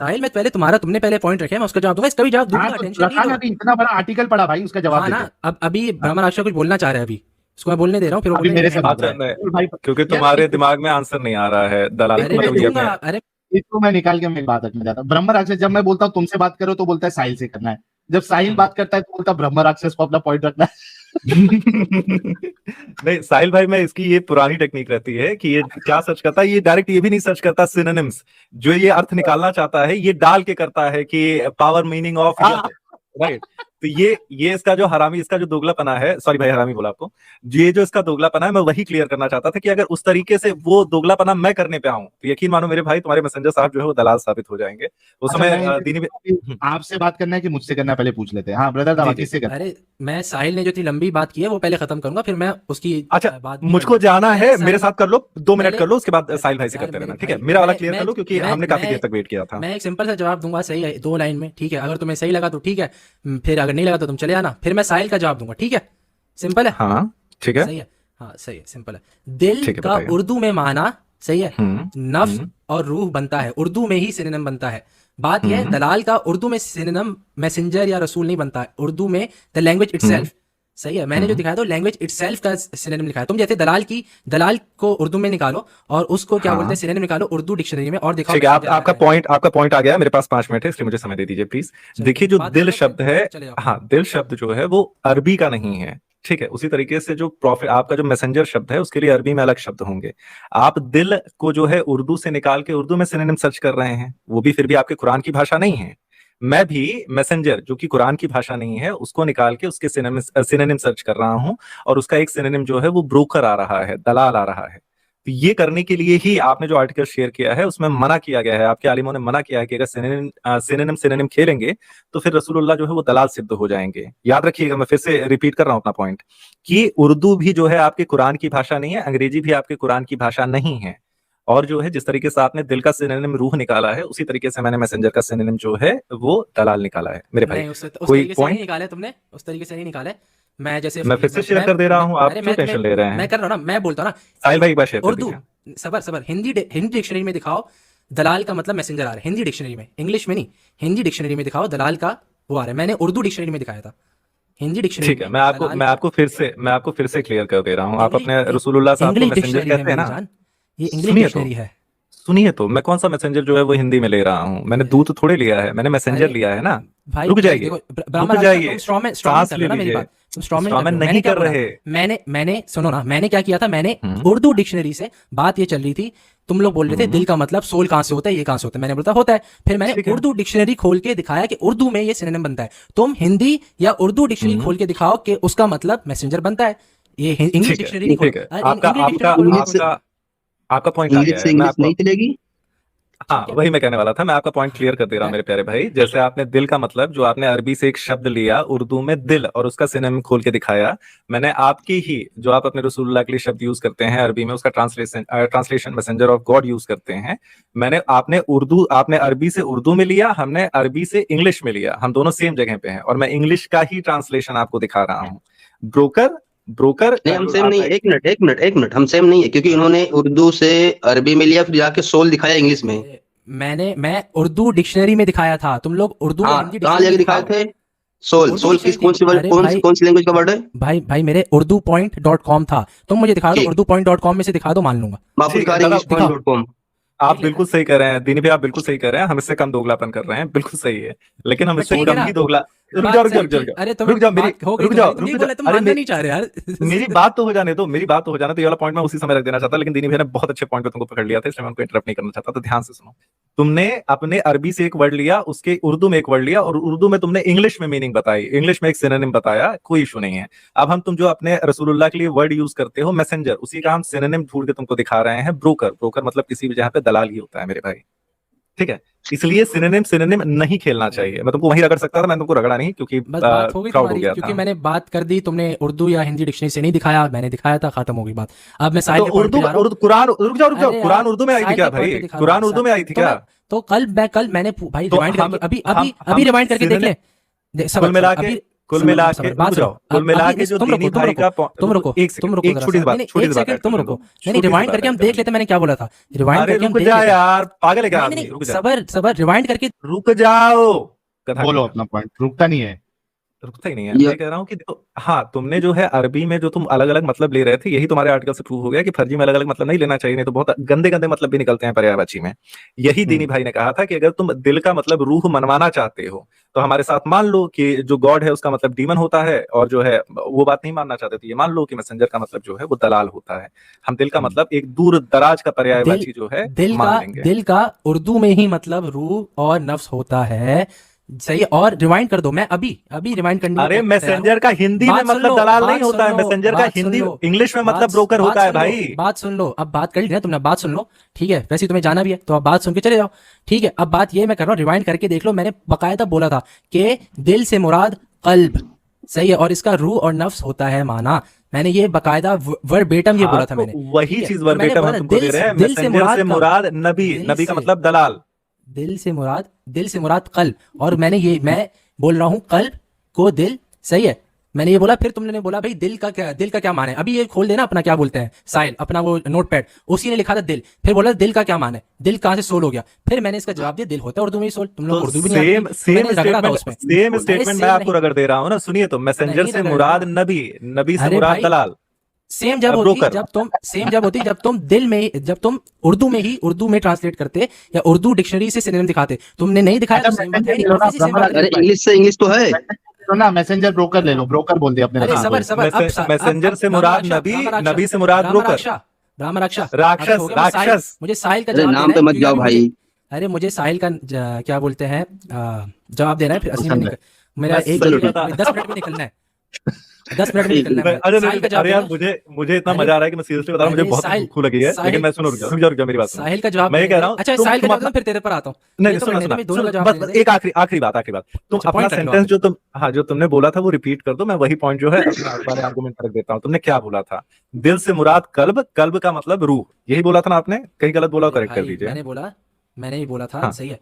साहिल मैं पहले तुमने पहले पॉइंट रखे, मैं उसका जवाब दूंगा, इसका भी जवाब दूंगा, हाँ तो टेंशन रखा नहीं ना लो। कि इतना बड़ा आर्टिकल पढ़ा भाई, उसका जवाब हाँ दे ना, दो। अब अभी ब्रह्मा राक्षस कुछ बोलना चाह रहा है, अभी उसको मैं बोलने दे रहा हूँ, फिर वो अभी बोलेगा मेरे से नहीं, बात अच्छा, रहा है नहीं, बोल भाई। क्योंकि यार तुम्हारे दिमाग में आंसर नहीं आ रहा है दलाल अरे मैं मतलब ये दूंगा। अपने अरे इसको मैं निकाल के मैं एक बात रखना चाहता हूँ। ब्रह्म राक्षस जब मैं बोलता हूँ तुमसे बात करो तो बोलता है साहिल से करना है, जब साहिल बात करता है तो बोलता है ब्रह्म राक्षस को अपना पॉइंट रखना है। नहीं साहिल भाई, मैं इसकी ये पुरानी टेक्निक रहती है कि ये क्या सर्च करता है, ये डायरेक्ट ये भी नहीं सर्च करता सिनोनिम्स, जो ये अर्थ निकालना चाहता है ये डाल के करता है कि पावर मीनिंग ऑफ, राइट। तो ये इसका जो हरामी, इसका जो दोगलापना है, सॉरी भाई हरामी बोला आपको, ये जो इसका दोगलापना है मैं वही क्लियर करना चाहता था कि अगर उस तरीके से वो दोगलापना मैं करने पे आऊं तो यकीन मानो मेरे भाई, तुम्हारे मैसेंजर साहब जो है वो दलाल साबित हो जाएंगे उस अच्छा, समय। मैं दीनी आपसे बात करना है कि मुझसे करना है, पहले पूछ लेते हैं। हाँ ब्रदर दवा जी, जी। किससे करना है? अरे मैं साहिल ने जो इतनी लंबी बात की है वो पहले खत्म करूंगा, फिर मैं उसकी अच्छा, बात मुझको जाना है, पहले मेरे साहिल- साथ कर लो, 2 मिनट पहले- कर लो, उसके बाद साहिल भाई से यार करते मेरे रहना, ठीक है? भाई, मेरा वाला मैं- क्लियर कर लो, क्योंकि मैं- हमने काफी मैं- देर तक वेट किया था। मैं एक सिंपल सा जवाब दूंगा, सही है 2 लाइन में, ठीक है? अगर तुम्हें सही लगा तो ठीक है, फिर अगर नहीं लगा तो तुम चले आना, फिर मैं साहिल का जवाब दूंगा, ठीक है? सिंपल है, हाँ ठीक है, सही है, हाँ सही है, सिंपल है। दिल ठीक है, का बताइए। उर्दू में माना, सही है, नफ्स हम्म। और रूह बनता है, उर्दू में ही सिनोनिम बनता है। बात यह है, दलाल का उर्दू में सिनोनिम मैसेंजर या रसूल नहीं बनता है, उर्दू में द लैंग्वेज इटसेल्फ, सही है। मैंने जो दिखाया था लैंग्वेज इटसेल्फ का सिनोनिम लिखा है। तुम जैसे दलाल को उर्दू में निकालो और उसको क्या हाँ। बोलते हैं, सिनोनिम निकालो उर्दू डिक्शनरी में और दिखाओ ठीक है, messenger आपका क्या है। आपका पॉइंट आ गया, मेरे पास 5 मिनट है, इसलिए मुझे समय दे दीजिए प्लीज। चलिए, देखिए, जो बात दिल करो, शब्द है, चले जाओ। हाँ, दिल शब्द जो है वो अरबी का नहीं है, ठीक है? उसी तरीके से जो प्रॉफिट, आपका जो मैसेंजर शब्द है उसके लिए अरबी में अलग शब्द होंगे। आप दिल को जो है उर्दू से निकाल के उर्दू में सिनोनिम सर्च कर रहे हैं, वो भी फिर भी आपके कुरान की भाषा नहीं है। मैं भी मैसेंजर, जो कि कुरान की भाषा नहीं है, उसको निकाल के उसके सिनोनिम सर्च कर रहा हूं, और उसका एक सिनोनिम जो है वो ब्रोकर आ रहा है, दलाल आ रहा है। तो ये करने के लिए ही आपने जो आर्टिकल शेयर किया है उसमें मना किया गया है, आपके आलिमों ने मना किया है कि अगर सिनोनिम खेलेंगे तो फिर रसूलुल्लाह जो है वो दलाल सिद्ध हो जाएंगे। याद रखिएगा, मैं फिर से रिपीट कर रहा हूं अपना पॉइंट, कि उर्दू भी जो है आपके कुरान की भाषा नहीं है, अंग्रेजी भी आपके कुरान की भाषा नहीं है। और जो है जिस तरीके से आपने दिल का सिनोनिम रूह निकाला है, उसी तरीके से मैंने मैसेंजर का सिनोनिम जो है वो दलाल निकाला है मेरे भाई। नहीं, उस कोई तरीके से नहीं point? निकाले तुमने, उस तरीके से नहीं निकाले। मैं जैसे मैं फिर से शेयर कर दे रहा हूं, आप अरे क्यों टेंशन ले रहे हैं? मैं कर रहा हूं ना, मैं बोलता हूं ना, साहिल भाई एक बार शेयर कर उर्दू, दीजिए। सबर हिंदी डिक्शनरी में दिखाओ दलाल का मतलब मैसेंजर आ रहा है, हिंदी डिक्शनरी में, इंग्लिश में नहीं, हिंदी डिक्शनरी में दिखाओ दलाल का वो आ रहा है। मैंने उर्दू डिक्शनरी में दिखाया था, हिंदी डिक्शनरी ठीक है, मैं आपको फिर से क्लियर कर दे रहा हूं। आप अपने रसूलुल्लाह साहब को इंग्लिश मैसेंजर डिक्शनरी है कहते हैं मेरी ना? जान, ये इंग्लिश सुनिए तो, डिक्शनरी है। सुनिए तो, मैं कौन सा मैसेंजर जो है वो हिंदी में ले रहा हूँ? मैंने दूत थोड़े लिया है, मैंने मैसेंजर अरे लिया है ना। भाई रुक जाइए, देखो, रुक ब्राह्मण जाइए, तुम स्ट्रॉमैन सांस कर ले रहे हो ना मेरी लीजिए। बात, तुम स्ट्रॉमैन स्ट्रॉमैन मैंने नहीं क्या कर बोला? रहे। मैंने सुनो ना, मैंने क्या किया था, मैंने उर्दू डिक्शनरी से बात ये चल रही थी, तुम लोग बोल रहे थे दिल का मतलब सोल कहां से होता है, ये कहां से होता है, मैंने बोला होता है, फिर मैंने ठीक है। उर्दू डिक्शनरी खोल के दिखाया कि उर्दू में ये सिनोनिम बनता है। तुम हिंदी या उर्दू डिक्शनरी खोल के दिखाओ कि उसका मतलब मैसेंजर बनता है। ये इंग्लिश ठीक डिक्शनरी है, नहीं ठीक है, खोल, आपका इंग्लिश डिक्शनरी आपका खोलो। आपका आपका पॉइंट आ इंग्लिश गया से है। मैं इंग्लिश आपको, नहीं चलेगी। हाँ वही मैं कहने वाला था, मैं आपका पॉइंट क्लियर कर दे रहा हूँ मेरे प्यारे भाई। जैसे आपने दिल का मतलब, जो आपने अरबी से एक शब्द लिया उर्दू में दिल और उसका सिनोनिम खोल के दिखाया, मैंने आपकी ही, जो आप अपने रसूलुल्लाह के लिए शब्द यूज करते हैं अरबी में, उसका translation messenger of God use करते हैं। आपने अरबी से उर्दू में लिया, हमने अरबी से इंग्लिश में लिया, हम दोनों सेम जगह पे हैं, और मैं इंग्लिश का ही ट्रांसलेशन आपको दिखा रहा हूँ। ब्रोकर नहीं हम सेम नहीं, एक मिनट, हम सेम नहीं है, क्योंकि उन्होंने उर्दू से अरबी में लिया, फिर जाके सोल दिखाया इंग्लिश में। मैं उर्दू डिक्शनरी में दिखाया था, तुम लोग उर्दू हाँ, हिंदी कहाँ डिक्शनरी जाके दिखाए दिखाओ। थे? सोल उर्दू सोल किस डिक्शनरी, अरे भाई, कौन सी लैंग्वेज का वर्ड है? भाई मेरे उर्दू .com था, तुम मुझे दिखा दो, ठीक। उर्दू .com में से दिखा दो, मान लूंगा। महफूज ठीक है, कारी दादा, इंग्लिश पॉइंट .com। आप देख बिल्कुल सही कर रहे हैं दीनी भाई, आप बिल्कुल सही कर रहे हैं, हम इससे कम दोगलापन कर रहे हैं, बिल्कुल सही है, लेकिन हम तो इससे ठीक है कम ना, ही दोगला। रुक बात जाओ रुक जाओ सही रुक जाओ ठीक। रुक जाओ, अरे रुक जाओ मेरी, बात हो गई रुक जाओ तुम्हारी, तुम रुक ये जाओ, बोले तुम अरे मानना नहीं चाह रहे यार। मेरी बात तो हो जाने दो, मेरी बात तो हो जाने दो, ये वाला पॉइंट मैं उसी समय रख देना चाहता, लेकिन दीनी भाई ने बहुत अच्छे पॉइंट पे तुमको पकड़ लिया था, इसलिए मैं उनको इंटरप्ट नहीं करना चाहता, तो ध्यान से सुनो। तुमने अपने अरबी से एक वर्ड लिया, उसके उर्दू में एक वर्ड लिया, और उर्दू में तुमने इंग्लिश में मीनिंग बताई, इंग्लिश में एक सिनोनिम बताया, कोई इशू नहीं है। अब हम तुम जो अपने रसूलुल्लाह के लिए वर्ड यूज करते हो मैसेंजर, उसी का हम सिनोनिम ढूंढ के तुमको दिखा रहे हैं, ब्रोकर। ब्रोकर मतलब किसी भी जगह पे दलाल ही होता है मेरे भाई, ठीक है। इसलिए सिनोनिम सिनोनिम नहीं खेलना चाहिए। मैं तुमको वहीं रगड़ सकता था, मैं तुमको रगड़ा नहीं, क्योंकि बस बात हो गई क्राउड हो तुम्हारी, गया क्योंकि था। मैंने बात कर दी, तुमने उर्दू या हिंदी डिक्शनरी से नहीं दिखाया, मैंने दिखाया था, खत्म हो गई बात। अब मैं साहिल तो के पॉइंट पे उर्दू जा रहा हूँ। उर्दू कुरान, रुक जाओ रुक जाओ, अरे कुरान यार, उर्दू में आई थी साहिल क्या के पॉइंट भाई? पे दिखा रहा कुरान हूँ। उर्दू में आई थी तो क्या? तो कल मैंने भाई तो रिवाइंड हम करके अभी हम अभी अभी हम रिवाइंड करके देख ले। कुल सबर मिला सबर के अभी कुल सबर मिला के सबर बात रुक सुनो। जाओ, कुल मिला अभी के जो तुम दीनी रुको, भाई का तुम रुको, एक तुम सेकंड, रुको एक जरा छोटी सी सा। बात, नहीं छोटी एक सी बात सेकंड ऐड तुम करने रुको। दो, नहीं छोटी सी रिवाइंड बात करके हम ऐड देख करने लेते, मैंने क्या बोला था। दो। रिवाइंड अरे करके हम रुक देख जा लेते। यार, पागल है क्या नहीं आदमी? नहीं रुक जा, सबर सबर रिवाइंड करके। रुक जाओ, कथा बोलो नहीं अपना पॉइंट, रुकता नहीं है। रुकता ही नहीं है। ये मैं कह रहा हूँ कि देखो, हाँ तुमने जो है अरबी में जो तुम अलग अलग मतलब ले रहे थे, यही तुम्हारे आर्टिकल से प्रूव हो गया कि फर्जी में अलग अलग मतलब नहीं लेना चाहिए, नहीं तो बहुत गंदे गंदे मतलब भी निकलते हैं पर्यायवाची में। यही दीनी भाई ने कहा था कि अगर तुम दिल का मतलब रूह मनवाना चाहते हो तो हमारे साथ मान लो कि जो गॉड है उसका मतलब डीमन होता है, और जो है वो बात नहीं मानना चाहते तो ये मान लो कि मैसेंजर का मतलब जो है वो दलाल होता है। हम दिल का मतलब एक दूर दराज का पर्यायवाची जो है मान लेंगे। दिल का उर्दू में ही मतलब रूह और नफ्स होता है, सही है। और रिवाइंड कर दो, मैं अभी अभी रिवाइंड करने अरे तैयार हूं। मैसेंजर का हिंदी में बात सुन मतलब लो, दलाल बात नहीं होता सुन है, लो, मैसेंजर का बात सुन हिंदी लो, इंग्लिश में मतलब बात ब्रोकर बात होता है सुन लो, भाई। बात सुन लो। अब बात कर ली ना तुमने, बात सुन लो, ठीक है। वैसे ही तुम्हें जाना भी है तो अब बात सुन के चले जाओ, ठीक है। अब बात ये मैं कर रहा हूँ, रिवाइंड करके देख लो, मैंने बकायदा बोला था कि दिल से मुराद कल्ब, सही है, और इसका रूह और नफ्स होता है माना। मैंने ये बकायदा वर्बेटम ये हाँ, बोला था तो मैंने, वही ठीक है। चीज तो मैंने वर्बेटम बोला हम तुमको दे रहे हैं, दिल से मैसेंजर से कब? मुराद नबी, दिल नबी का से- मतलब दलाल। दिल से मुराद कल्ब, और मैं बोल रहा हूँ कल्ब को दिल, सही है। मैंने ये बोला, फिर तुमने बोला भाई दिल का क्या मान है। अभी ये खोल देना अपना, क्या बोलते हैं साहिल, अपना वो नोटपैड, उसी ने लिखा था दिल, फिर बोला दिल का क्या मान है, दिल कहाँ से सोल हो गया। फिर मैंने इसका जवाब दिया दिल होता है उर्दू में ही सोल। तुम लोग तो उर्दू भी नहीं आती, सेम तो सेम मैंने रगड़ा था उसमें। सेम अरे स्टेटमेंट मैं सेम आपको नहीं, रगड़ दे रहा हूँ ना, सुनिए तो, मैसेंजर नहीं से रगड़ना। मुराद नबी, नबी से अरे मुराद भाई, दलाल। सेम जब होती ब्रोकर। जब तुम दिल में, जब तुम उर्दू में ट्रांसलेट करते या उर्दू डिक्शनरी से सिनोनिम दिखाते, तुमने नहीं दिखाया तो सेम बात है नहीं, obviously same बात है। अरे इंग्लिश से इंग्लिश तो है। तो ना मैसेंजर ब्रोकर ले लो, ब्रोकर बोल दिया अपने अरे रसूल सबर को। सबर, मैसेंजर से मुराद नबी, नबी से मुराद ब्रोकर। ब्राह्मण राक्षस राक्षस। मुझे साहिल का अरे जवाब नाम देना पे है, मत क्योंकि जाओ अभी भाई। अरे मुझे साहिल का क्या बोलते हैं जवाब देना है, फिर असली में मेरा बस एक चलो, 10 मिनट में निकलना है, 10 मिनट में निकलना है। अरे साहिल का जवाब अरे यार, देना। मुझे इतना अरे- मजा आ रहा है कि मैं सीरियसली बता रहा हूँ, मुझे अरे बहुत साहिल- भूख लगी है, साहिल- लेकिन मैं सुनो, रुक जाओ मेरी बात सुनो। साहिल का जवाब मैं ये देने कह रहा हूँ, अच्छा तुम साहिल का अपना- जवाब देना, फिर तेरे पर आता हूँ। नहीं ये तो सुनो रहने दे, सुनो मैं दोनों का सुनो, जवाब बस देने दे। एक आखिरी बात तुम अच्छा, अपना point कर लो सेंटेंस आप। जो तुम, हाँ जो तुमने बोला था वो रिपीट कर दो, मैं वही पॉइंट जो है अपने आर्गुमेंट रख देता हूँ। तुमने क्या बोला था? दिल से मुराद कल्ब, कल्ब का मतलब रूह, यही बोला था ना आपने? कहीं गलत बोला, करेक्ट कर भाई, दीजिए। मैंने ही बोला था, हाँ। सही है।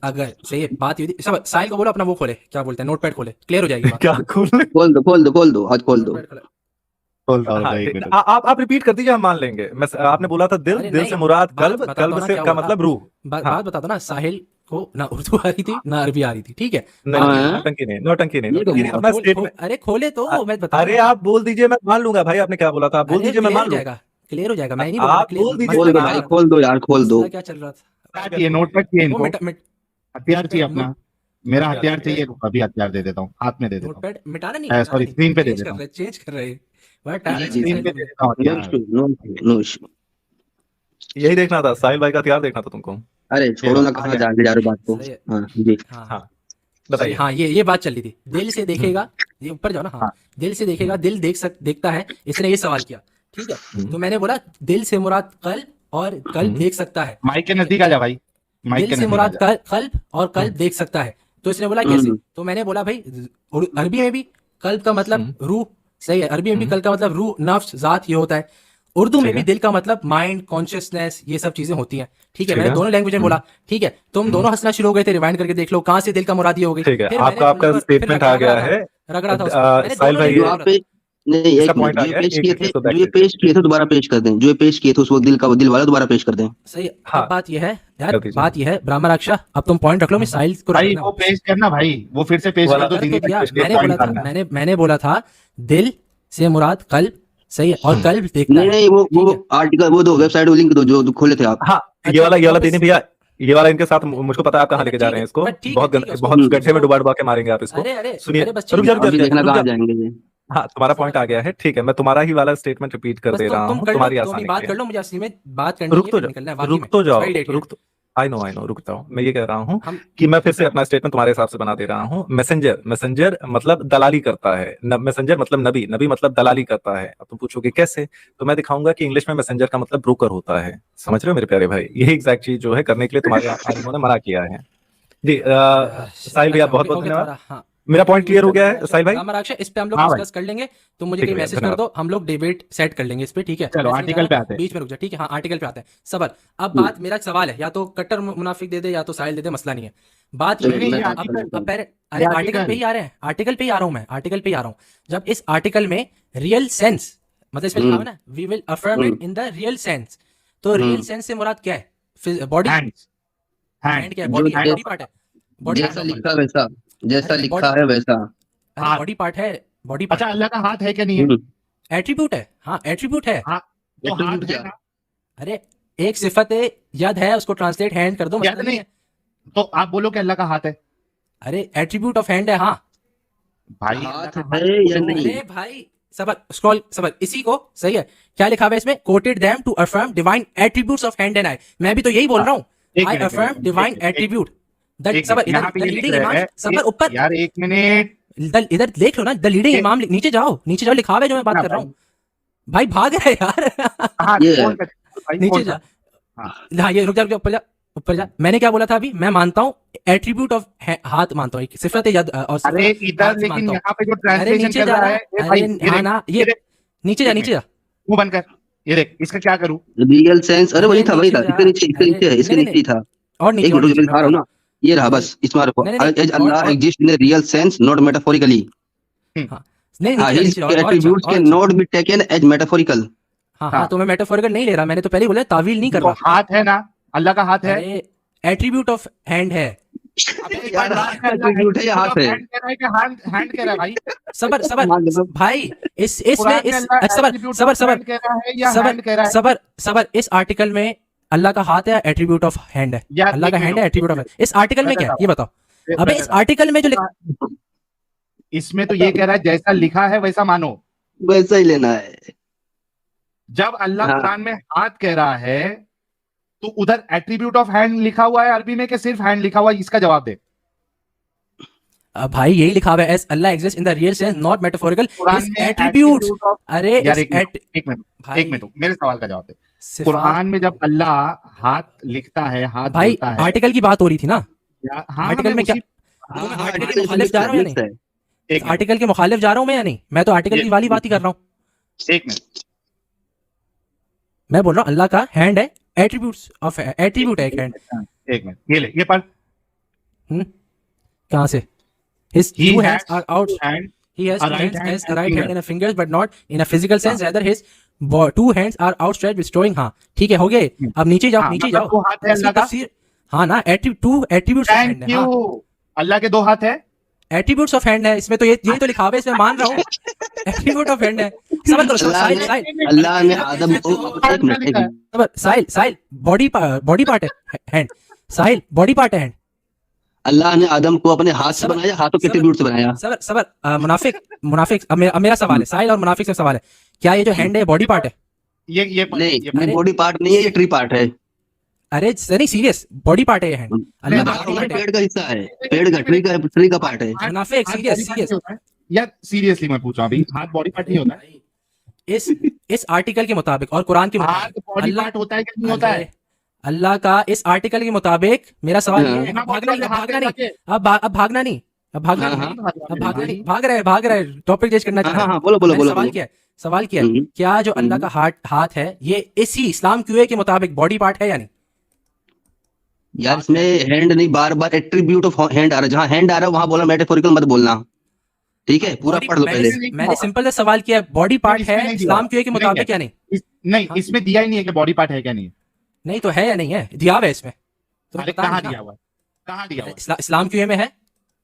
अगर सही है बात ये थी, सब साहिल को बोलो अपना वो खोले, क्या बोलते हैं, नोटपैड खोले, क्लियर हो जाएगी बात। क्या खोल? खोल दो आज खोल दो। नोटपैड खोले। बोल दो, हाँ, एक ठीक, मिनट। आप रिपीट कर दीजिए, हम मान लेंगे। मैं आपने बोला था दिल, अरे दिल नहीं, से मुराद बात कल्ब, बता दो कल्ब ना से क्या का हुआ था। मतलब रूह। बात हाँ। बता दो ना, साहिल को ना उर्दू आ रही थी ना अरबी आ रही थी, ठीक है। नहीं, हाँ। नौटंकी नहीं, नौटंकी नहीं, ये तो नौटंकी नहीं, अपना स्टेटमेंट। अरे खोले तो मैं बता अरे आप बोल दीजिए, मैं मान लूंगा भाई, आपने क्या बोला था, आप बोल दीजिए, मैं मान लूंगा। क्लियर हो जाएगा, मैं नहीं आप बोल बोल दीजिए, खोल दो भाई, खोल दो यार, खोल दो। क्या चल रहा था। क्या चाहिए? नोटपैड चाहिए वो इनको? हथियार चाहिए अपना? मेरा हथियार चाहिए, रुको, अभी हथियार दे देता हूँ, हाथ में दे देता हूँ। नोटपैड मिटाना नहीं, सॉरी, स्क्रीन पे दे देता हूँ। चेंज कर रहे हैं। बड़ा टाइम स्क्रीन पे दे देता हूँ नो हथियार। Issue, no issue. यही देखना था, साहिल भाई का हथियार देखना था तुमको। अरे छोड़ो ना, कहाँ जाके जा रहे हो बात को। सही है। हाँ जी। हाँ बताइए। हाँ ये बात चल रही थी, दिल से देखेगा, ये ऊपर जाओ ना। हाँ, दिल से देखेगा, दिल देखता है, इसने ये सवाल किया, ठीक है। तो मैंने बोला दिल से मुराद कल्ब, और कल्ब देख सकता है। माइक के नजदीक आ जा भाई, माइक के दिल से नजदीक आ मुराद जा। कल्ब, और कल्ब देख सकता है। तो इसने बोला कैसे, तो मैंने बोला भाई अरबी में भी कल्ब का मतलब रूह, सही है। अरबी में भी कल्ब का मतलब रूह, नफ्स, जात, ये होता है। उर्दू में भी दिल का मतलब माइंड, कॉन्शियसनेस, ये सब चीजें होती हैं, ठीक है। मैंने दोनों लैंग्वेज में बोला, ठीक है। तुम दोनों हंसना शुरू हो गए थे, रिवाइंड करके देख लो कहाँ से दिल का मुराद ये हो गई। ठीक है, फिर मैंने आपका तुम लोगों- स्टेटमेंट फिर आ गया रगड़ा था, है। रगड़ा था उसको। मैंने साहिल दोनों भाई, जो language आप पे नहीं, इसका एक point मिनट, आ जो गया, पेश एक किए मिनट, so थे, that's जो it. पेश किए थे दोबारा पेश कर दें, जो पेश किए थे उसको दिल वाला दोबारा पेश कर दें। सही है। हाँ। अब बात ये है कर यार, दीजिए। बात ये है ब्राह्मण रक्षा, अब तुम पॉइंट रख लो, मैं साहिल को भाई रखना। वो पेश करना भाई, वो फिर से पेश कर दो। अरे दीदी तो यार, पेश कर, मैंने बोला point था, करना। मैंने बोला था दिल से मुराद कल्ब, सही है, और कल्ब देखता नहीं है। नहीं, वो आर्टिकल वो दो, वेबसाइट वो लिंक दो जो खोले थे आप। हाँ ये वाला देने भैया, ये वाला इनके साथ मुझको पता है आप कहाँ लेके जा रहे हैं इसको, बट ठीक है, बहुत ठीक है, बहुत गड्ढे में डुबा के मारेंगे आप इसको। अरे अरे सुनिए, अरे बस रुक जा रुक अभी जा देखना रुक कहाँ जा। जाएंगे ये। हाँ, तुम्हारा पॉइंट आ गया है, ठीक है, मैं तुम्हारा ही वाला स्टेटमेंट रिपीट कर बस दे रहा तुम हूँ कर लो, तुम्हारी तुम आसानी बात के कर लिए। लो, मुझे असली में बात करनी रुक है, तो फिर निकलना है जाओ, वाकई रुक में। तो जाओ, Sorry, डेट रुक तो, आई नो रुक जाओ, मैं ये कह रहा हूँ हम कि मैं फिर से अपना स्टेटमेंट तुम्हारे हिसाब से बना दे रहा हूँ। मैसेंजर मतलब दलाली करता है, मैसेंजर मतलब नबी मतलब दलाली करता है। अब तुम पूछोगे कैसे, तो मैं दिखाऊंगा कि इंग्लिश में मैसेंजर का मतलब ब्रोकर होता है। समझ रहे हो मेरे प्यारे भाई, यही एग्जैक्ट चीज जो है करने के लिए तुम्हारे आलिमों ने मना किया है। जी साहिल भैया अच्छा, बहुत हो बहुत गया धन्यवाद। तुम्हारा, हाँ। मेरा पॉइंट क्लियर हो गया है साहिल भाई? रामराक्षा, इस पे हम लोग हाँ भाई। डिस्कस कर लेंगे, तुम मुझे ठीक कोई है भैया, मैसेज कर धन्यवाद। दो, हम लोग डिबेट सेट कर लेंगे इस पे, ठीक है? चलो, वैसे नहीं आर्टिकल जाना, पे आते हैं। बीच में रुक जा, ठीक है? हाँ, आर्टिकल पे आते हैं। सबर, अब बात, मेरा सवाल है, या तो कट्टर मुनाफिक दे दे या तो साहिल दे दे, मसला नहीं है। बात ये नहीं, है, मैं अब आर्टिकल अब पहले, ये अरे आर्टिकल आर्टिकल पे ही आ रहे हैं, आर्टिकल पे ही आ रहा हूँ मैं, आर्टिकल पे ही आ रहा हूँ। जब इस आर्टिकल में रियल सेंस, मतलब इसमें लिखा हुआ है ना, we will affirm it in the real sense, तो रियल सेंस से मुराद क्या है? बॉडी, हैंड्स, हैंड क्या है? जो बॉडी, जैसा- बॉडी पार्ट है, बॉडी जैसा पार्ट, लिखा वैसा, जैसा अरे लिखा है वैसा। हाथ। बॉडी पार्ट है, बॉडी अच्छा, पार्ट, अल्लाह का हाथ है क्या नहीं है? हम्म, एट्रीब्यूट है, हाँ एट्रीब्यूट है। हाँ, तो Attribute हाथ है क्या? ना? अरे एक सिफत यद है, उसको ट्रांसलेट हैंड कर दो, यद मतलब नहीं नहीं है। तो आप बोलो कि अल्लाह का हाथ है। अरे एट्रीब्यूट ऑफ हैंड है, हाँ। भाई अल्लाह हाथ का है या तो- नहीं? अरे भाई सबर, स्क्रॉल सबर, इसी को सही है, क्या लिखा हुआ है इसमें? Quoted them to affirm divine attributes of hand and eye. मैं भी तो यही बोल रहा हूँ, एक आई minute, affirm divine attribute. That सबर, यहाँ इधर पे द ये लिख लीडिंग रहे इमाम, हैं सबर ऊपर, यार, एक मिनट। इधर देख लो ना, द लीडिंग इमाम, नीचे जाओ, नीचे जाओ, लिखा हुआ है जो मैं बात कर रहा हूँ। भाई भाग रहे यार। हाँ, ये कौन सा? भाई, नीचे कौन जा, सा? हाँ। हाँ ये रुक जा, ऊपर जा, ऊपर जा। मैंने क्या बोला था अभी? मैं मानता हूँ एट्रीब्यूट ऑफ हाथ, मानता हूँ, सिफत यद और सिफत अरे इधर, हाथ लेकिन मानता हूँ। यहाँ पे जो अरे ट्रांसलेशन नीचे कर जा रहा ना, है, ए भाई, अरे ये हाँ देख, ना, ये ये देख, नीचे जा, एक नीचे जा। मुंह बंद कर। ये देख, इसका क्या करूँ? रियल सेंस, अरे वही था, वही था, नीचे जा। इसके नीचे, इसके अरे, नीचे, इसके नहीं, नीचे ही था। और नीचे, एक और मिनट नीचे, दिखा रहा हूँ ना, ये रहा, बस इसमें रखो। नहीं, नहीं, एज और- अल्लाह और- exist in real sense, not metaphorically. हाँ, नहीं हाँ, नीचे जा, his नीचे जा, और अच्छा, attributes और can अच्छा। not be taken as metaphorical. हाँ हाँ। हाँ, तो मैं मेटाफोरिकल नहीं ले रहा, मैंने तो पहले ही बोला तावील नहीं कर तो रहा। हाथ है ना, अल्लाह का हाथ है। अरे एट्रीब्यूट ऑफ हैंड है। यार, हाथ का attribute है या हाथ है? हैंड कह रहा है कि हैंड कह रहा है भाई। सबर सबर मान लो। भाई, इसमें कुरान में इस अल्लाह सबर attribute सबर of सबर hand कह रहा है या सबर hand कह रहा है? सबर सबर, इस आर्टिकल में अल्लाह का हाथ है, एट्रीब्यूट ऑफ हैंड है, यार, अल्लाह का एक हैंड है, मिनट, एट्रीब्यूट ऑफ हैंड। इस आर्टिकल में क्या है ये बताओ? अबे मैं इस बताता हूँ। आर्टिकल में जो लिख, इसमें तो ये कह रहा है जैसा लिखा है वैसा मानो। वैसा ही लेना है। जब अल्लाह हाँ। कुरान में हाथ कह रहा है तो उधर एट्रीब्यूट ऑफ हैंड लिखा हुआ है अरबी में कि सिर्फ हैंड लिखा हुआ है? इसका जवाब दे। भाई यही लिखा हुआ है, S Allah exist in the real sense not metaphorical, Quran इस में एट्रीब्यूट्स। attribute of- अरे यार, इस एक मिनट, एट- एक मिनट, भाई, एक मिनट, मेरे सवाल का जवाब दे। सिफात- कुरान में जब अल्लाह हाथ लिखता है, हाथ भाई बोलता है, आर्टिकल की बात हो रही थी ना, हाँ, आर्टिकल मैं में क्या, उसी- तो मैं हाँ, आर्टिकल के हाँ, मुखालिफ जा रहा हूँ या mixed नहीं? है। एक मिनट, आर्टिकल के मुखालिफ जा रहा हूँ मैं या नहीं? मैं तो आर्टिकल ये- की वाली बात ही कर रहा हूँ। एक मिनट, मैं बोल रहा हूँ अल्लाह का हैंड है, एट्रीब्यूट्स ऑफ एट्रीब्यूट है एक हैंड। एक मिनट, ये ले, ये पढ़। कहाँ से? His He two has hands are out. two hand, He has a two right hands, hand has a and right hand finger. and a fingers, but not in a physical sense. Rather, his two hands are outstretched, bestowing. हाँ, ठीक है, हो गए। अब नीचे जाओ, हाँ, नीचे मतलब जाओ। दो हाथ है इसकी अल्लाह का। तफसीर, हाँ ना, two attributes of hand thank है। यू। हाँ, अल्लाह के दो हाथ है। attributes of hand है इसमें, तो यही तो लिखा हुआ है, इसमें मान रहा हूँ। attribute of hand है। समझ करो, अल्लाह साहिल, ने- साहिल, अल्लाह ने आदम को, एक मिनट, एक मिनट, समझ, साहिल, साहिल, बॉडी पार्ट है हैंड, साहिल बॉडी पार्ट है हैंड। अल्लाह ने आदम को अपने हाथ से सब- बनाया, हाथों के सब- एट्रीब्यूट से बनाया। सबर मुनाफिक, अब मेरा सवाल है, साहिल और मुनाफिक से सवाल है, क्या ये जो हैंड है बॉडी पार्ट है? ये पढ़, नहीं, ये पढ़। ये बॉडी पार्ट नहीं है, ये ट्री पार्ट है। अरे नहीं, सीरियस, बॉडी पार्ट है ये हैंड, अल्लाह का नहीं, body part है। पेड़ का हिस्सा है, पेड़ का, ट्री का पार्ट है। मुनाफिक, हाथ सीरियस body part सीरियस नहीं होता है। यार सीरियसली मैं पूछ रहा हूँ अभी, हाथ बॉडी पार्ट नहीं होता है? इस आर्टिकल के मुताबिक और कुरान के हाथ मुताबिक बॉडी अल्लाह- पार्ट होता है कि नहीं होता है? अल्लाह का इस आर्टिकल के मुताबिक, मेरा सवाल ये है, बिना अब भागना नहीं, अब हाथ भागना नहीं, के- अब भागना नहीं, अब भागना हाँ, नहीं, हाँ। अब भागना नहीं, भाग रहे टॉपिक चेंज करना चाह हाँ, रहे हाँ, बोलो, बोलो, मैंने बोलो, सवाल बोलो। किया है, सवाल किया है, हम्म। क्या जो अल्लाह का हाथ है ये इसी इस्लाम क्यूए के मुताबिक बॉडी पार्ट है या नहीं? यार इसमें हैंड नहीं, बार बार एट्रीब्यूट ऑफ हैंड आ रहा है, जहाँ हैंड आ रहा है वहां बोला मेटाफोरिकल मत बोलना, ठीक है? पूरा Body- पढ़ लो मैंने- पहले। मैंने सिंपल सा सवाल किया है, बॉडी पार्ट इसमें है नहीं दिया। इस्लाम क्यूए के नहीं मुताबिक है। या नहीं? नहीं, हाँ। इसमें दिया ही नहीं है कि बॉडी पार्ट है क्या नहीं है। नहीं तो है या नहीं है, दिया हुआ है इसमें, तो अरे बता कहाँ देना। दिया हुआ है? कहाँ दिया हुआ है? इस्लाम क्यूए में है।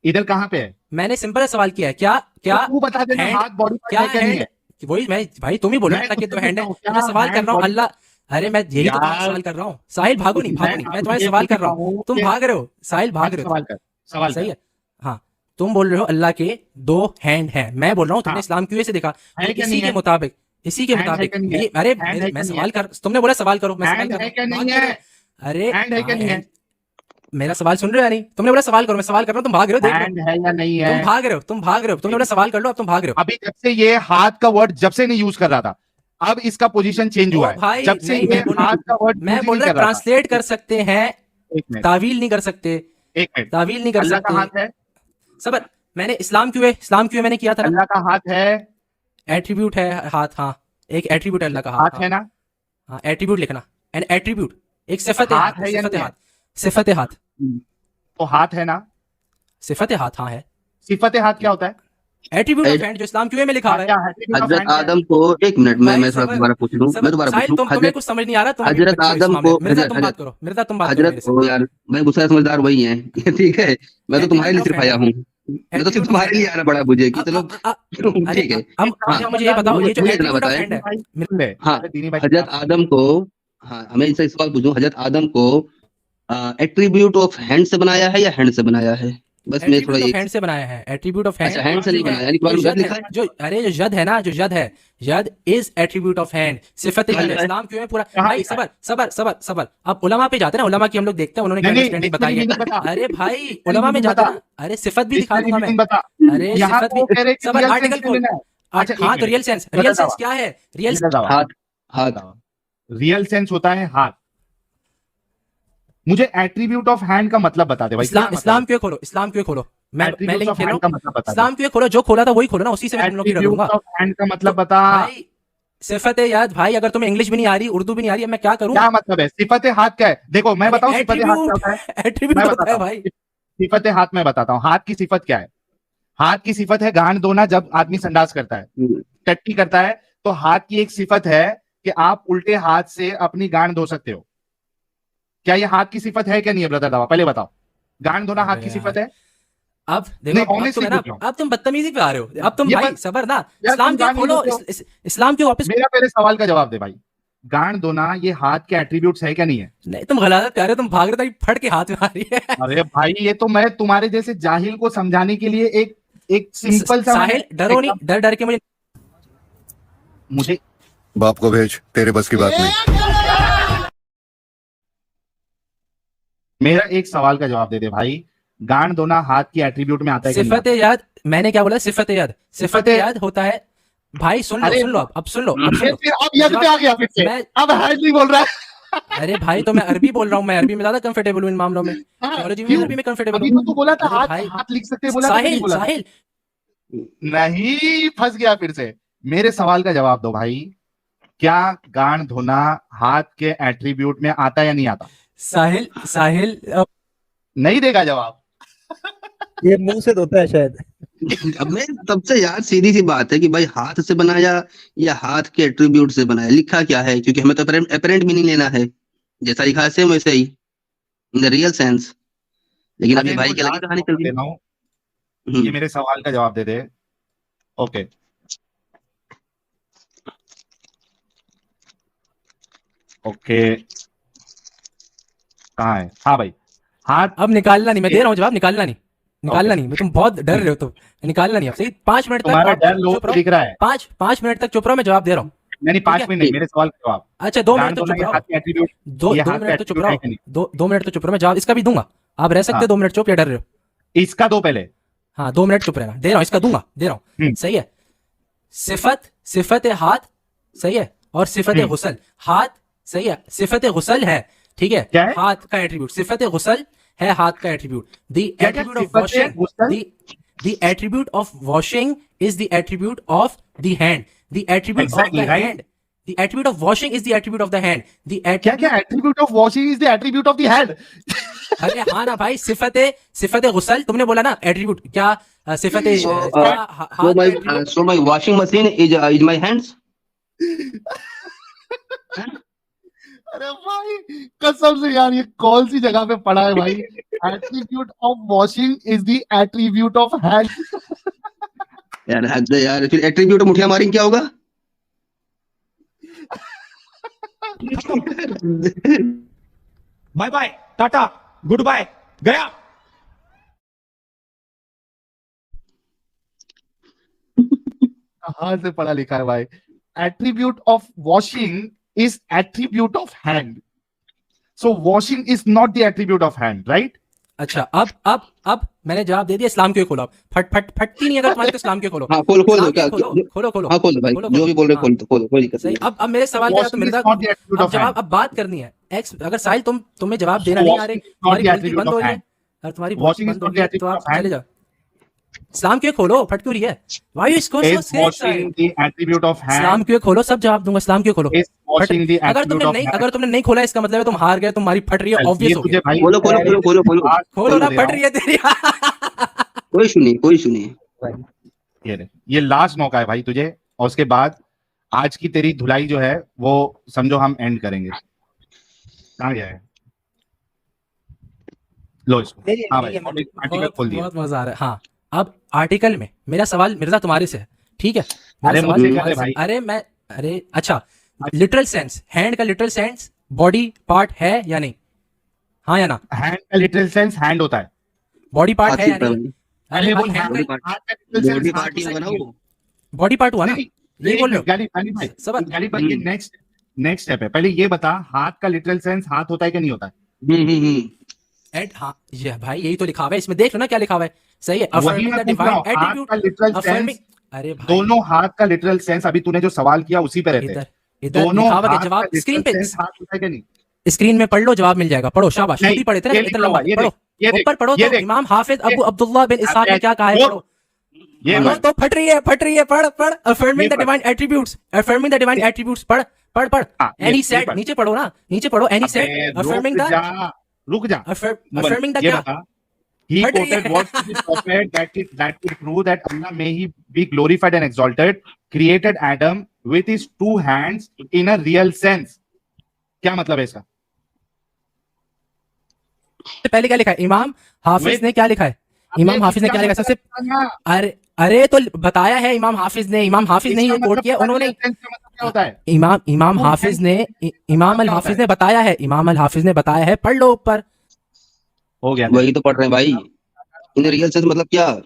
इधर कहाँ पे है? मैंने सिंपल सवाल किया है, क्या तू बता देना, hand- हाथ बॉडी पार्ट क्या है क्या नहीं है? है? वही मैं, भाई तुम ही बोलो मैं ना कि तुझसे तो हैंड है, पूछता हूँ, मैं क्या सवाल कर hand रहा हूँ, body- अल्लाह अरे मैं यही तो तुम्हारा यार, सवाल कर रहा हूँ। साहिल भागो नहीं, भागो नहीं, मैं तुम्हारे सवाल कर रहा हूँ, तुम भाग रहे हो, साहिल भाग रहे हो, सवाल कर, सवाल सही कर। है। हाँ, तुम बोल रहे हो अल्लाह के 2 हैंड हैं, मैं बोल रहा हूँ तुमने हाँ। इस्लाम क्यों से देखा, है तो क्या इसी नहीं के है? मुताबिक, इसी के हैंड है मुताबिक क्या नहीं है? ये, अरे हैंड है मैं क्या नहीं सवाल है? कर, तुमने बोला सवाल करो, मैं सवाल हैंड कर रहा है हूँ, क्या भाग नहीं क्यों रहे है? हो? अरे हैंड है क्या नहीं है? मेरा सवाल सुन रहे हो या नहीं? तुमने बोला सवाल करो, मैं सवाल कर रहा हूँ, तुम भाग रहे हो, देख लो, हैंड है या नहीं है? तुम भाग रहे हो, तुम भाग रहे हो, तुमने बोला सवाल कर लो, अब तुम भाग रहे हो। अभी जब से ये हाथ का वर्ड जब से नहीं यूज कर रहा था, अब इसका पोजीशन चेंज हुआ ओ है। भाई जब से नहीं, ये मैं बोल रहा हाथ का वर्ड मैं यूज ही बोल नहीं रहा कर रहा था। ट्रांसलेट कर सकते हैं, एक मिनट, तावील नहीं कर सकते, एक मिनट। तावील नहीं कर अल्लाह का सकते। हाथ है? सबर, मैंने इस्लाम क्यों मैंने किया था ना, अल्लाह का हाथ है? एट्रीब्यूट है हाथ, हाँ एक एट्रीब्यूट है अल्लाह का हाथ हाथ, है हाँ, ना? हाँ एट्रीब्यूट लिखना, एन एट्रीब्यूट, एक सिफत है हाथ हाथ, है या सिफत नहीं है है? हाथ, सिफत है हाथ, तो हाथ है ना? सिफत है हाथ, हाँ है, सिफत हाथ क्या होता है? एट्रीब्यूट ऑफ हैंड जो इस्लाम क्यों में लिखा हाँ, हुआ है। क्या है? attribute of हजरत hand क्या है? आदम को, एक मिनट मैं भाई थोड़ा सबर, दोबारा पूछ लूं, मैं दोबारा साहिल पूछूं। तुम्हें कुछ समझ नहीं आ रहा, तुम अभी हजरत बच्चे हो इस आदम मामले को, में। मेरे साथ तुम बात हजरत करो, मेरे साथ तुम बात करो हजरत मेरे से। ओ यार, मैं गुस्सा समझदार वही है ठीक है, मैं तो तुम्हारे लिए Attribute of सिर्फ आया hand, हूँ, मैं तो सिर्फ attribute of तुम्हारे hand लिए है। आना पड़ा मुझे कि चलो अरे ठीक है। अब हाँ, मुझे ये बताओ, ये जो मुझे इतना एट्रीब्यूट ऑफ बताएं, हैंड है, सुन ले, हाँ, अरे दीनी भाई हजरत आदम को, हाँ हमें इससे सवाल पूछूं, हजरत आदम को एट्रीब्यूट ऑफ हैंड से बनाया है या हैंड से बनाया है? बस मैं थोड़ा एट्रीब्यूट ये, ऑफ हैंड से बनाया है, एट्रीब्यूट ऑफ अच्छा हैंड हैंड से जो नहीं है, बनाया, यानी जो कुरान में गलत यद लिखा है, है। जो अरे जो यद है ना, जो यद है, यद इज एट्रीब्यूट ऑफ हैंड, सिफत कहाँ यद है। लिखा है? इस्लाम क्यों है पूरा, कहाँ भाई लिखा है? सबर, अब उलमा पे जाते हैं ना, उलमा की हम लोग देखते हैं उन्होंने क्या नहीं, अंडरस्टैंडिंग इसमें बताई है। मीनिंग बता, अरे भाई इसमें उलमा में मीनिंग जाते बता, हैं ना, अरे सिफत भी दिखा इसमें दूंगा मैं, मीनिंग बता। अरे यहाँ सिफत तो भी, कह रहे कि सबर रियल आर्टिकल सेंस में खोल, लेना है। अच्छा एक हाँ तो मिनट, रियल सेंस, बता रियल सेंस दावा, क्या है, रियल, बता दावा, हाथ, हाथ, बताओ। रियल सेंस होता है हाथ। मुझे एट्रीब्यूट ऑफ हैंड का मतलब बता दे भाई, क्या मतलब इस्लाम क्यों खोलो, इस्लाम क्यों खोलो, मैं एट्रीब्यूट लिंक ऑफ खेल रहा हैंड का हूँ, मतलब बता दे। इस्लाम क्यों खोलो, जो खोला था वही खोलो ना, उसी से मैं तुम लोग की एट्रीब्यूट लड़ूंगा। ऑफ हैंड का मतलब तो बता। भाई सिफत याद भाई, अगर तुम्हें इंग्लिश भी नहीं आ रही, उर्दू भी नहीं आ रही, अब मैं क्या करूं। क्या मतलब है सिफत हाथ क्या है? देखो मैं बताऊं सिफत हाथ क्या होता है? एट्रीब्यूट मैं होता बताता है हूँ भाई। सिफत हाथ, मैं बताता हूँ हाथ की सिफत क्या है। हाथ की सिफत है गांड धोना, जब आदमी संडास करता है, टट्टी करता है, तो हाथ की एक सिफत है कि आप उल्टे हाथ से अपनी गांड धो सकते हो। क्या ये हाथ की सिफत है क्या नहीं है ब्रदर दावा? पहले बताओ, गांड धोना हाथ की सिफत है? अब देखो, नहीं अब तुम ऑनेस्टली है ना, पूछ रहा हूँ। अब तुम बदतमीजी पे आ रहे हो, अब तुम ये भाई बस सबर ना, यार, इस्लाम तुम क्यों गांड नहीं खोलो, धोते हो। इस्लाम क्यों वापस, मेरा पहले सवाल का जवाब दे भाई, गांड धोना ये हाथ के एट्रीब्यूट्स है क्या नहीं है? नहीं तुम गलत कर रहे हो, तुम भाग रहे हो, फट के हाथ में आ रही है। अरे भाई ये तो मैं तुम्हारे जैसे जाहिल को समझाने के लिए एक एक सिंपल सा साहिल डरो नहीं, डर डर के मुझे बाप को भेज, तेरे बस की बात नहीं। मेरा एक सवाल का जवाब दे दे भाई, गांड धोना हाथ की एट्रीब्यूट में आता है कि नहीं सिफत आता? याद, मैंने क्या बोला, सिफत याद, सिफत याद होता है भाई, सुन लो अरे सुन लो, अब सुन लो, अब सुन लो, फिर अब यद पे आ गया फिर से, मैं, अब हैड नहीं बोल रहा है। अरे भाई तो मैं अरबी बोल रहा हूँ, मैं अरबी में ज्यादा कंफर्टेबल हूँ इन मामलों में, थियोलॉजी में क्यों? अरबी में कंफर्टेबल अभी हूँ। तो तू बोला था अरे हाथ भाई, हाथ लिख सकते बोला था कि नहीं साहिल बोला था? साहिल नहीं, फंस गया फिर से। मेरे सवाल का जवाब दो भाई, क्या गांड धोना हाथ के एट्रीब्यूट में आता है या नहीं आता? साहिल साहिल नहीं देगा जवाब? ये मुंह से धोता है शायद। अब मैं तब से यार सीधी सी बात है कि भाई हाथ से बनाया या हाथ के एट्रीब्यूट से बनाया, लिखा क्या है, क्योंकि हमें तो अपरेंट मीनिंग लेना है, जैसा लिखा है सेम वैसे ही इन द रियल सेंस। लेकिन अभी अगेन भाई को की अलग ही लास्ट कहानी चल मौका रही देना हूं, है। ये मेरे सवाल का जवाब दे दे। ओके ओके, कहाँ है? हाँ भाई, हाथ अब निकालना नहीं, मैं से- दे रहा हूँ जवाब, निकालना नहीं, निकालना नहीं, तुम बहुत डर रहे हो, तुम निकालना नहीं, अब सही 5 मिनट तक तुम्हारा आप डर लोग चुप रहो, दिख रहा है। 5 मिनट तक चुप रहो, मैं जवाब दे रहा हूँ। नहीं 5 है? मिनट नहीं, मेरे सवाल का जवाब। अच्छा 2 गांड मिनट तो धोना चुप ये रहो, हाथ के एट्रीब्यूट, दो ये दो हाथ मिनट तो का चुप एट्रीब्यूट है रहो, कि नहीं? दो मिनट तो चुप रहो, मैं जवाब इसका भी दूंगा, आप रह सकते हाँ। हो 2 मिनट चुप या डर रहे हो। इसका दो पहले। हाँ 2 मिनट चुप रहना, दे रहा हूँ, इसका दूंगा, दे रहा हूँ, सही है। सिफत हाथ, सही है, और सिफत गुसल, हाथ, सही है, सिफत गुसल है, ठीक है, क्या है? हाथ का एट्रीब्यूट, सिफत गुसल है हाथ का एट्रीब्यूट, द क्या एट्रीब्यूट ऑफ सिफत वॉशिंग, गुसल? the attribute of washing is the attribute of the hand, the attribute Exactly, of the right? hand, the attribute of washing is the attribute of the hand, the क्या attribute, क्या attribute of washing is the attribute of the head? अरे हाँ ना भाई, सिफत गुसल तुमने बोला ना, एट्रीब्यूट क्या, सिफत So my washing machine is my hands. अरे भाई कसम से यार, ये कौन सी जगह पे पढ़ा है भाई? Attribute of washing is the attribute of hand. यार हद है यार, फिर एट्रीब्यूट मुठिया मारेंगे क्या होगा? Bye bye, tata, good bye, गया। कहाँ से पढ़ा लिखा है भाई? Attribute of washing is attribute of hand, so washing is not the attribute of hand, right? अच्छा, अब मैंने जवाब दे दिया। इस्लाम क्यों खोला? फटती नहीं अगर तुम्हारी, तो इस्लाम क्यों खोलो? हाँ खोलो खोल दो, इस्लाम क्या क्यों खोलो? खोलो हाँ खोल दो भाई, खोलो, जो भी बोल रहे हाँ। खोल दो, खोलो, कोई दिक्कत सही। नहीं। अब मेरे सवाल का तो Washing is Mirza, not the attribute अब of जवाब, hand. अब बात करनी है। एक्स अगर साहिल तुम्हें जवाब देना नहीं आ रहे, Washing is not तुम्हारी the बोलती attribute बंद of हो रही है, hand. और तुम्हारी Washing बोलती is बंद हो not रही है, the तो attribute आप of hand. चले जाओ। इस्लाम क्यों खोलो? फट क्यों रही है? Why you so Is serious, washing Sahil? the attribute of Islam hand? क्यों खोलो? सब जवाब दूंगा। इस्लाम क्यों खोलो? Is washing the अगर attribute of hand? तुमने नहीं खोला, इसका मतलब है तुम हार गए, तुम्हारी फट रही है, चल, ऑब्वियस ये हो तुझे गया। भाई खोलो खोलो खोलो खोलो खोलो, खोलो ना, दे फट रहा रही है तेरी। कोई सुनिए, कोई सुनिए। ये ले, ये लास्ट मौका है भाई तुझे, और उसके बाद आज की तेरी धुलाई जो है वो समझो हम एंड करेंगे। कहाँ गया है? लो इसको। हाँ भाई, आर्टिकल खोल दिया। बहुत मजा आ रहा है। हाँ, अब आर्टिकल में मेरा सवाल मिर्जा तुम्हारे से है, ठीक है? मेरा अरे सवाल मुझसे तुम्हारे क्या है से- भाई? अरे अच्छा, लिटरल सेंस, हैंड का लिटरल सेंस बॉडी पार्ट है या नहीं? हाँ या ना? हैंड का लिटरल सेंस हैंड होता है। बॉडी पार्ट है हाथी या होता है नहीं? भाई, अरे बोल भाई, हैंड बॉडी हैंड पार्ट, हाथ का लिटरल सेंस बॉडी हाथ पार्ट ही होता होगा है ना वो। बॉडी पार्ट हुआ ना? नहीं, ये बोल रहे हो? गाली भाई, सब गाली भाई, ये नेक्स्ट स्टेप है। पहले ये बता, हाथ का लिटरल सेंस हाथ होता है कि नहीं होता है? एंड हाँ, ये भाई यही तो लिखा हुआ है इसमें, देख लो ना क्या लिखा हुआ है। सही है, वही affirming मैं the पूछ रहा divine हूँ, हाथ attribute, का लिटरल affirming। सेंस, अरे भाई, दोनों हाथ का लिटरल सेंस, अभी तूने जो सवाल किया उसी पे रहते हैं। इधर दोनों लिखा हुआ है, हाथ जवाब का स्क्रीन लिटरल पे, सेंस हाथ होता है कि नहीं? स्क्रीन में पढ़ लो, जवाब मिल जाएगा। पढ़ो, शाबाश, खुद नहीं, ही पढ़े थे ना ये इतना लिखा लंबा। हुआ है, ये पढ़ो, देख, ऊपर पढ़ो ये तो देख, इमाम हाफिज अबू ये- अब्दुल्लाह बिन इसहाक ने क्या कहा है, ये- पढ़ो। ये पढ़ो भाई, तो फट रही है, पढ़। affirming ये the पढ़। divine attributes, affirming the divine attributes, पढ़। हाँ, and he ये said, पढ़। नीचे पढ़ो ना, नीचे पढ़ो, and he said, अबे, affirming the, रुक जा। affirming the ये क्या? बता, he फट रही quoted है। what to the prophet that could prove that Allah may he be glorified and exalted, created Adam with his two hands in a real sense. क्या मतलब है इसका? पहले क्या लिखा है? इमाम हाफिज ने क्या लिखा है? इमाम हाफिज ने क्या लिखा है? सबसे अरे तो बताया है इमाम हाफिज ने ही ये कोट किया उन्होंने। क्या होता है? इमाम हाफिज ने, इमाम अल हाफिज ने बताया है, इमाम अल हाफिज ने बताया है, पढ़ लो ऊपर। हो गया। वही तो पढ़ रहे हैं भाई, इन रियल सेंस मतलब क्या?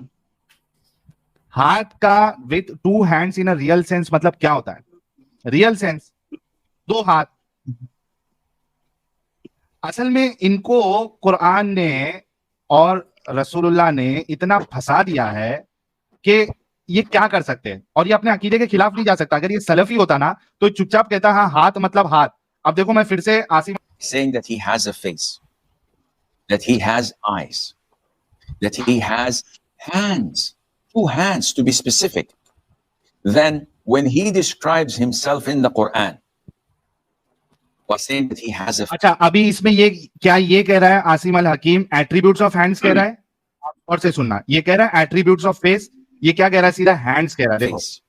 हाथ का with to hands in a real sense मतलब क्या होता है? रियल सेंस, दो हाथ। असल में इनको कुरान ने और रसूलुल्लाह ने इतना फंसा दिया है कि ये क्या कर सकते हैं, और ये अपने अकीदे के खिलाफ नहीं जा सकता। अगर ये सलफी होता ना तो चुपचाप कहता हाँ हाथ मतलब हाथ। अब देखो मैं फिर से Asim, saying that he has a face, that he has eyes, that he has hands, two hands to be specific. Then when he describes himself in the Quran, was saying that he has a अच्छा अभी इसमें ये क्या ये कह रहा है आसिम अल हकीम एट्रीब्यूट्स ऑफ हैंड्स कह रहा है, और से सुनना, ये कह रहा है एट्रीब्यूट्स ऑफ फेस, ये क्या कह रहा है? सीधा हैंड्स कह रहा है। देखो, face,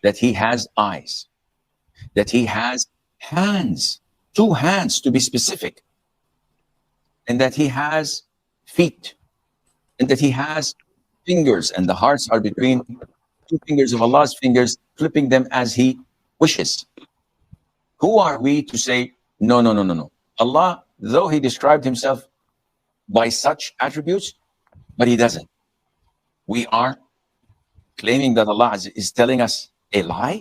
that he has eyes, that he has hands, two hands to be specific, and that he has feet, and that he has fingers, and the hearts are between two fingers of Allah's fingers, flipping them as he wishes. Who are we to say, no. Allah, though he described himself by such attributes, but he doesn't. We are claiming that Allah is telling us a lie.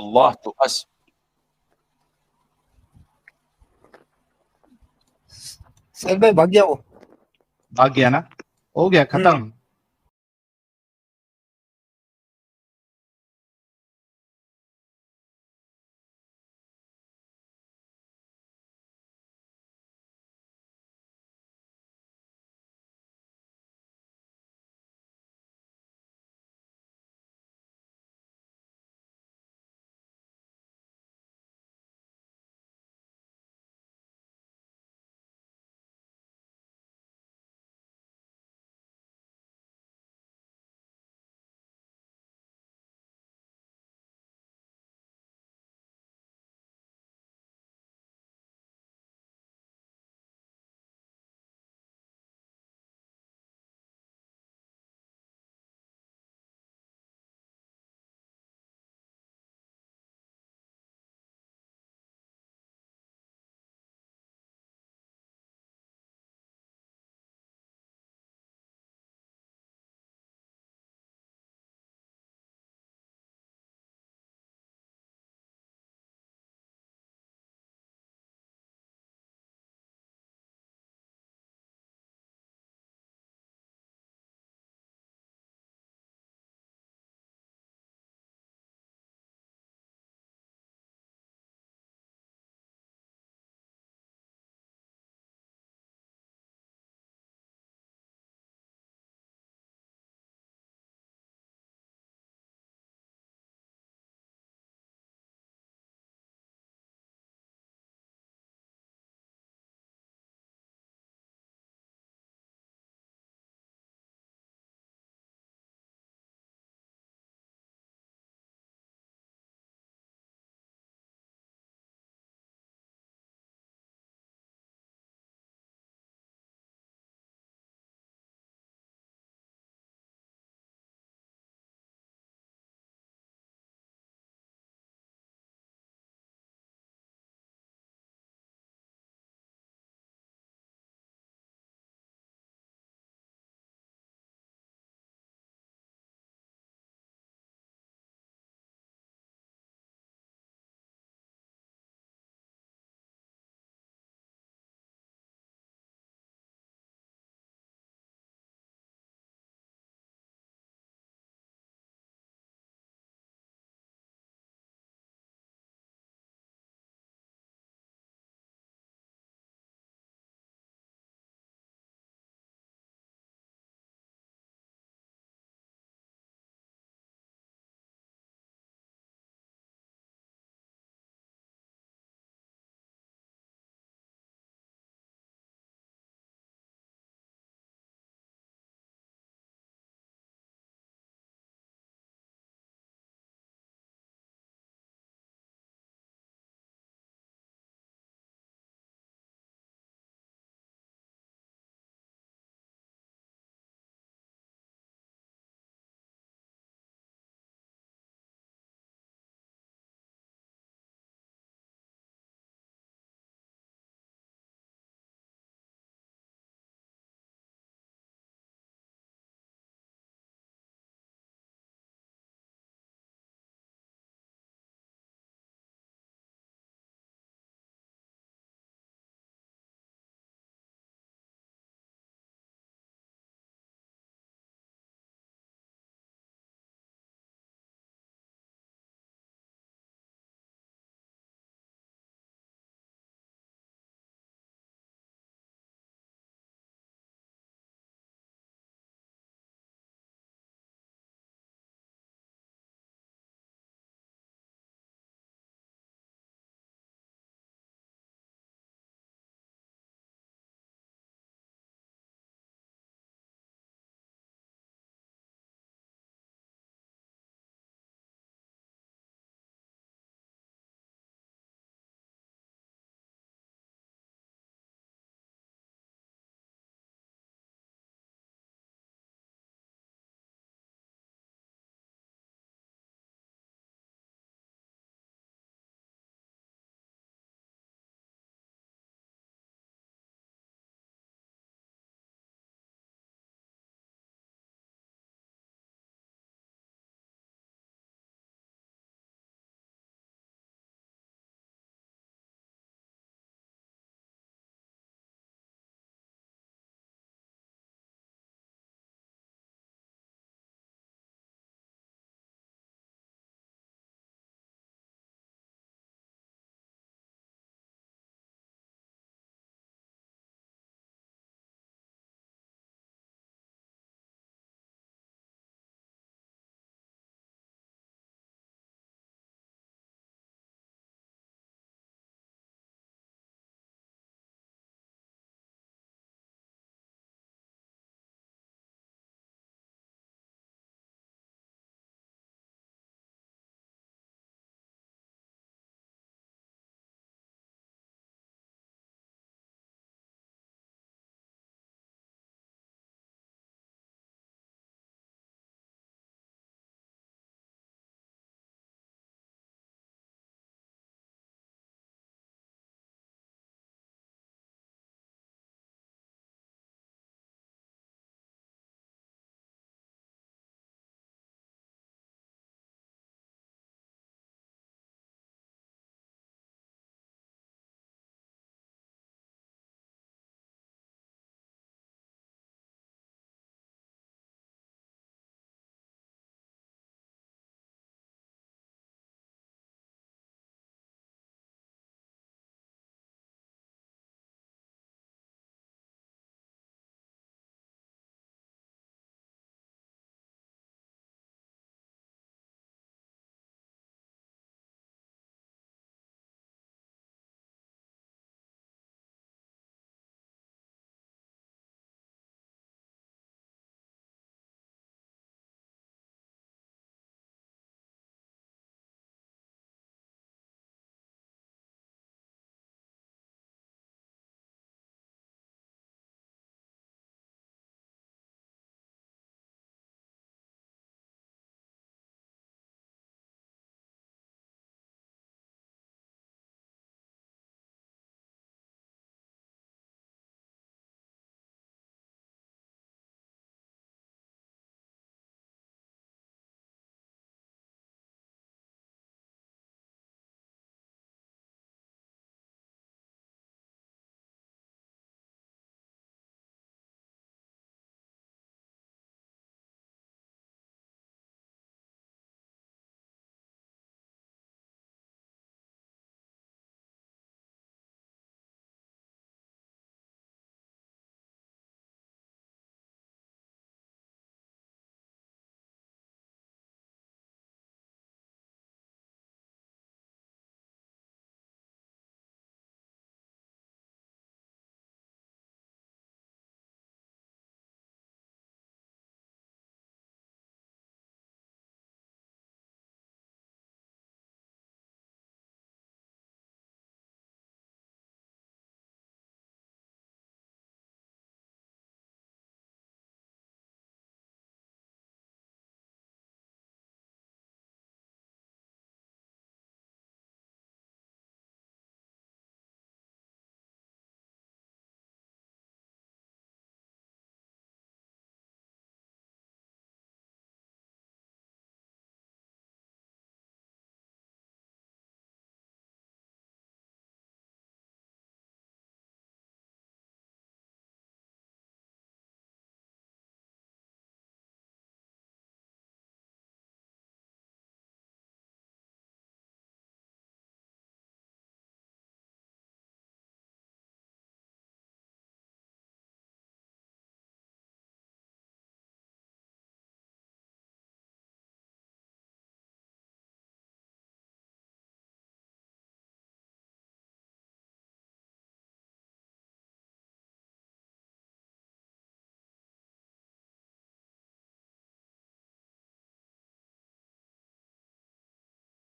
Allah to us. Sir भाई भाग गया वो, भाग गया ना, हो गया खत्म।